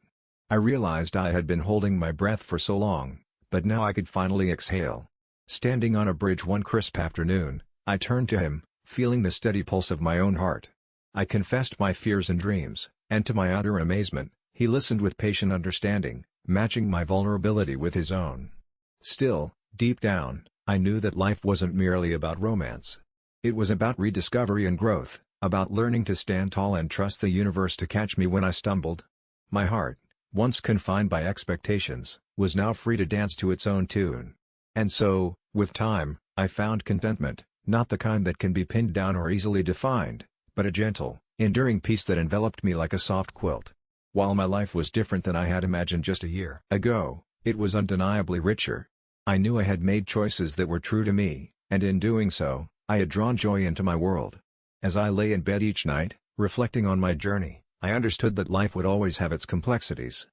I realized I had been holding my breath for so long, but now I could finally exhale. Standing on a bridge one crisp afternoon, I turned to him, feeling the steady pulse of my own heart. I confessed my fears and dreams, and to my utter amazement, he listened with patient understanding, matching my vulnerability with his own. Still, deep down, I knew that life wasn't merely about romance. It was about rediscovery and growth, about learning to stand tall and trust the universe to catch me when I stumbled. My heart, once confined by expectations, was now free to dance to its own tune. And so, with time, I found contentment, not the kind that can be pinned down or easily defined, but a gentle, enduring peace that enveloped me like a soft quilt. While my life was different than I had imagined just a year ago, it was undeniably richer. I knew I had made choices that were true to me, and in doing so, I had drawn joy into my world. As I lay in bed each night, reflecting on my journey, I understood that life would always have its complexities.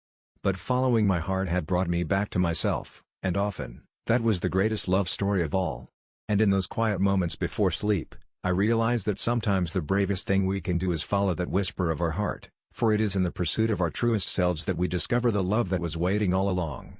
But following my heart had brought me back to myself, and often, that was the greatest love story of all. And in those quiet moments before sleep, I realized that sometimes the bravest thing we can do is follow that whisper of our heart, for it is in the pursuit of our truest selves that we discover the love that was waiting all along.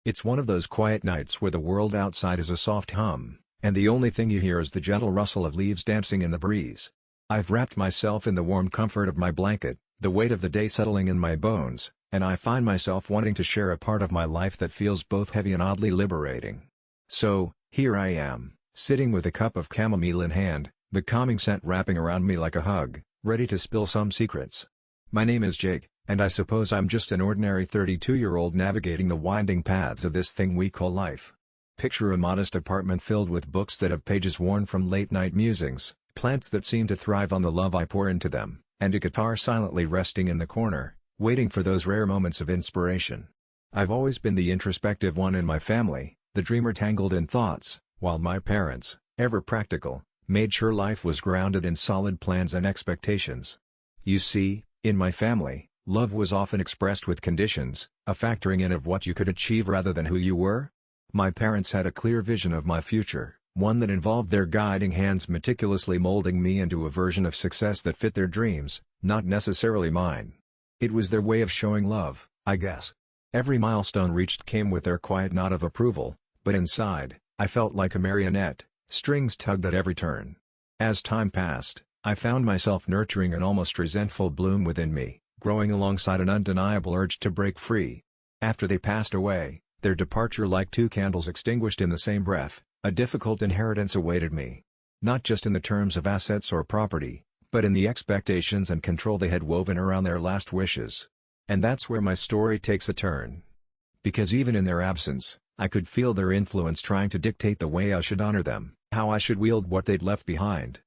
It's one of those quiet nights where the world outside is a soft hum, and the only thing you hear is the gentle rustle of leaves dancing in the breeze. I've wrapped myself in the warm comfort of my blanket, the weight of the day settling in my bones, and I find myself wanting to share a part of my life that feels both heavy and oddly liberating. So, here I am, sitting with a cup of chamomile in hand, the calming scent wrapping around me like a hug, ready to spill some secrets. My name is Jake, and I suppose I'm just an ordinary 32-year-old navigating the winding paths of this thing we call life. Picture a modest apartment filled with books that have pages worn from late-night musings, plants that seem to thrive on the love I pour into them, and a guitar silently resting in the corner, waiting for those rare moments of inspiration. I've always been the introspective one in my family, the dreamer tangled in thoughts, while my parents, ever practical, made sure life was grounded in solid plans and expectations. You see, in my family, love was often expressed with conditions, a factoring in of what you could achieve rather than who you were. My parents had a clear vision of my future, one that involved their guiding hands meticulously molding me into a version of success that fit their dreams, not necessarily mine. It was their way of showing love, I guess. Every milestone reached came with their quiet nod of approval, but inside, I felt like a marionette, strings tugged at every turn. As time passed, I found myself nurturing an almost resentful bloom within me, growing alongside an undeniable urge to break free. After they passed away, their departure like two candles extinguished in the same breath, a difficult inheritance awaited me. Not just in the terms of assets or property, but in the expectations and control they had woven around their last wishes. And that's where my story takes a turn. Because even in their absence, I could feel their influence trying to dictate the way I should honor them, how I should wield what they'd left behind.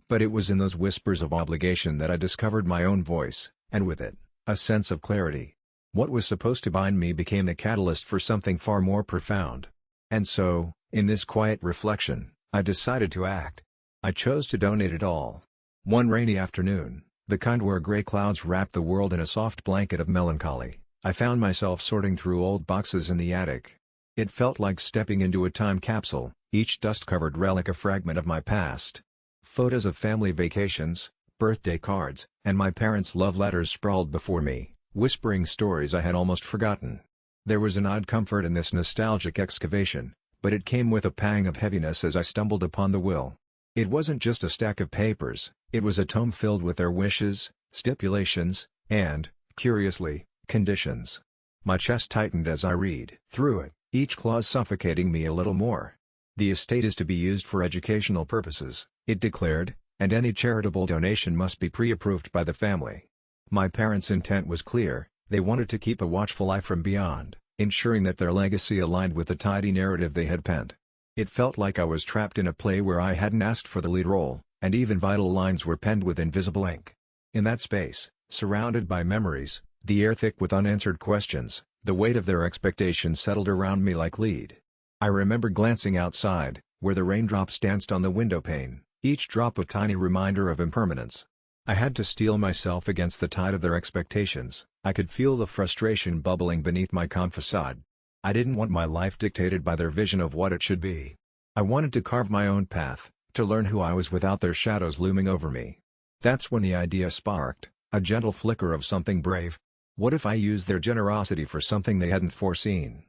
But it was in those whispers of obligation that I discovered my own voice, and with it, a sense of clarity. What was supposed to bind me became the catalyst for something far more profound. And so, in this quiet reflection, I decided to act. I chose to donate it all. One rainy afternoon, the kind where gray clouds wrapped the world in a soft blanket of melancholy, I found myself sorting through old boxes in the attic. It felt like stepping into a time capsule, each dust-covered relic a fragment of my past. Photos of family vacations, birthday cards, and my parents' love letters sprawled before me, whispering stories I had almost forgotten. There was an odd comfort in this nostalgic excavation, but it came with a pang of heaviness as I stumbled upon the will. It wasn't just a stack of papers, it was a tome filled with their wishes, stipulations, and, curiously, conditions. My chest tightened as I read through it, each clause suffocating me a little more. The estate is to be used for educational purposes, it declared, and any charitable donation must be pre-approved by the family. My parents' intent was clear, they wanted to keep a watchful eye from beyond, ensuring that their legacy aligned with the tidy narrative they had penned. It felt like I was trapped in a play where I hadn't asked for the lead role, and even vital lines were penned with invisible ink. In that space, surrounded by memories, the air thick with unanswered questions, the weight of their expectations settled around me like lead. I remember glancing outside, where the raindrops danced on the windowpane, each drop a tiny reminder of impermanence. I had to steel myself against the tide of their expectations. I could feel the frustration bubbling beneath my calm facade. I didn't want my life dictated by their vision of what it should be. I wanted to carve my own path, to learn who I was without their shadows looming over me. That's when the idea sparked, a gentle flicker of something brave. What if I used their generosity for something they hadn't foreseen?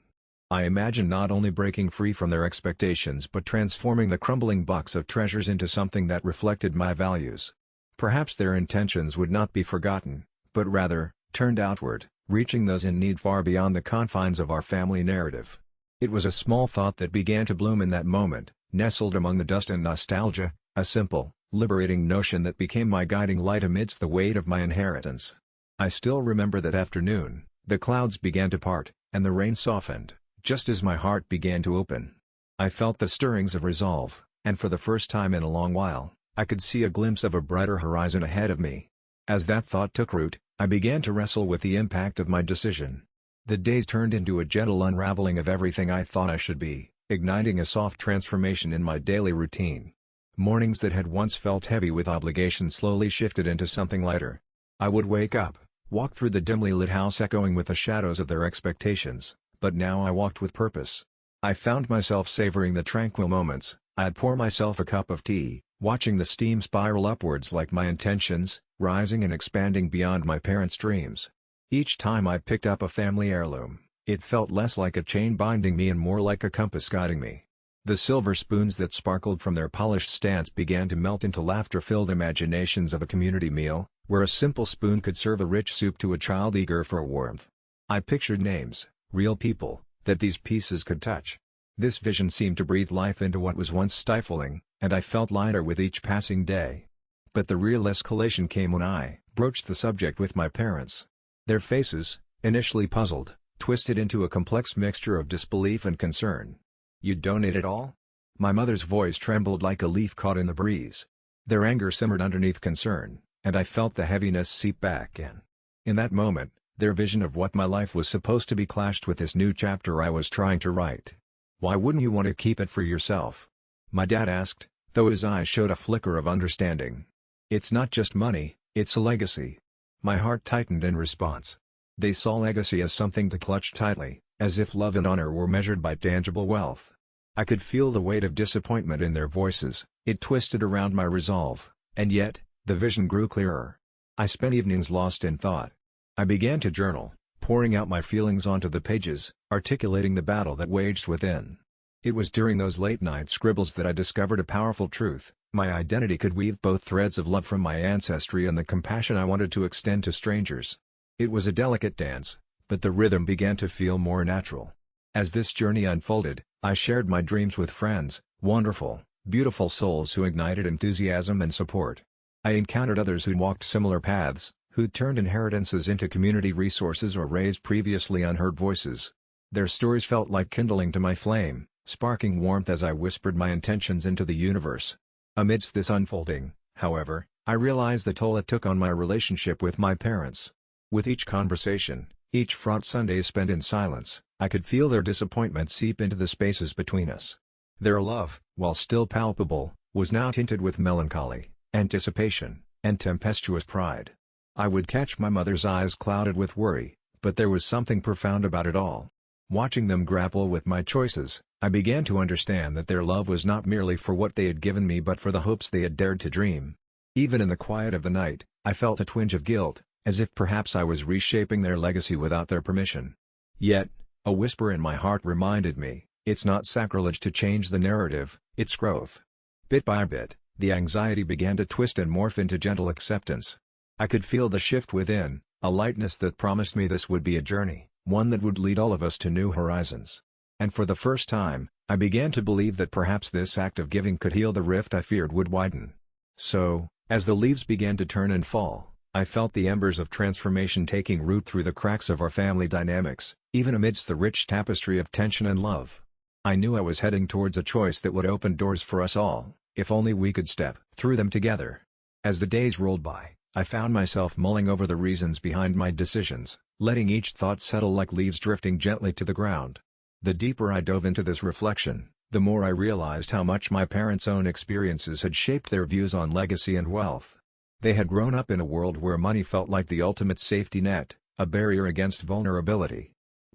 I imagined not only breaking free from their expectations but transforming the crumbling box of treasures into something that reflected my values. Perhaps their intentions would not be forgotten, but rather, turned outward, reaching those in need far beyond the confines of our family narrative. It was a small thought that began to bloom in that moment, nestled among the dust and nostalgia, a simple, liberating notion that became my guiding light amidst the weight of my inheritance. I still remember that afternoon. The clouds began to part, and the rain softened, just as my heart began to open. I felt the stirrings of resolve, and for the first time in a long while, I could see a glimpse of a brighter horizon ahead of me. As that thought took root, I began to wrestle with the impact of my decision. The days turned into a gentle unraveling of everything I thought I should be, igniting a soft transformation in my daily routine. Mornings that had once felt heavy with obligation slowly shifted into something lighter. I would wake up, walk through the dimly lit house echoing with the shadows of their expectations, but now I walked with purpose. I found myself savoring the tranquil moments. I'd pour myself a cup of tea, watching the steam spiral upwards like my intentions, rising and expanding beyond my parents' dreams. Each time I picked up a family heirloom, it felt less like a chain binding me and more like a compass guiding me. The silver spoons that sparkled from their polished stands began to melt into laughter-filled imaginations of a community meal, where a simple spoon could serve a rich soup to a child eager for warmth. I pictured names, real people, that these pieces could touch. This vision seemed to breathe life into what was once stifling, and I felt lighter with each passing day. But the real escalation came when I broached the subject with my parents. Their faces, initially puzzled, twisted into a complex mixture of disbelief and concern. "You'd donate it all?" My mother's voice trembled like a leaf caught in the breeze. Their anger simmered underneath concern, and I felt the heaviness seep back in. In that moment, their vision of what my life was supposed to be clashed with this new chapter I was trying to write. "Why wouldn't you want to keep it for yourself?" my dad asked, though his eyes showed a flicker of understanding. "It's not just money, it's a legacy." My heart tightened in response. They saw legacy as something to clutch tightly, as if love and honor were measured by tangible wealth. I could feel the weight of disappointment in their voices. It twisted around my resolve, and yet, the vision grew clearer. I spent evenings lost in thought. I began to journal, pouring out my feelings onto the pages, articulating the battle that waged within. It was during those late-night scribbles that I discovered a powerful truth: my identity could weave both threads of love from my ancestry and the compassion I wanted to extend to strangers. It was a delicate dance, but the rhythm began to feel more natural. As this journey unfolded, I shared my dreams with friends, wonderful, beautiful souls who ignited enthusiasm and support. I encountered others who walked similar paths, who turned inheritances into community resources or raised previously unheard voices. Their stories felt like kindling to my flame, sparking warmth as I whispered my intentions into the universe. Amidst this unfolding, however, I realized the toll it took on my relationship with my parents. With each conversation, each fraught Sunday spent in silence, I could feel their disappointment seep into the spaces between us. Their love, while still palpable, was now tinted with melancholy, anticipation, and tempestuous pride. I would catch my mother's eyes clouded with worry, but there was something profound about it all. Watching them grapple with my choices, I began to understand that their love was not merely for what they had given me but for the hopes they had dared to dream. Even in the quiet of the night, I felt a twinge of guilt, as if perhaps I was reshaping their legacy without their permission. Yet, a whisper in my heart reminded me, it's not sacrilege to change the narrative, it's growth. Bit by bit, the anxiety began to twist and morph into gentle acceptance. I could feel the shift within, a lightness that promised me this would be a journey, one that would lead all of us to new horizons. And for the first time, I began to believe that perhaps this act of giving could heal the rift I feared would widen. So, as the leaves began to turn and fall, I felt the embers of transformation taking root through the cracks of our family dynamics, even amidst the rich tapestry of tension and love. I knew I was heading towards a choice that would open doors for us all, if only we could step through them together. As the days rolled by, I found myself mulling over the reasons behind my decisions, letting each thought settle like leaves drifting gently to the ground. The deeper I dove into this reflection, the more I realized how much my parents' own experiences had shaped their views on legacy and wealth. They had grown up in a world where money felt like the ultimate safety net, a barrier against vulnerability.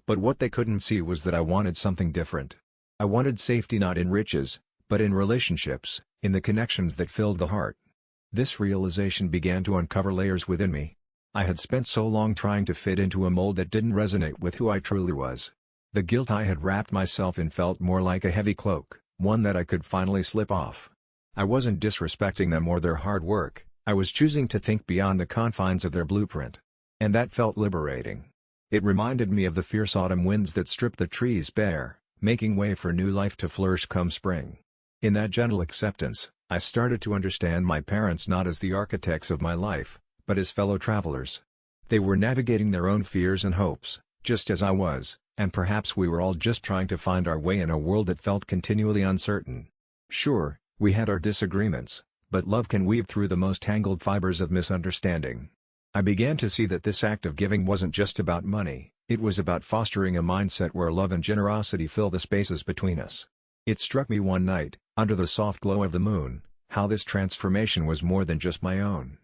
But what they couldn't see was that I wanted something different. I wanted safety not in riches, but in relationships, in the connections that filled the heart. This realization began to uncover layers within me. I had spent so long trying to fit into a mold that didn't resonate with who I truly was. The guilt I had wrapped myself in felt more like a heavy cloak, one that I could finally slip off. I wasn't disrespecting them or their hard work, I was choosing to think beyond the confines of their blueprint. And that felt liberating. It reminded me of the fierce autumn winds that strip the trees bare, making way for new life to flourish come spring. In that gentle acceptance, I started to understand my parents not as the architects of my life, but as fellow travelers. They were navigating their own fears and hopes, just as I was, and perhaps we were all just trying to find our way in a world that felt continually uncertain. Sure, we had our disagreements, but love can weave through the most tangled fibers of misunderstanding. I began to see that this act of giving wasn't just about money, it was about fostering a mindset where love and generosity fill the spaces between us. It struck me one night, under the soft glow of the moon, how this transformation was more than just my own.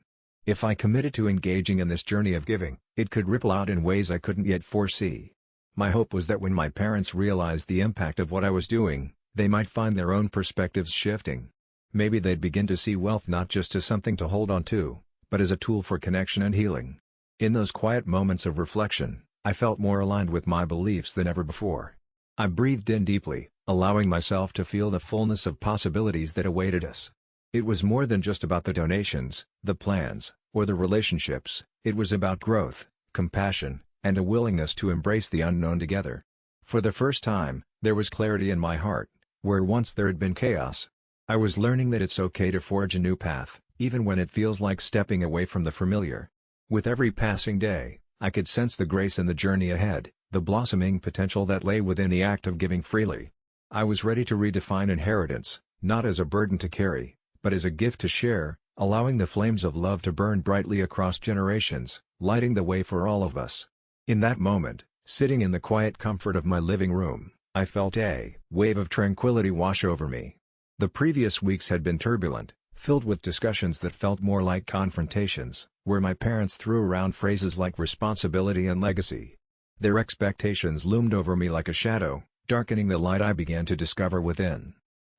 If I committed to engaging in this journey of giving, it could ripple out in ways I couldn't yet foresee. My hope was that when my parents realized the impact of what I was doing, they might find their own perspectives shifting. Maybe they'd begin to see wealth not just as something to hold on to, but as a tool for connection and healing. In those quiet moments of reflection, I felt more aligned with my beliefs than ever before. I breathed in deeply, allowing myself to feel the fullness of possibilities that awaited us. It was more than just about the donations, the plans, or the relationships, it was about growth, compassion, and a willingness to embrace the unknown together. For the first time, there was clarity in my heart, where once there had been chaos. I was learning that it's okay to forge a new path, even when it feels like stepping away from the familiar. With every passing day, I could sense the grace in the journey ahead, the blossoming potential that lay within the act of giving freely. I was ready to redefine inheritance, not as a burden to carry, but as a gift to share, allowing the flames of love to burn brightly across generations, lighting the way for all of us. In that moment, sitting in the quiet comfort of my living room, I felt a wave of tranquility wash over me. The previous weeks had been turbulent, filled with discussions that felt more like confrontations, where my parents threw around phrases like responsibility and legacy. Their expectations loomed over me like a shadow, darkening the light I began to discover within.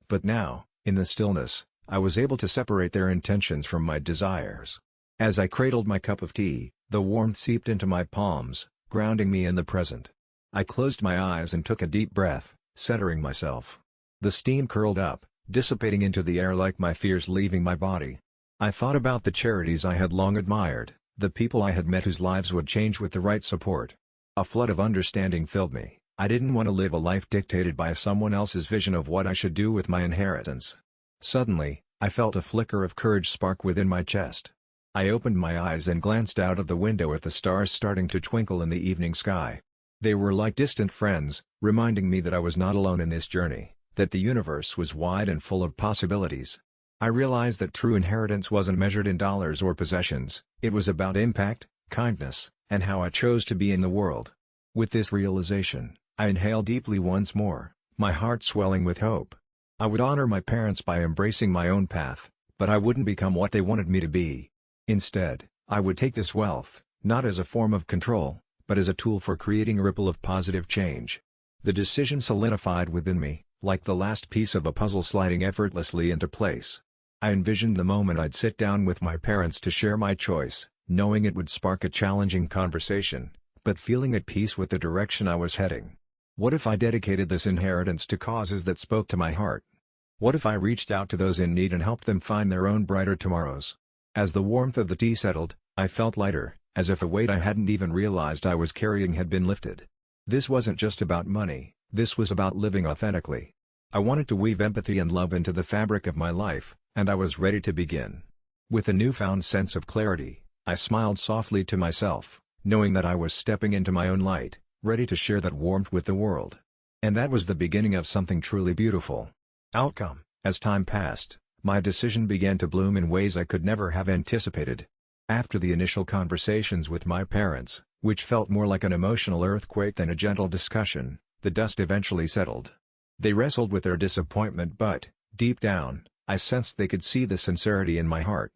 But now, in the stillness, I was able to separate their intentions from my desires. As I cradled my cup of tea, the warmth seeped into my palms, grounding me in the present. I closed my eyes and took a deep breath, centering myself. The steam curled up, dissipating into the air like my fears leaving my body. I thought about the charities I had long admired, the people I had met whose lives would change with the right support. A flood of understanding filled me. I didn't want to live a life dictated by someone else's vision of what I should do with my inheritance. Suddenly, I felt a flicker of courage spark within my chest. I opened my eyes and glanced out of the window at the stars starting to twinkle in the evening sky. They were like distant friends, reminding me that I was not alone in this journey, that the universe was wide and full of possibilities. I realized that true inheritance wasn't measured in dollars or possessions, it was about impact, kindness, and how I chose to be in the world. With this realization, I inhaled deeply once more, my heart swelling with hope. I would honor my parents by embracing my own path, but I wouldn't become what they wanted me to be. Instead, I would take this wealth, not as a form of control, but as a tool for creating a ripple of positive change. The decision solidified within me, like the last piece of a puzzle sliding effortlessly into place. I envisioned the moment I'd sit down with my parents to share my choice, knowing it would spark a challenging conversation, but feeling at peace with the direction I was heading. What if I dedicated this inheritance to causes that spoke to my heart? What if I reached out to those in need and helped them find their own brighter tomorrows? As the warmth of the tea settled, I felt lighter, as if a weight I hadn't even realized I was carrying had been lifted. This wasn't just about money, this was about living authentically. I wanted to weave empathy and love into the fabric of my life, and I was ready to begin. With a newfound sense of clarity, I smiled softly to myself, knowing that I was stepping into my own light, ready to share that warmth with the world. And that was the beginning of something truly beautiful. Outcome: as time passed, my decision began to bloom in ways I could never have anticipated. After the initial conversations with my parents, which felt more like an emotional earthquake than a gentle discussion, the dust eventually settled. They wrestled with their disappointment, but, deep down, I sensed they could see the sincerity in my heart.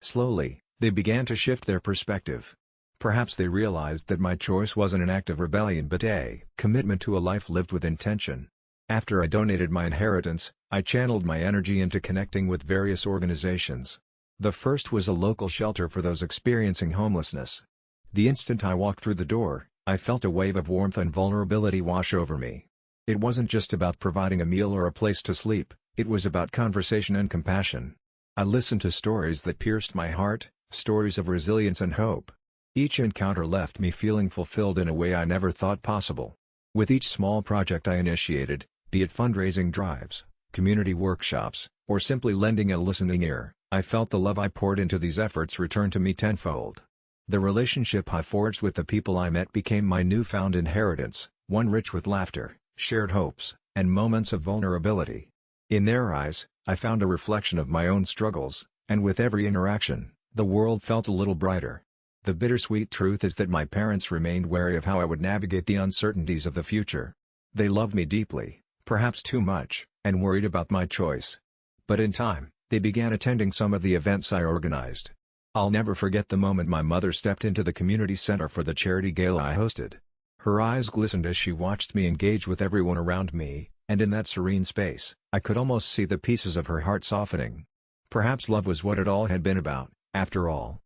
Slowly, they began to shift their perspective. Perhaps they realized that my choice wasn't an act of rebellion but a commitment to a life lived with intention. After I donated my inheritance, I channeled my energy into connecting with various organizations. The first was a local shelter for those experiencing homelessness. The instant I walked through the door, I felt a wave of warmth and vulnerability wash over me. It wasn't just about providing a meal or a place to sleep, it was about conversation and compassion. I listened to stories that pierced my heart, stories of resilience and hope. Each encounter left me feeling fulfilled in a way I never thought possible. With each small project I initiated, be it fundraising drives, community workshops, or simply lending a listening ear, I felt the love I poured into these efforts return to me tenfold. The relationship I forged with the people I met became my newfound inheritance, one rich with laughter, shared hopes, and moments of vulnerability. In their eyes, I found a reflection of my own struggles, and with every interaction, the world felt a little brighter. The bittersweet truth is that my parents remained wary of how I would navigate the uncertainties of the future. They loved me deeply, perhaps too much, and worried about my choice. But in time, they began attending some of the events I organized. I'll never forget the moment my mother stepped into the community center for the charity gala I hosted. Her eyes glistened as she watched me engage with everyone around me, and in that serene space, I could almost see the pieces of her heart softening. Perhaps love was what it all had been about, after all.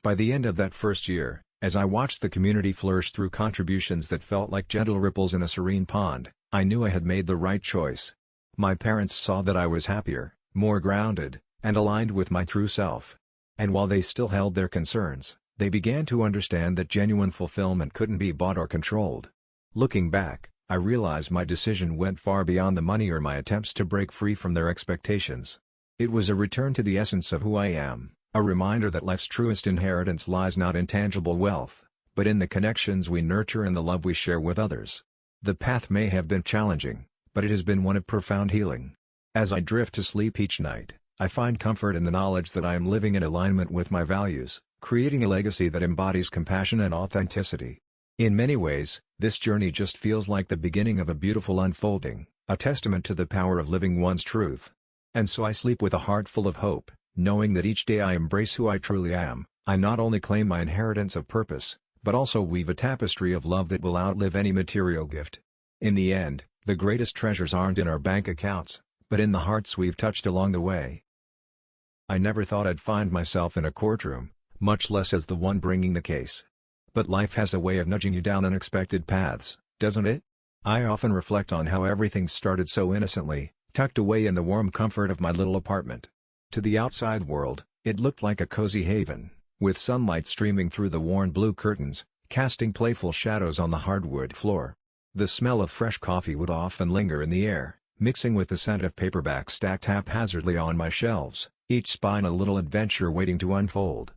By the end of that first year, as I watched the community flourish through contributions that felt like gentle ripples in a serene pond, I knew I had made the right choice. My parents saw that I was happier, more grounded, and aligned with my true self. And while they still held their concerns, they began to understand that genuine fulfillment couldn't be bought or controlled. Looking back, I realized my decision went far beyond the money or my attempts to break free from their expectations. It was a return to the essence of who I am. A reminder that life's truest inheritance lies not in tangible wealth, but in the connections we nurture and the love we share with others. The path may have been challenging, but it has been one of profound healing. As I drift to sleep each night, I find comfort in the knowledge that I am living in alignment with my values, creating a legacy that embodies compassion and authenticity. In many ways, this journey just feels like the beginning of a beautiful unfolding, a testament to the power of living one's truth. And so I sleep with a heart full of hope, knowing that each day I embrace who I truly am. I not only claim my inheritance of purpose, but also weave a tapestry of love that will outlive any material gift. In the end, the greatest treasures aren't in our bank accounts, but in the hearts we've touched along the way. I never thought I'd find myself in a courtroom, much less as the one bringing the case. But life has a way of nudging you down unexpected paths, doesn't it? I often reflect on how everything started so innocently, tucked away in the warm comfort of my little apartment. To the outside world, it looked like a cozy haven, with sunlight streaming through the worn blue curtains, casting playful shadows on the hardwood floor. The smell of fresh coffee would often linger in the air, mixing with the scent of paperbacks stacked haphazardly on my shelves, each spine a little adventure waiting to unfold.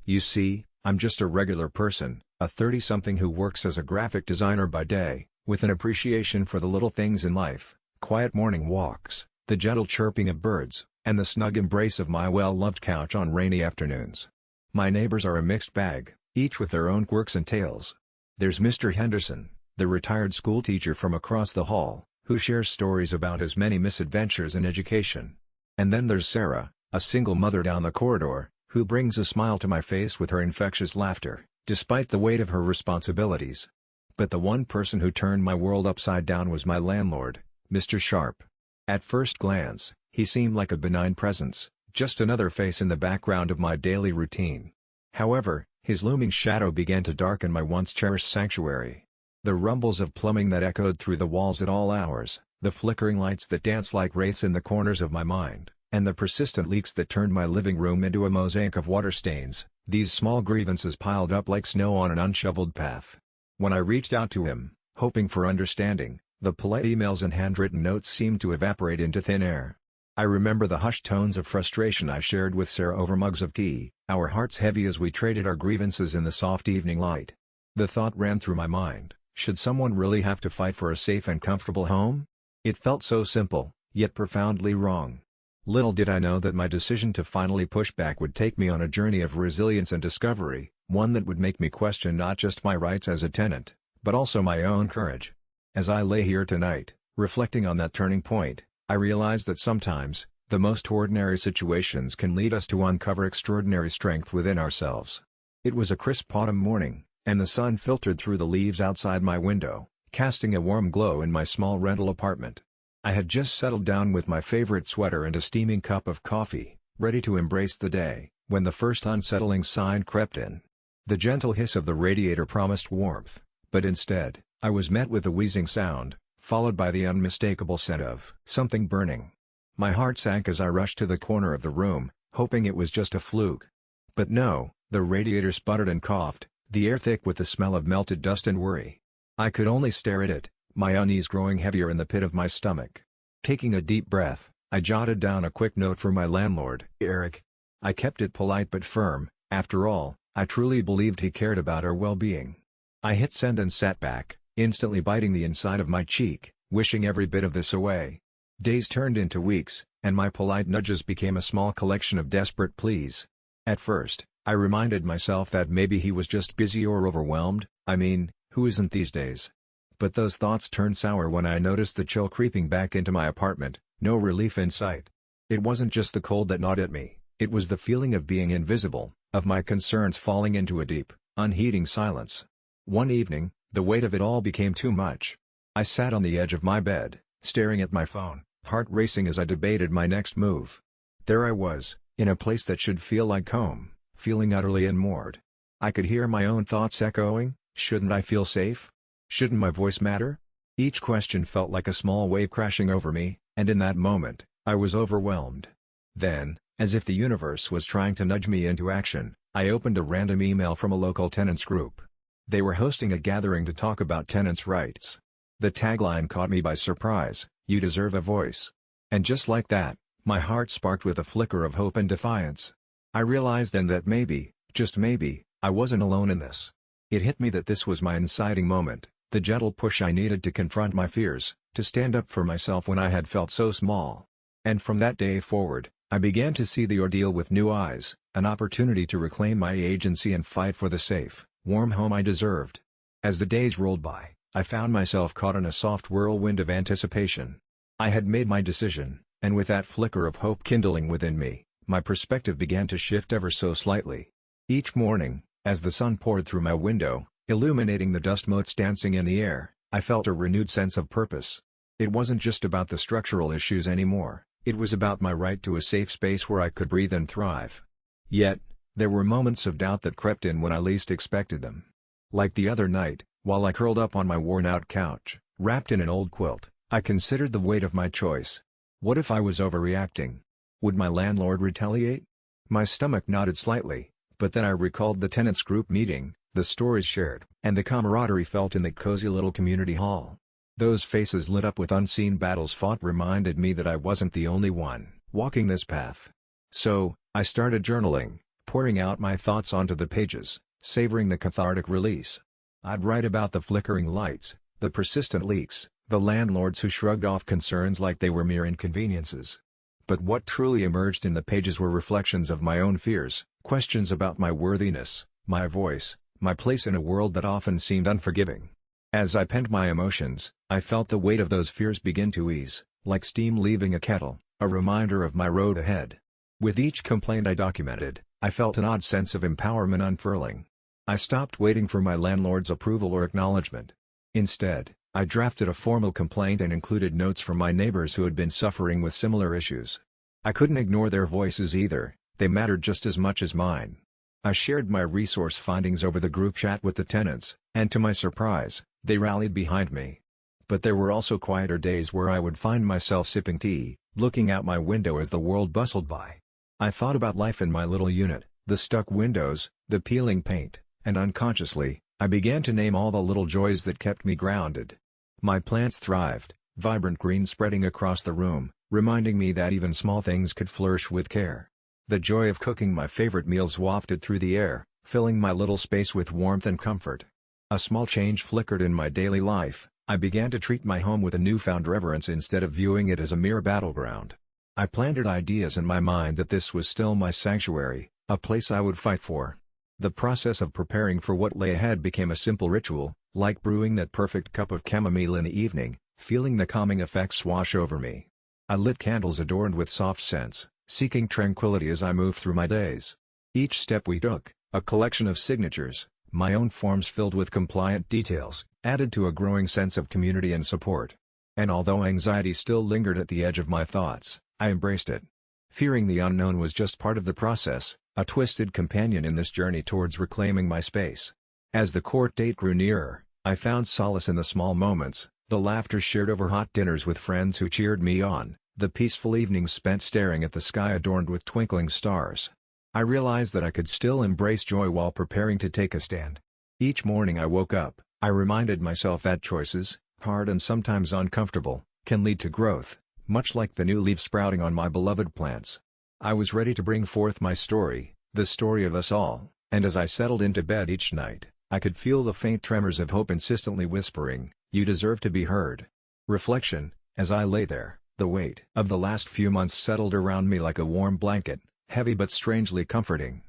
You see, I'm just a regular person, a 30-something who works as a graphic designer by day, with an appreciation for the little things in life, quiet morning walks, the gentle chirping of birds, and the snug embrace of my well-loved couch on rainy afternoons. My neighbors are a mixed bag, each with their own quirks and tales. There's Mr. Henderson, the retired schoolteacher from across the hall, who shares stories about his many misadventures in education. And then there's Sarah, a single mother down the corridor, who brings a smile to my face with her infectious laughter, despite the weight of her responsibilities. But the one person who turned my world upside down was my landlord, Mr. Sharp. At first glance, he seemed like a benign presence, just another face in the background of my daily routine. However, his looming shadow began to darken my once cherished sanctuary. The rumbles of plumbing that echoed through the walls at all hours, the flickering lights that danced like wraiths in the corners of my mind, and the persistent leaks that turned my living room into a mosaic of water stains, These small grievances piled up like snow on an unshoveled path. When I reached out to him, hoping for understanding, the polite emails and handwritten notes seemed to evaporate into thin air. I remember the hushed tones of frustration I shared with Sarah over mugs of tea, our hearts heavy as we traded our grievances in the soft evening light. The thought ran through my mind, should someone really have to fight for a safe and comfortable home? It felt so simple, yet profoundly wrong. Little did I know that my decision to finally push back would take me on a journey of resilience and discovery, one that would make me question not just my rights as a tenant, but also my own courage. As I lay here tonight, reflecting on that turning point, I realize that sometimes, the most ordinary situations can lead us to uncover extraordinary strength within ourselves. It was a crisp autumn morning, and the sun filtered through the leaves outside my window, casting a warm glow in my small rental apartment. I had just settled down with my favorite sweater and a steaming cup of coffee, ready to embrace the day, when the first unsettling sign crept in. The gentle hiss of the radiator promised warmth, but instead, I was met with a wheezing sound, followed by the unmistakable scent of something burning. My heart sank as I rushed to the corner of the room, hoping it was just a fluke. But no, the radiator sputtered and coughed, the air thick with the smell of melted dust and worry. I could only stare at it, my unease growing heavier in the pit of my stomach. Taking a deep breath, I jotted down a quick note for my landlord, Eric. I kept it polite but firm, after all, I truly believed he cared about our well-being. I hit send and sat back, instantly biting the inside of my cheek, wishing every bit of this away. Days turned into weeks, and my polite nudges became a small collection of desperate pleas. At first, I reminded myself that maybe he was just busy or overwhelmed, I mean, who isn't these days? But those thoughts turned sour when I noticed the chill creeping back into my apartment, no relief in sight. It wasn't just the cold that gnawed at me, it was the feeling of being invisible, of my concerns falling into a deep, unheeding silence. One evening, the weight of it all became too much. I sat on the edge of my bed, staring at my phone, heart racing as I debated my next move. There I was, in a place that should feel like home, feeling utterly unmoored. I could hear my own thoughts echoing, shouldn't I feel safe? Shouldn't my voice matter? Each question felt like a small wave crashing over me, and in that moment, I was overwhelmed. Then, as if the universe was trying to nudge me into action, I opened a random email from a local tenants group. They were hosting a gathering to talk about tenants' rights. The tagline caught me by surprise, "You deserve a voice." And just like that, my heart sparked with a flicker of hope and defiance. I realized then that maybe, just maybe, I wasn't alone in this. It hit me that this was my inciting moment, the gentle push I needed to confront my fears, to stand up for myself when I had felt so small. And from that day forward, I began to see the ordeal with new eyes, an opportunity to reclaim my agency and fight for the safe, warm home I deserved. As the days rolled by, I found myself caught in a soft whirlwind of anticipation. I had made my decision, and with that flicker of hope kindling within me, my perspective began to shift ever so slightly. Each morning, as the sun poured through my window, illuminating the dust motes dancing in the air, I felt a renewed sense of purpose. It wasn't just about the structural issues anymore, it was about my right to a safe space where I could breathe and thrive. Yet, there were moments of doubt that crept in when I least expected them. Like the other night, while I curled up on my worn-out couch, wrapped in an old quilt, I considered the weight of my choice. What if I was overreacting? Would my landlord retaliate? My stomach nodded slightly, but then I recalled the tenants group meeting, the stories shared, and the camaraderie felt in the cozy little community hall. Those faces lit up with unseen battles fought reminded me that I wasn't the only one walking this path. So, I started journaling, pouring out my thoughts onto the pages, savoring the cathartic release. I'd write about the flickering lights, the persistent leaks, the landlords who shrugged off concerns like they were mere inconveniences. But what truly emerged in the pages were reflections of my own fears, questions about my worthiness, my voice, my place in a world that often seemed unforgiving. As I penned my emotions, I felt the weight of those fears begin to ease, like steam leaving a kettle, a reminder of my road ahead. With each complaint I documented, I felt an odd sense of empowerment unfurling. I stopped waiting for my landlord's approval or acknowledgement. Instead, I drafted a formal complaint and included notes from my neighbors who had been suffering with similar issues. I couldn't ignore their voices either, they mattered just as much as mine. I shared my resource findings over the group chat with the tenants, and to my surprise, they rallied behind me. But there were also quieter days where I would find myself sipping tea, looking out my window as the world bustled by. I thought about life in my little unit, the stuck windows, the peeling paint, and unconsciously, I began to name all the little joys that kept me grounded. My plants thrived, vibrant green spreading across the room, reminding me that even small things could flourish with care. The joy of cooking my favorite meals wafted through the air, filling my little space with warmth and comfort. A small change flickered in my daily life. I began to treat my home with a newfound reverence instead of viewing it as a mere battleground. I planted ideas in my mind that this was still my sanctuary, a place I would fight for. The process of preparing for what lay ahead became a simple ritual, like brewing that perfect cup of chamomile in the evening, feeling the calming effects wash over me. I lit candles adorned with soft scents, seeking tranquility as I moved through my days. Each step we took, a collection of signatures, my own forms filled with compliant details, added to a growing sense of community and support. And although anxiety still lingered at the edge of my thoughts, I embraced it. Fearing the unknown was just part of the process, a twisted companion in this journey towards reclaiming my space. As the court date grew nearer, I found solace in the small moments, the laughter shared over hot dinners with friends who cheered me on, the peaceful evenings spent staring at the sky adorned with twinkling stars. I realized that I could still embrace joy while preparing to take a stand. Each morning I woke up, I reminded myself that choices, hard and sometimes uncomfortable, can lead to growth, much like the new leaves sprouting on my beloved plants. I was ready to bring forth my story, the story of us all, and as I settled into bed each night, I could feel the faint tremors of hope insistently whispering, "You deserve to be heard." Reflection: as I lay there, the weight of the last few months settled around me like a warm blanket, heavy but strangely comforting.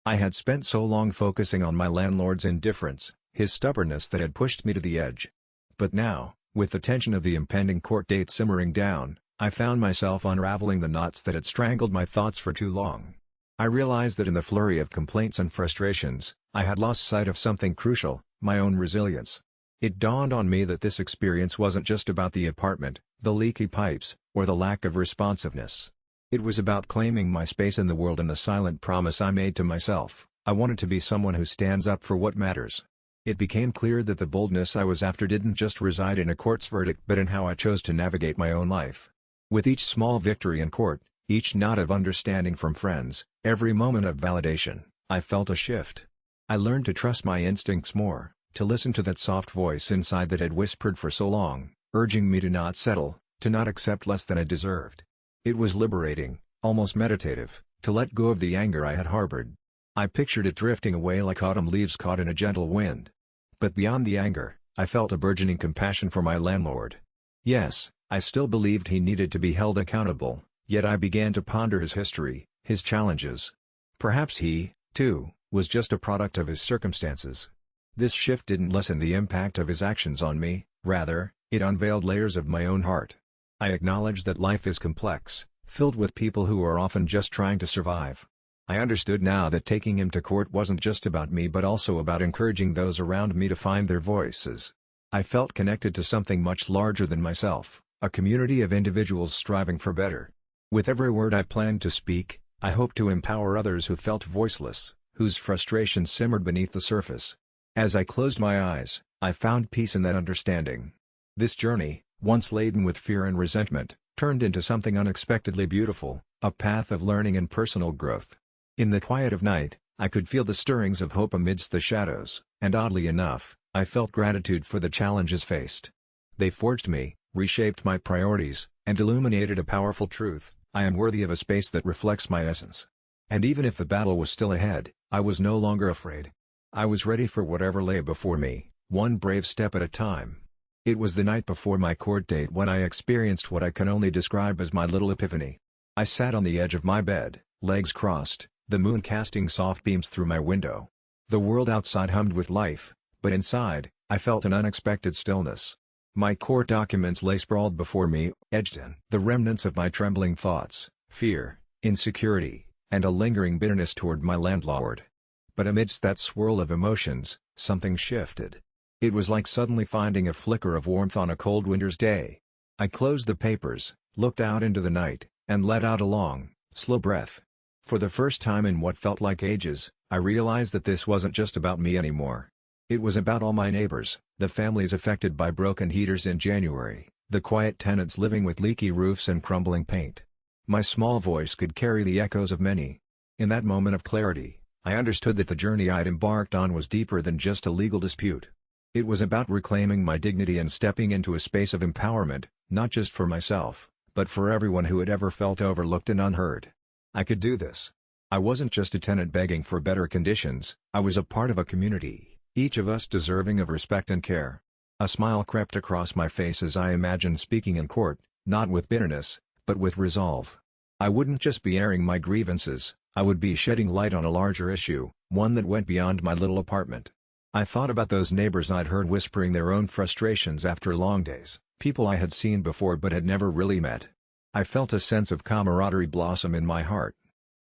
I had spent so long focusing on my landlord's indifference, his stubbornness that had pushed me to the edge. But now, with the tension of the impending court date simmering down, I found myself unraveling the knots that had strangled my thoughts for too long. I realized that in the flurry of complaints and frustrations, I had lost sight of something crucial, my own resilience. It dawned on me that this experience wasn't just about the apartment, the leaky pipes, or the lack of responsiveness. It was about claiming my space in the world and the silent promise I made to myself: I wanted to be someone who stands up for what matters. It became clear that the boldness I was after didn't just reside in a court's verdict but in how I chose to navigate my own life. With each small victory in court, each nod of understanding from friends, every moment of validation, I felt a shift. I learned to trust my instincts more, to listen to that soft voice inside that had whispered for so long, urging me to not settle, to not accept less than I deserved. It was liberating, almost meditative, to let go of the anger I had harbored. I pictured it drifting away like autumn leaves caught in a gentle wind. But beyond the anger, I felt a burgeoning compassion for my landlord. Yes, I still believed he needed to be held accountable, yet I began to ponder his history, his challenges. Perhaps he, too, was just a product of his circumstances. This shift didn't lessen the impact of his actions on me, rather, it unveiled layers of my own heart. I acknowledged that life is complex, filled with people who are often just trying to survive. I understood now that taking him to court wasn't just about me but also about encouraging those around me to find their voices. I felt connected to something much larger than myself, a community of individuals striving for better. With every word I planned to speak, I hoped to empower others who felt voiceless, whose frustrations simmered beneath the surface. As I closed my eyes, I found peace in that understanding. This journey, once laden with fear and resentment, turned into something unexpectedly beautiful, a path of learning and personal growth. In the quiet of night, I could feel the stirrings of hope amidst the shadows, and oddly enough, I felt gratitude for the challenges faced. They forged me, reshaped my priorities, and illuminated a powerful truth: I am worthy of a space that reflects my essence. And even if the battle was still ahead, I was no longer afraid. I was ready for whatever lay before me, one brave step at a time. It was the night before my court date when I experienced what I can only describe as my little epiphany. I sat on the edge of my bed, legs crossed, the moon casting soft beams through my window. The world outside hummed with life, but inside, I felt an unexpected stillness. My court documents lay sprawled before me, edged in the remnants of my trembling thoughts, fear, insecurity, and a lingering bitterness toward my landlord. But amidst that swirl of emotions, something shifted. It was like suddenly finding a flicker of warmth on a cold winter's day. I closed the papers, looked out into the night, and let out a long, slow breath. For the first time in what felt like ages, I realized that this wasn't just about me anymore. It was about all my neighbors, the families affected by broken heaters in January, the quiet tenants living with leaky roofs and crumbling paint. My small voice could carry the echoes of many. In that moment of clarity, I understood that the journey I'd embarked on was deeper than just a legal dispute. It was about reclaiming my dignity and stepping into a space of empowerment, not just for myself, but for everyone who had ever felt overlooked and unheard. I could do this. I wasn't just a tenant begging for better conditions, I was a part of a community, each of us deserving of respect and care. A smile crept across my face as I imagined speaking in court, not with bitterness, but with resolve. I wouldn't just be airing my grievances, I would be shedding light on a larger issue, one that went beyond my little apartment. I thought about those neighbors I'd heard whispering their own frustrations after long days, people I had seen before but had never really met. I felt a sense of camaraderie blossom in my heart.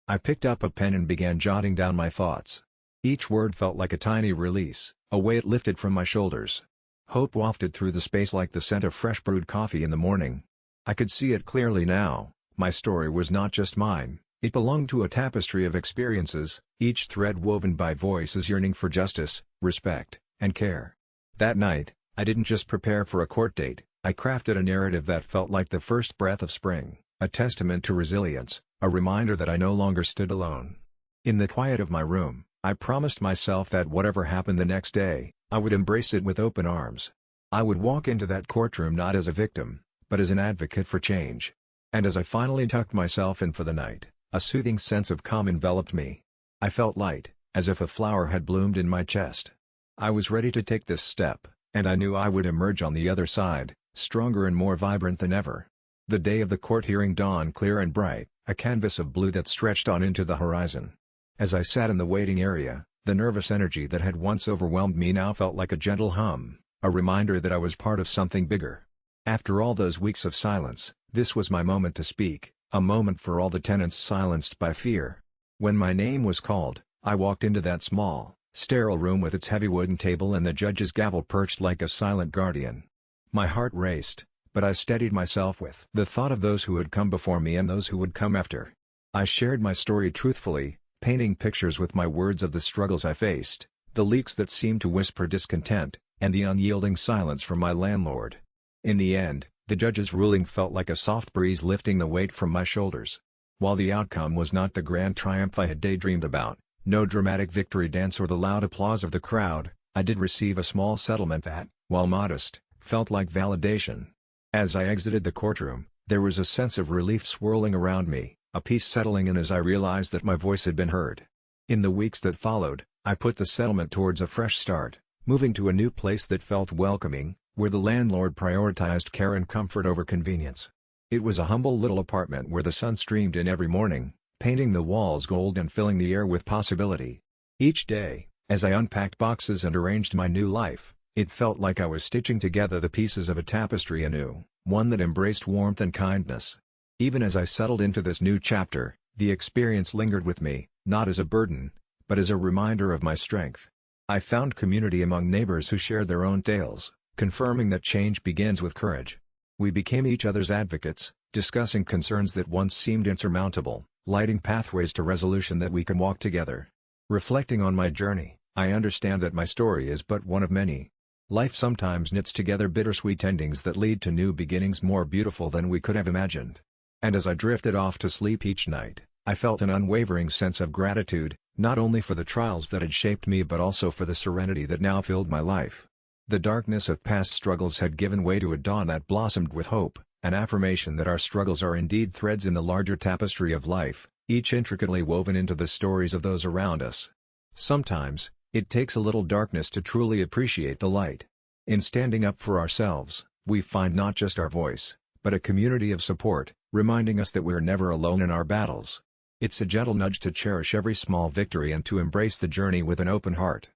I picked up a pen and began jotting down my thoughts. Each word felt like a tiny release, a weight lifted from my shoulders. Hope wafted through the space like the scent of fresh brewed coffee in the morning. I could see it clearly now, my story was not just mine, it belonged to a tapestry of experiences, each thread woven by voices yearning for justice, respect, and care. That night, I didn't just prepare for a court date, I crafted a narrative that felt like the first breath of spring, a testament to resilience, a reminder that I no longer stood alone. In the quiet of my room, I promised myself that whatever happened the next day, I would embrace it with open arms. I would walk into that courtroom not as a victim, but as an advocate for change. And as I finally tucked myself in for the night, a soothing sense of calm enveloped me. I felt light, as if a flower had bloomed in my chest. I was ready to take this step, and I knew I would emerge on the other side, stronger and more vibrant than ever. The day of the court hearing dawned clear and bright, a canvas of blue that stretched on into the horizon. As I sat in the waiting area, the nervous energy that had once overwhelmed me now felt like a gentle hum, a reminder that I was part of something bigger. After all those weeks of silence, this was my moment to speak, a moment for all the tenants silenced by fear. When my name was called, I walked into that small, sterile room with its heavy wooden table and the judge's gavel perched like a silent guardian. My heart raced, but I steadied myself with the thought of those who had come before me and those who would come after. I shared my story truthfully, painting pictures with my words of the struggles I faced, the leaks that seemed to whisper discontent, and the unyielding silence from my landlord. In the end, the judge's ruling felt like a soft breeze lifting the weight from my shoulders. While the outcome was not the grand triumph I had daydreamed about, no dramatic victory dance or the loud applause of the crowd, I did receive a small settlement that, while modest, felt like validation. As I exited the courtroom, there was a sense of relief swirling around me, a peace settling in as I realized that my voice had been heard. In the weeks that followed, I put the settlement towards a fresh start, moving to a new place that felt welcoming, where the landlord prioritized care and comfort over convenience. It was a humble little apartment where the sun streamed in every morning, painting the walls gold and filling the air with possibility. Each day, as I unpacked boxes and arranged my new life, it felt like I was stitching together the pieces of a tapestry anew, one that embraced warmth and kindness. Even as I settled into this new chapter, the experience lingered with me, not as a burden, but as a reminder of my strength. I found community among neighbors who shared their own tales, confirming that change begins with courage. We became each other's advocates, discussing concerns that once seemed insurmountable, lighting pathways to resolution that we can walk together. Reflecting on my journey, I understand that my story is but one of many. Life sometimes knits together bittersweet endings that lead to new beginnings more beautiful than we could have imagined. And as I drifted off to sleep each night, I felt an unwavering sense of gratitude, not only for the trials that had shaped me but also for the serenity that now filled my life. The darkness of past struggles had given way to a dawn that blossomed with hope, an affirmation that our struggles are indeed threads in the larger tapestry of life, each intricately woven into the stories of those around us. Sometimes, it takes a little darkness to truly appreciate the light. In standing up for ourselves, we find not just our voice, but a community of support, reminding us that we're never alone in our battles. It's a gentle nudge to cherish every small victory and to embrace the journey with an open heart.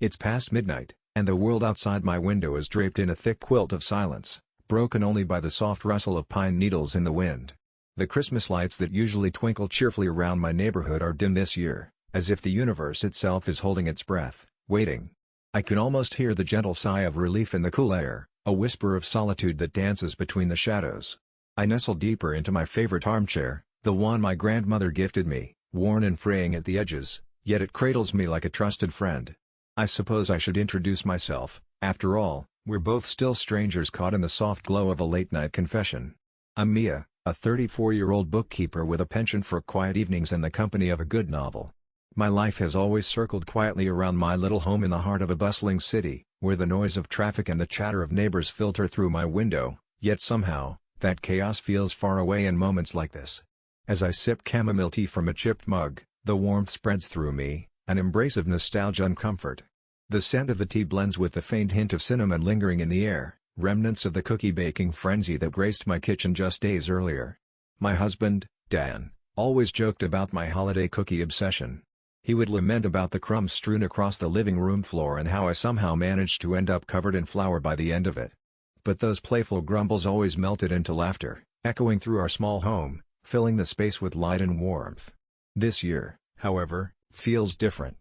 It's past midnight, and the world outside my window is draped in a thick quilt of silence, broken only by the soft rustle of pine needles in the wind. The Christmas lights that usually twinkle cheerfully around my neighborhood are dim this year, as if the universe itself is holding its breath, waiting. I can almost hear the gentle sigh of relief in the cool air, a whisper of solitude that dances between the shadows. I nestle deeper into my favorite armchair, the one my grandmother gifted me, worn and fraying at the edges, yet it cradles me like a trusted friend. I suppose I should introduce myself, after all, we're both still strangers caught in the soft glow of a late-night confession. I'm Mia, a 34-year-old bookkeeper with a penchant for quiet evenings and the company of a good novel. My life has always circled quietly around my little home in the heart of a bustling city, where the noise of traffic and the chatter of neighbors filter through my window, yet somehow, that chaos feels far away in moments like this. As I sip chamomile tea from a chipped mug, the warmth spreads through me, an embrace of nostalgia and comfort. The scent of the tea blends with the faint hint of cinnamon lingering in the air, remnants of the cookie-baking frenzy that graced my kitchen just days earlier. My husband, Dan, always joked about my holiday cookie obsession. He would lament about the crumbs strewn across the living room floor and how I somehow managed to end up covered in flour by the end of it. But those playful grumbles always melted into laughter, echoing through our small home, filling the space with light and warmth. This year, however, feels different.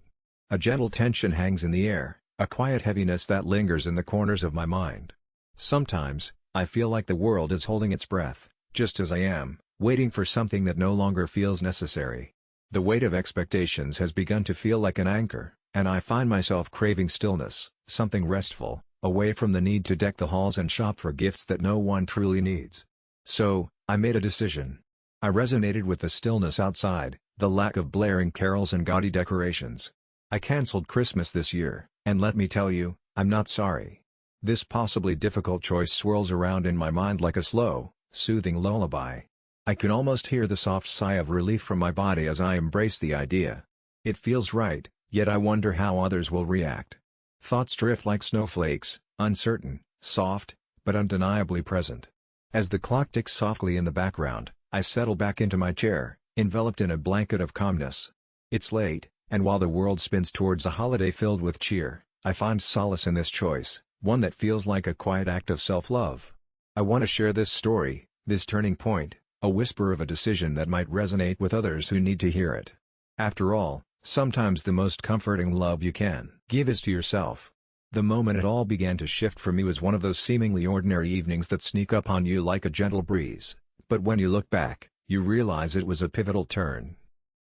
A gentle tension hangs in the air, a quiet heaviness that lingers in the corners of my mind. Sometimes, I feel like the world is holding its breath, just as I am, waiting for something that no longer feels necessary. The weight of expectations has begun to feel like an anchor, and I find myself craving stillness, something restful, away from the need to deck the halls and shop for gifts that no one truly needs. So, I made a decision. I resonated with the stillness outside, the lack of blaring carols and gaudy decorations. I canceled Christmas this year, and let me tell you, I'm not sorry. This possibly difficult choice swirls around in my mind like a slow, soothing lullaby. I can almost hear the soft sigh of relief from my body as I embrace the idea. It feels right, yet I wonder how others will react. Thoughts drift like snowflakes, uncertain, soft, but undeniably present. As the clock ticks softly in the background, I settle back into my chair, enveloped in a blanket of calmness. It's late, and while the world spins towards a holiday filled with cheer, I find solace in this choice, one that feels like a quiet act of self-love. I want to share this story, this turning point, a whisper of a decision that might resonate with others who need to hear it. After all, sometimes the most comforting love you can give is to yourself. The moment it all began to shift for me was one of those seemingly ordinary evenings that sneak up on you like a gentle breeze, but when you look back, you realize it was a pivotal turn.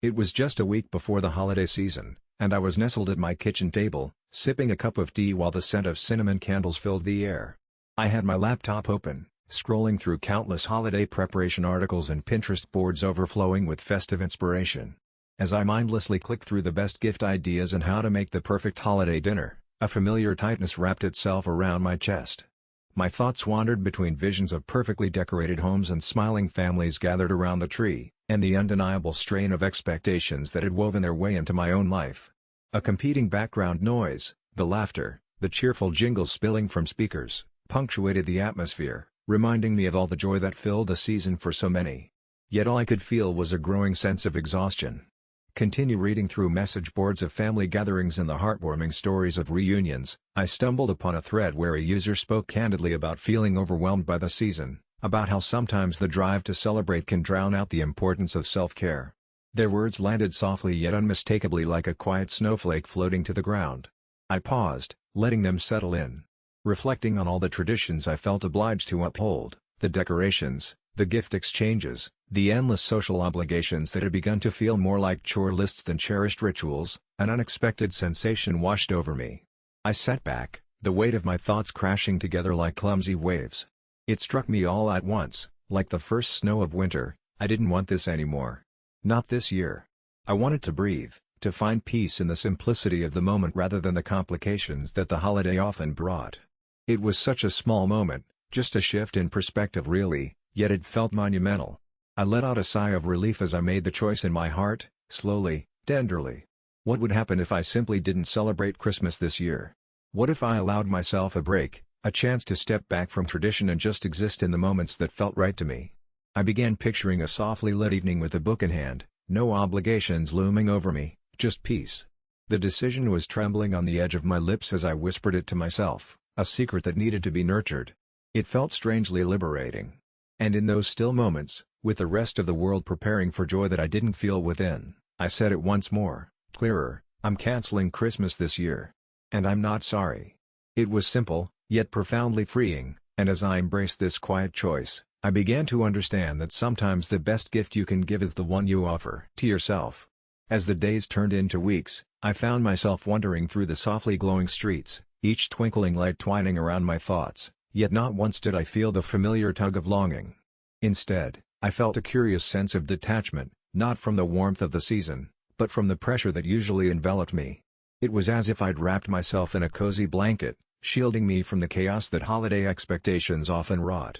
It was just a week before the holiday season, and I was nestled at my kitchen table, sipping a cup of tea while the scent of cinnamon candles filled the air. I had my laptop open, scrolling through countless holiday preparation articles and Pinterest boards overflowing with festive inspiration. As I mindlessly clicked through the best gift ideas and how to make the perfect holiday dinner, a familiar tightness wrapped itself around my chest. My thoughts wandered between visions of perfectly decorated homes and smiling families gathered around the tree, and the undeniable strain of expectations that had woven their way into my own life. A competing background noise, the laughter, the cheerful jingles spilling from speakers, punctuated the atmosphere, reminding me of all the joy that filled the season for so many. Yet all I could feel was a growing sense of exhaustion. Continue reading through message boards of family gatherings and the heartwarming stories of reunions, I stumbled upon a thread where a user spoke candidly about feeling overwhelmed by the season, about how sometimes the drive to celebrate can drown out the importance of self-care. Their words landed softly yet unmistakably like a quiet snowflake floating to the ground. I paused, letting them settle in. Reflecting on all the traditions I felt obliged to uphold, the decorations, the gift exchanges, the endless social obligations that had begun to feel more like chore lists than cherished rituals, an unexpected sensation washed over me. I sat back, the weight of my thoughts crashing together like clumsy waves. It struck me all at once, like the first snow of winter, I didn't want this anymore. Not this year. I wanted to breathe, to find peace in the simplicity of the moment rather than the complications that the holiday often brought. It was such a small moment, just a shift in perspective really, yet it felt monumental. I let out a sigh of relief as I made the choice in my heart, slowly, tenderly. What would happen if I simply didn't celebrate Christmas this year? What if I allowed myself a break, a chance to step back from tradition and just exist in the moments that felt right to me? I began picturing a softly lit evening with a book in hand, no obligations looming over me, just peace. The decision was trembling on the edge of my lips as I whispered it to myself, a secret that needed to be nurtured. It felt strangely liberating. And in those still moments, with the rest of the world preparing for joy that I didn't feel within, I said it once more, clearer, I'm canceling Christmas this year. And I'm not sorry. It was simple, yet profoundly freeing, and as I embraced this quiet choice, I began to understand that sometimes the best gift you can give is the one you offer to yourself. As the days turned into weeks, I found myself wandering through the softly glowing streets, each twinkling light twining around my thoughts, yet not once did I feel the familiar tug of longing. Instead, I felt a curious sense of detachment, not from the warmth of the season, but from the pressure that usually enveloped me. It was as if I'd wrapped myself in a cozy blanket, shielding me from the chaos that holiday expectations often wrought.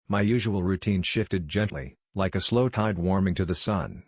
My usual routine shifted gently, like a slow tide warming to the sun.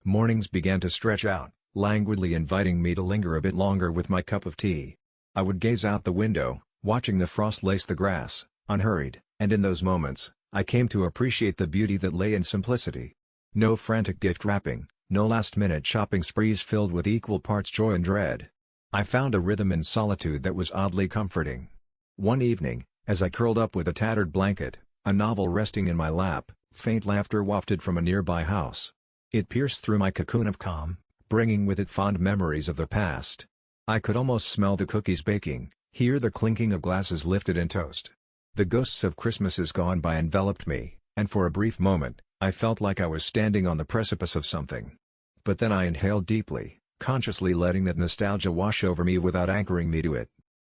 Mornings began to stretch out, languidly inviting me to linger a bit longer with my cup of tea. I would gaze out the window, watching the frost lace the grass, unhurried, and in those moments, I came to appreciate the beauty that lay in simplicity. No frantic gift wrapping, no last-minute shopping sprees filled with equal parts joy and dread. I found a rhythm in solitude that was oddly comforting. One evening, as I curled up with a tattered blanket, a novel resting in my lap, faint laughter wafted from a nearby house. It pierced through my cocoon of calm, bringing with it fond memories of the past. I could almost smell the cookies baking, hear the clinking of glasses lifted in toast. The ghosts of Christmases gone by enveloped me, and for a brief moment, I felt like I was standing on the precipice of something. But then I inhaled deeply, consciously letting that nostalgia wash over me without anchoring me to it.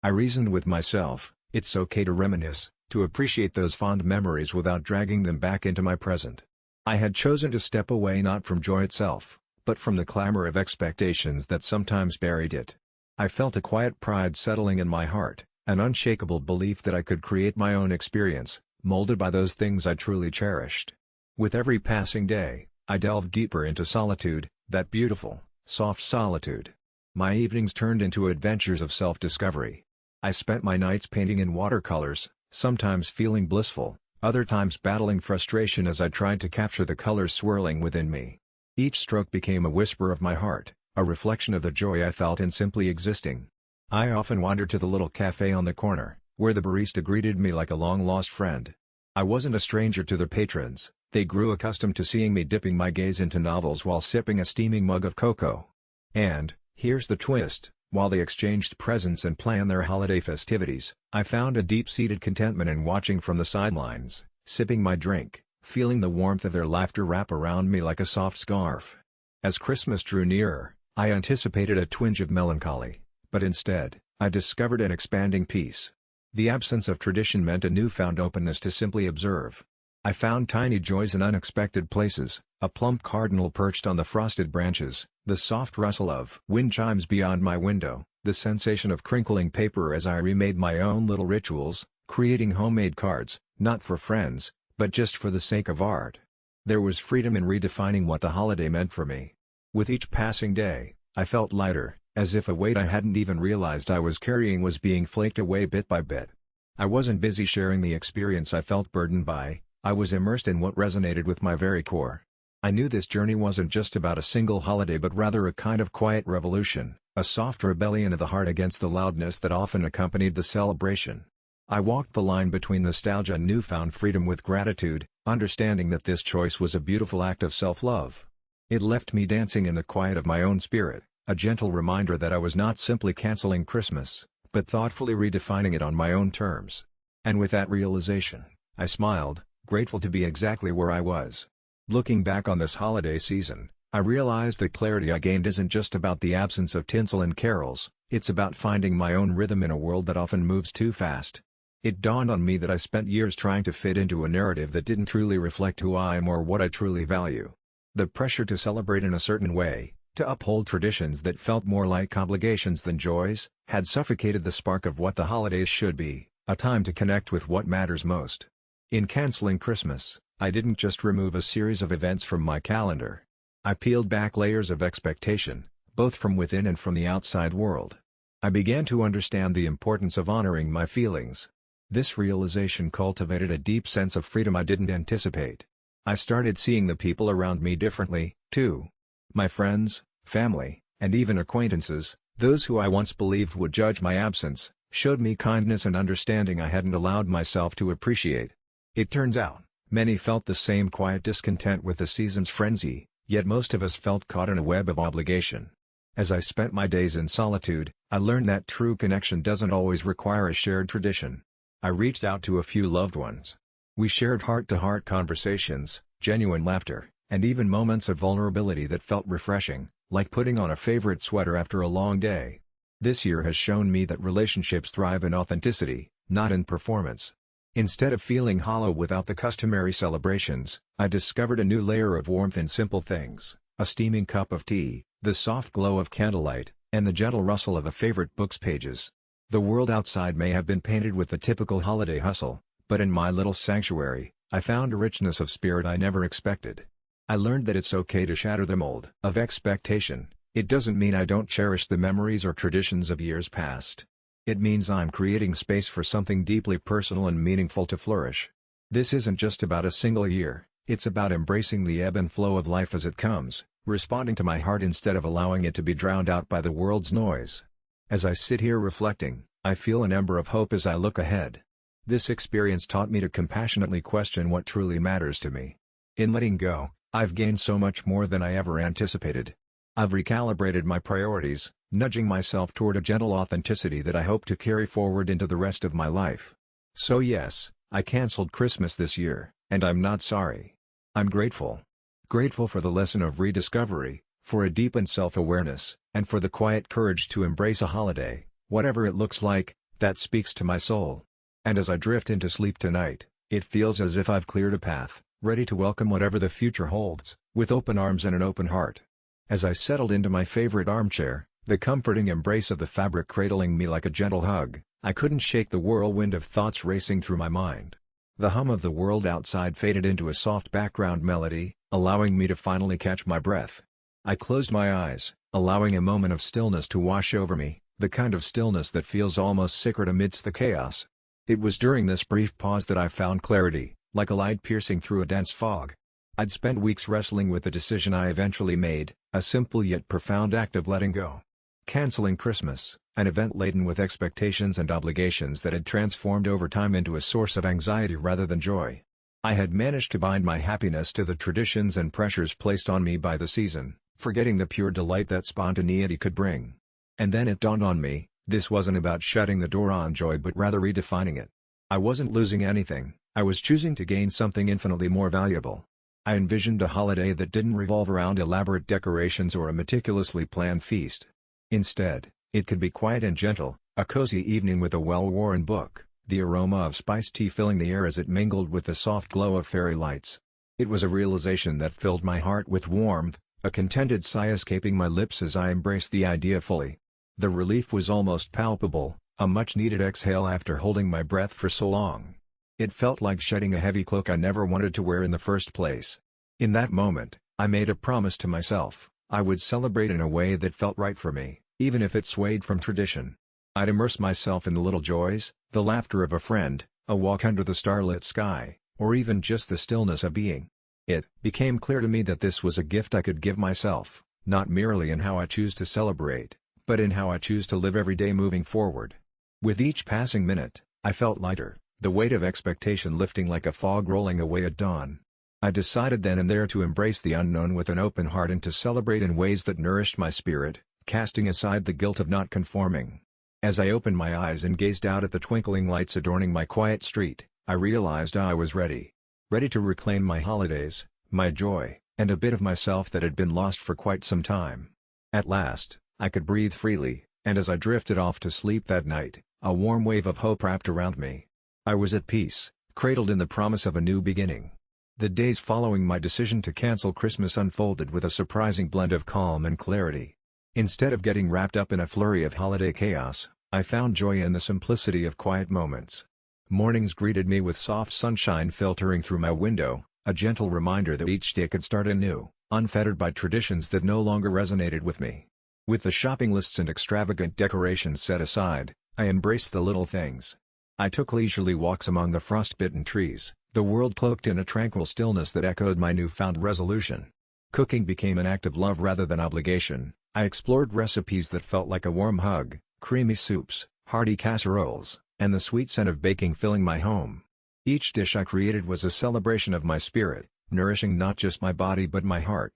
I reasoned with myself, it's okay to reminisce, to appreciate those fond memories without dragging them back into my present. I had chosen to step away not from joy itself, but from the clamor of expectations that sometimes buried it. I felt a quiet pride settling in my heart, an unshakable belief that I could create my own experience, molded by those things I truly cherished. With every passing day, I delved deeper into solitude, that beautiful, soft solitude. My evenings turned into adventures of self-discovery. I spent my nights painting in watercolors, sometimes feeling blissful, other times battling frustration as I tried to capture the colors swirling within me. Each stroke became a whisper of my heart, a reflection of the joy I felt in simply existing. I often wandered to the little cafe on the corner, where the barista greeted me like a long-lost friend. I wasn't a stranger to their patrons, they grew accustomed to seeing me dipping my gaze into novels while sipping a steaming mug of cocoa. And, here's the twist, while they exchanged presents and planned their holiday festivities, I found a deep-seated contentment in watching from the sidelines, sipping my drink, feeling the warmth of their laughter wrap around me like a soft scarf. As Christmas drew nearer, I anticipated a twinge of melancholy, but instead, I discovered an expanding peace. The absence of tradition meant a newfound openness to simply observe. I found tiny joys in unexpected places, a plump cardinal perched on the frosted branches, the soft rustle of wind chimes beyond my window, the sensation of crinkling paper as I remade my own little rituals, creating homemade cards, not for friends, but just for the sake of art. There was freedom in redefining what the holiday meant for me. With each passing day, I felt lighter, as if a weight I hadn't even realized I was carrying was being flaked away bit by bit. I wasn't busy sharing the experience I felt burdened by, I was immersed in what resonated with my very core. I knew this journey wasn't just about a single holiday but rather a kind of quiet revolution, a soft rebellion of the heart against the loudness that often accompanied the celebration. I walked the line between nostalgia and newfound freedom with gratitude, understanding that this choice was a beautiful act of self-love. It left me dancing in the quiet of my own spirit, a gentle reminder that I was not simply canceling Christmas, but thoughtfully redefining it on my own terms. And with that realization, I smiled, grateful to be exactly where I was. Looking back on this holiday season, I realized the clarity I gained isn't just about the absence of tinsel and carols, it's about finding my own rhythm in a world that often moves too fast. It dawned on me that I spent years trying to fit into a narrative that didn't truly reflect who I am or what I truly value. The pressure to celebrate in a certain way, to uphold traditions that felt more like obligations than joys, had suffocated the spark of what the holidays should be, a time to connect with what matters most. In canceling Christmas, I didn't just remove a series of events from my calendar. I peeled back layers of expectation, both from within and from the outside world. I began to understand the importance of honoring my feelings. This realization cultivated a deep sense of freedom I didn't anticipate. I started seeing the people around me differently, too. My friends, family, and even acquaintances, those who I once believed would judge my absence, showed me kindness and understanding I hadn't allowed myself to appreciate. It turns out, many felt the same quiet discontent with the season's frenzy, yet most of us felt caught in a web of obligation. As I spent my days in solitude, I learned that true connection doesn't always require a shared tradition. I reached out to a few loved ones. We shared heart-to-heart conversations, genuine laughter, and even moments of vulnerability that felt refreshing, like putting on a favorite sweater after a long day. This year has shown me that relationships thrive in authenticity, not in performance. Instead of feeling hollow without the customary celebrations, I discovered a new layer of warmth in simple things, a steaming cup of tea, the soft glow of candlelight, and the gentle rustle of a favorite book's pages. The world outside may have been painted with the typical holiday hustle, but in my little sanctuary, I found a richness of spirit I never expected. I learned that it's okay to shatter the mold of expectation. It doesn't mean I don't cherish the memories or traditions of years past. It means I'm creating space for something deeply personal and meaningful to flourish. This isn't just about a single year, it's about embracing the ebb and flow of life as it comes, responding to my heart instead of allowing it to be drowned out by the world's noise. As I sit here reflecting, I feel an ember of hope as I look ahead. This experience taught me to compassionately question what truly matters to me. In letting go, I've gained so much more than I ever anticipated. I've recalibrated my priorities, nudging myself toward a gentle authenticity that I hope to carry forward into the rest of my life. So yes, I canceled Christmas this year, and I'm not sorry. I'm grateful. Grateful for the lesson of rediscovery, for a deepened self-awareness, and for the quiet courage to embrace a holiday, whatever it looks like, that speaks to my soul. And as I drift into sleep tonight, it feels as if I've cleared a path, ready to welcome whatever the future holds, with open arms and an open heart. As I settled into my favorite armchair, the comforting embrace of the fabric cradling me like a gentle hug, I couldn't shake the whirlwind of thoughts racing through my mind. The hum of the world outside faded into a soft background melody, allowing me to finally catch my breath. I closed my eyes, allowing a moment of stillness to wash over me, the kind of stillness that feels almost sacred amidst the chaos. It was during this brief pause that I found clarity, like a light piercing through a dense fog. I'd spent weeks wrestling with the decision I eventually made, a simple yet profound act of letting go. Canceling Christmas, an event laden with expectations and obligations that had transformed over time into a source of anxiety rather than joy. I had managed to bind my happiness to the traditions and pressures placed on me by the season, forgetting the pure delight that spontaneity could bring. And then it dawned on me, this wasn't about shutting the door on joy but rather redefining it. I wasn't losing anything, I was choosing to gain something infinitely more valuable. I envisioned a holiday that didn't revolve around elaborate decorations or a meticulously planned feast. Instead, it could be quiet and gentle, a cozy evening with a well-worn book, the aroma of spiced tea filling the air as it mingled with the soft glow of fairy lights. It was a realization that filled my heart with warmth, a contented sigh escaping my lips as I embraced the idea fully. The relief was almost palpable, a much-needed exhale after holding my breath for so long. It felt like shedding a heavy cloak I never wanted to wear in the first place. In that moment, I made a promise to myself, I would celebrate in a way that felt right for me, even if it swayed from tradition. I'd immerse myself in the little joys, the laughter of a friend, a walk under the starlit sky, or even just the stillness of being. It became clear to me that this was a gift I could give myself, not merely in how I choose to celebrate, but in how I choose to live every day moving forward. With each passing minute, I felt lighter, the weight of expectation lifting like a fog rolling away at dawn. I decided then and there to embrace the unknown with an open heart and to celebrate in ways that nourished my spirit, casting aside the guilt of not conforming. As I opened my eyes and gazed out at the twinkling lights adorning my quiet street, I realized I was ready. Ready to reclaim my holidays, my joy, and a bit of myself that had been lost for quite some time. At last, I could breathe freely, and as I drifted off to sleep that night, a warm wave of hope wrapped around me. I was at peace, cradled in the promise of a new beginning. The days following my decision to cancel Christmas unfolded with a surprising blend of calm and clarity. Instead of getting wrapped up in a flurry of holiday chaos, I found joy in the simplicity of quiet moments. Mornings greeted me with soft sunshine filtering through my window, a gentle reminder that each day could start anew, unfettered by traditions that no longer resonated with me. With the shopping lists and extravagant decorations set aside, I embraced the little things. I took leisurely walks among the frost-bitten trees, the world cloaked in a tranquil stillness that echoed my newfound resolution. Cooking became an act of love rather than obligation. I explored recipes that felt like a warm hug, creamy soups, hearty casseroles, and the sweet scent of baking filling my home. Each dish I created was a celebration of my spirit, nourishing not just my body but my heart.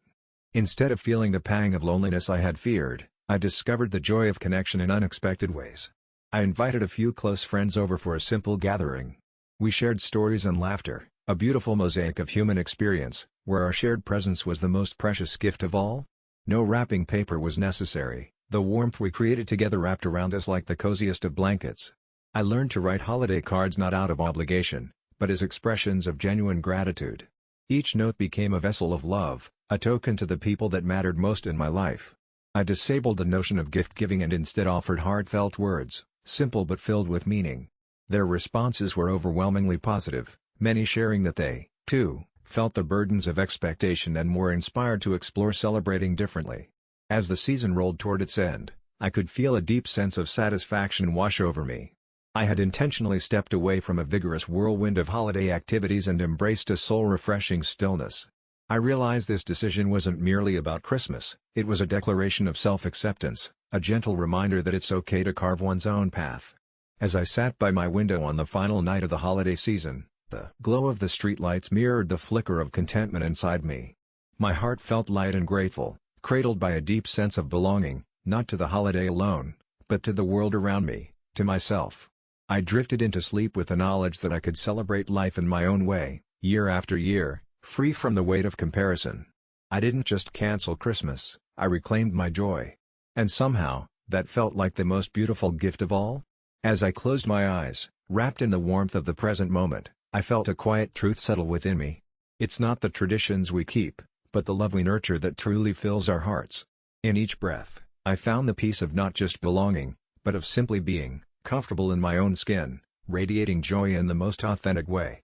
Instead of feeling the pang of loneliness I had feared, I discovered the joy of connection in unexpected ways. I invited a few close friends over for a simple gathering. We shared stories and laughter, a beautiful mosaic of human experience, where our shared presence was the most precious gift of all. No wrapping paper was necessary, the warmth we created together wrapped around us like the coziest of blankets. I learned to write holiday cards not out of obligation, but as expressions of genuine gratitude. Each note became a vessel of love, a token to the people that mattered most in my life. I disabled the notion of gift-giving and instead offered heartfelt words, simple but filled with meaning. Their responses were overwhelmingly positive, many sharing that they, too, felt the burdens of expectation and were inspired to explore celebrating differently. As the season rolled toward its end, I could feel a deep sense of satisfaction wash over me. I had intentionally stepped away from a vigorous whirlwind of holiday activities and embraced a soul-refreshing stillness. I realized this decision wasn't merely about Christmas, it was a declaration of self-acceptance, a gentle reminder that it's okay to carve one's own path. As I sat by my window on the final night of the holiday season, the glow of the streetlights mirrored the flicker of contentment inside me. My heart felt light and grateful, cradled by a deep sense of belonging, not to the holiday alone, but to the world around me, to myself. I drifted into sleep with the knowledge that I could celebrate life in my own way, year after year, free from the weight of comparison. I didn't just cancel Christmas, I reclaimed my joy. And somehow, that felt like the most beautiful gift of all. As I closed my eyes, wrapped in the warmth of the present moment, I felt a quiet truth settle within me. It's not the traditions we keep, but the love we nurture that truly fills our hearts. In each breath, I found the peace of not just belonging, but of simply being comfortable in my own skin, radiating joy in the most authentic way.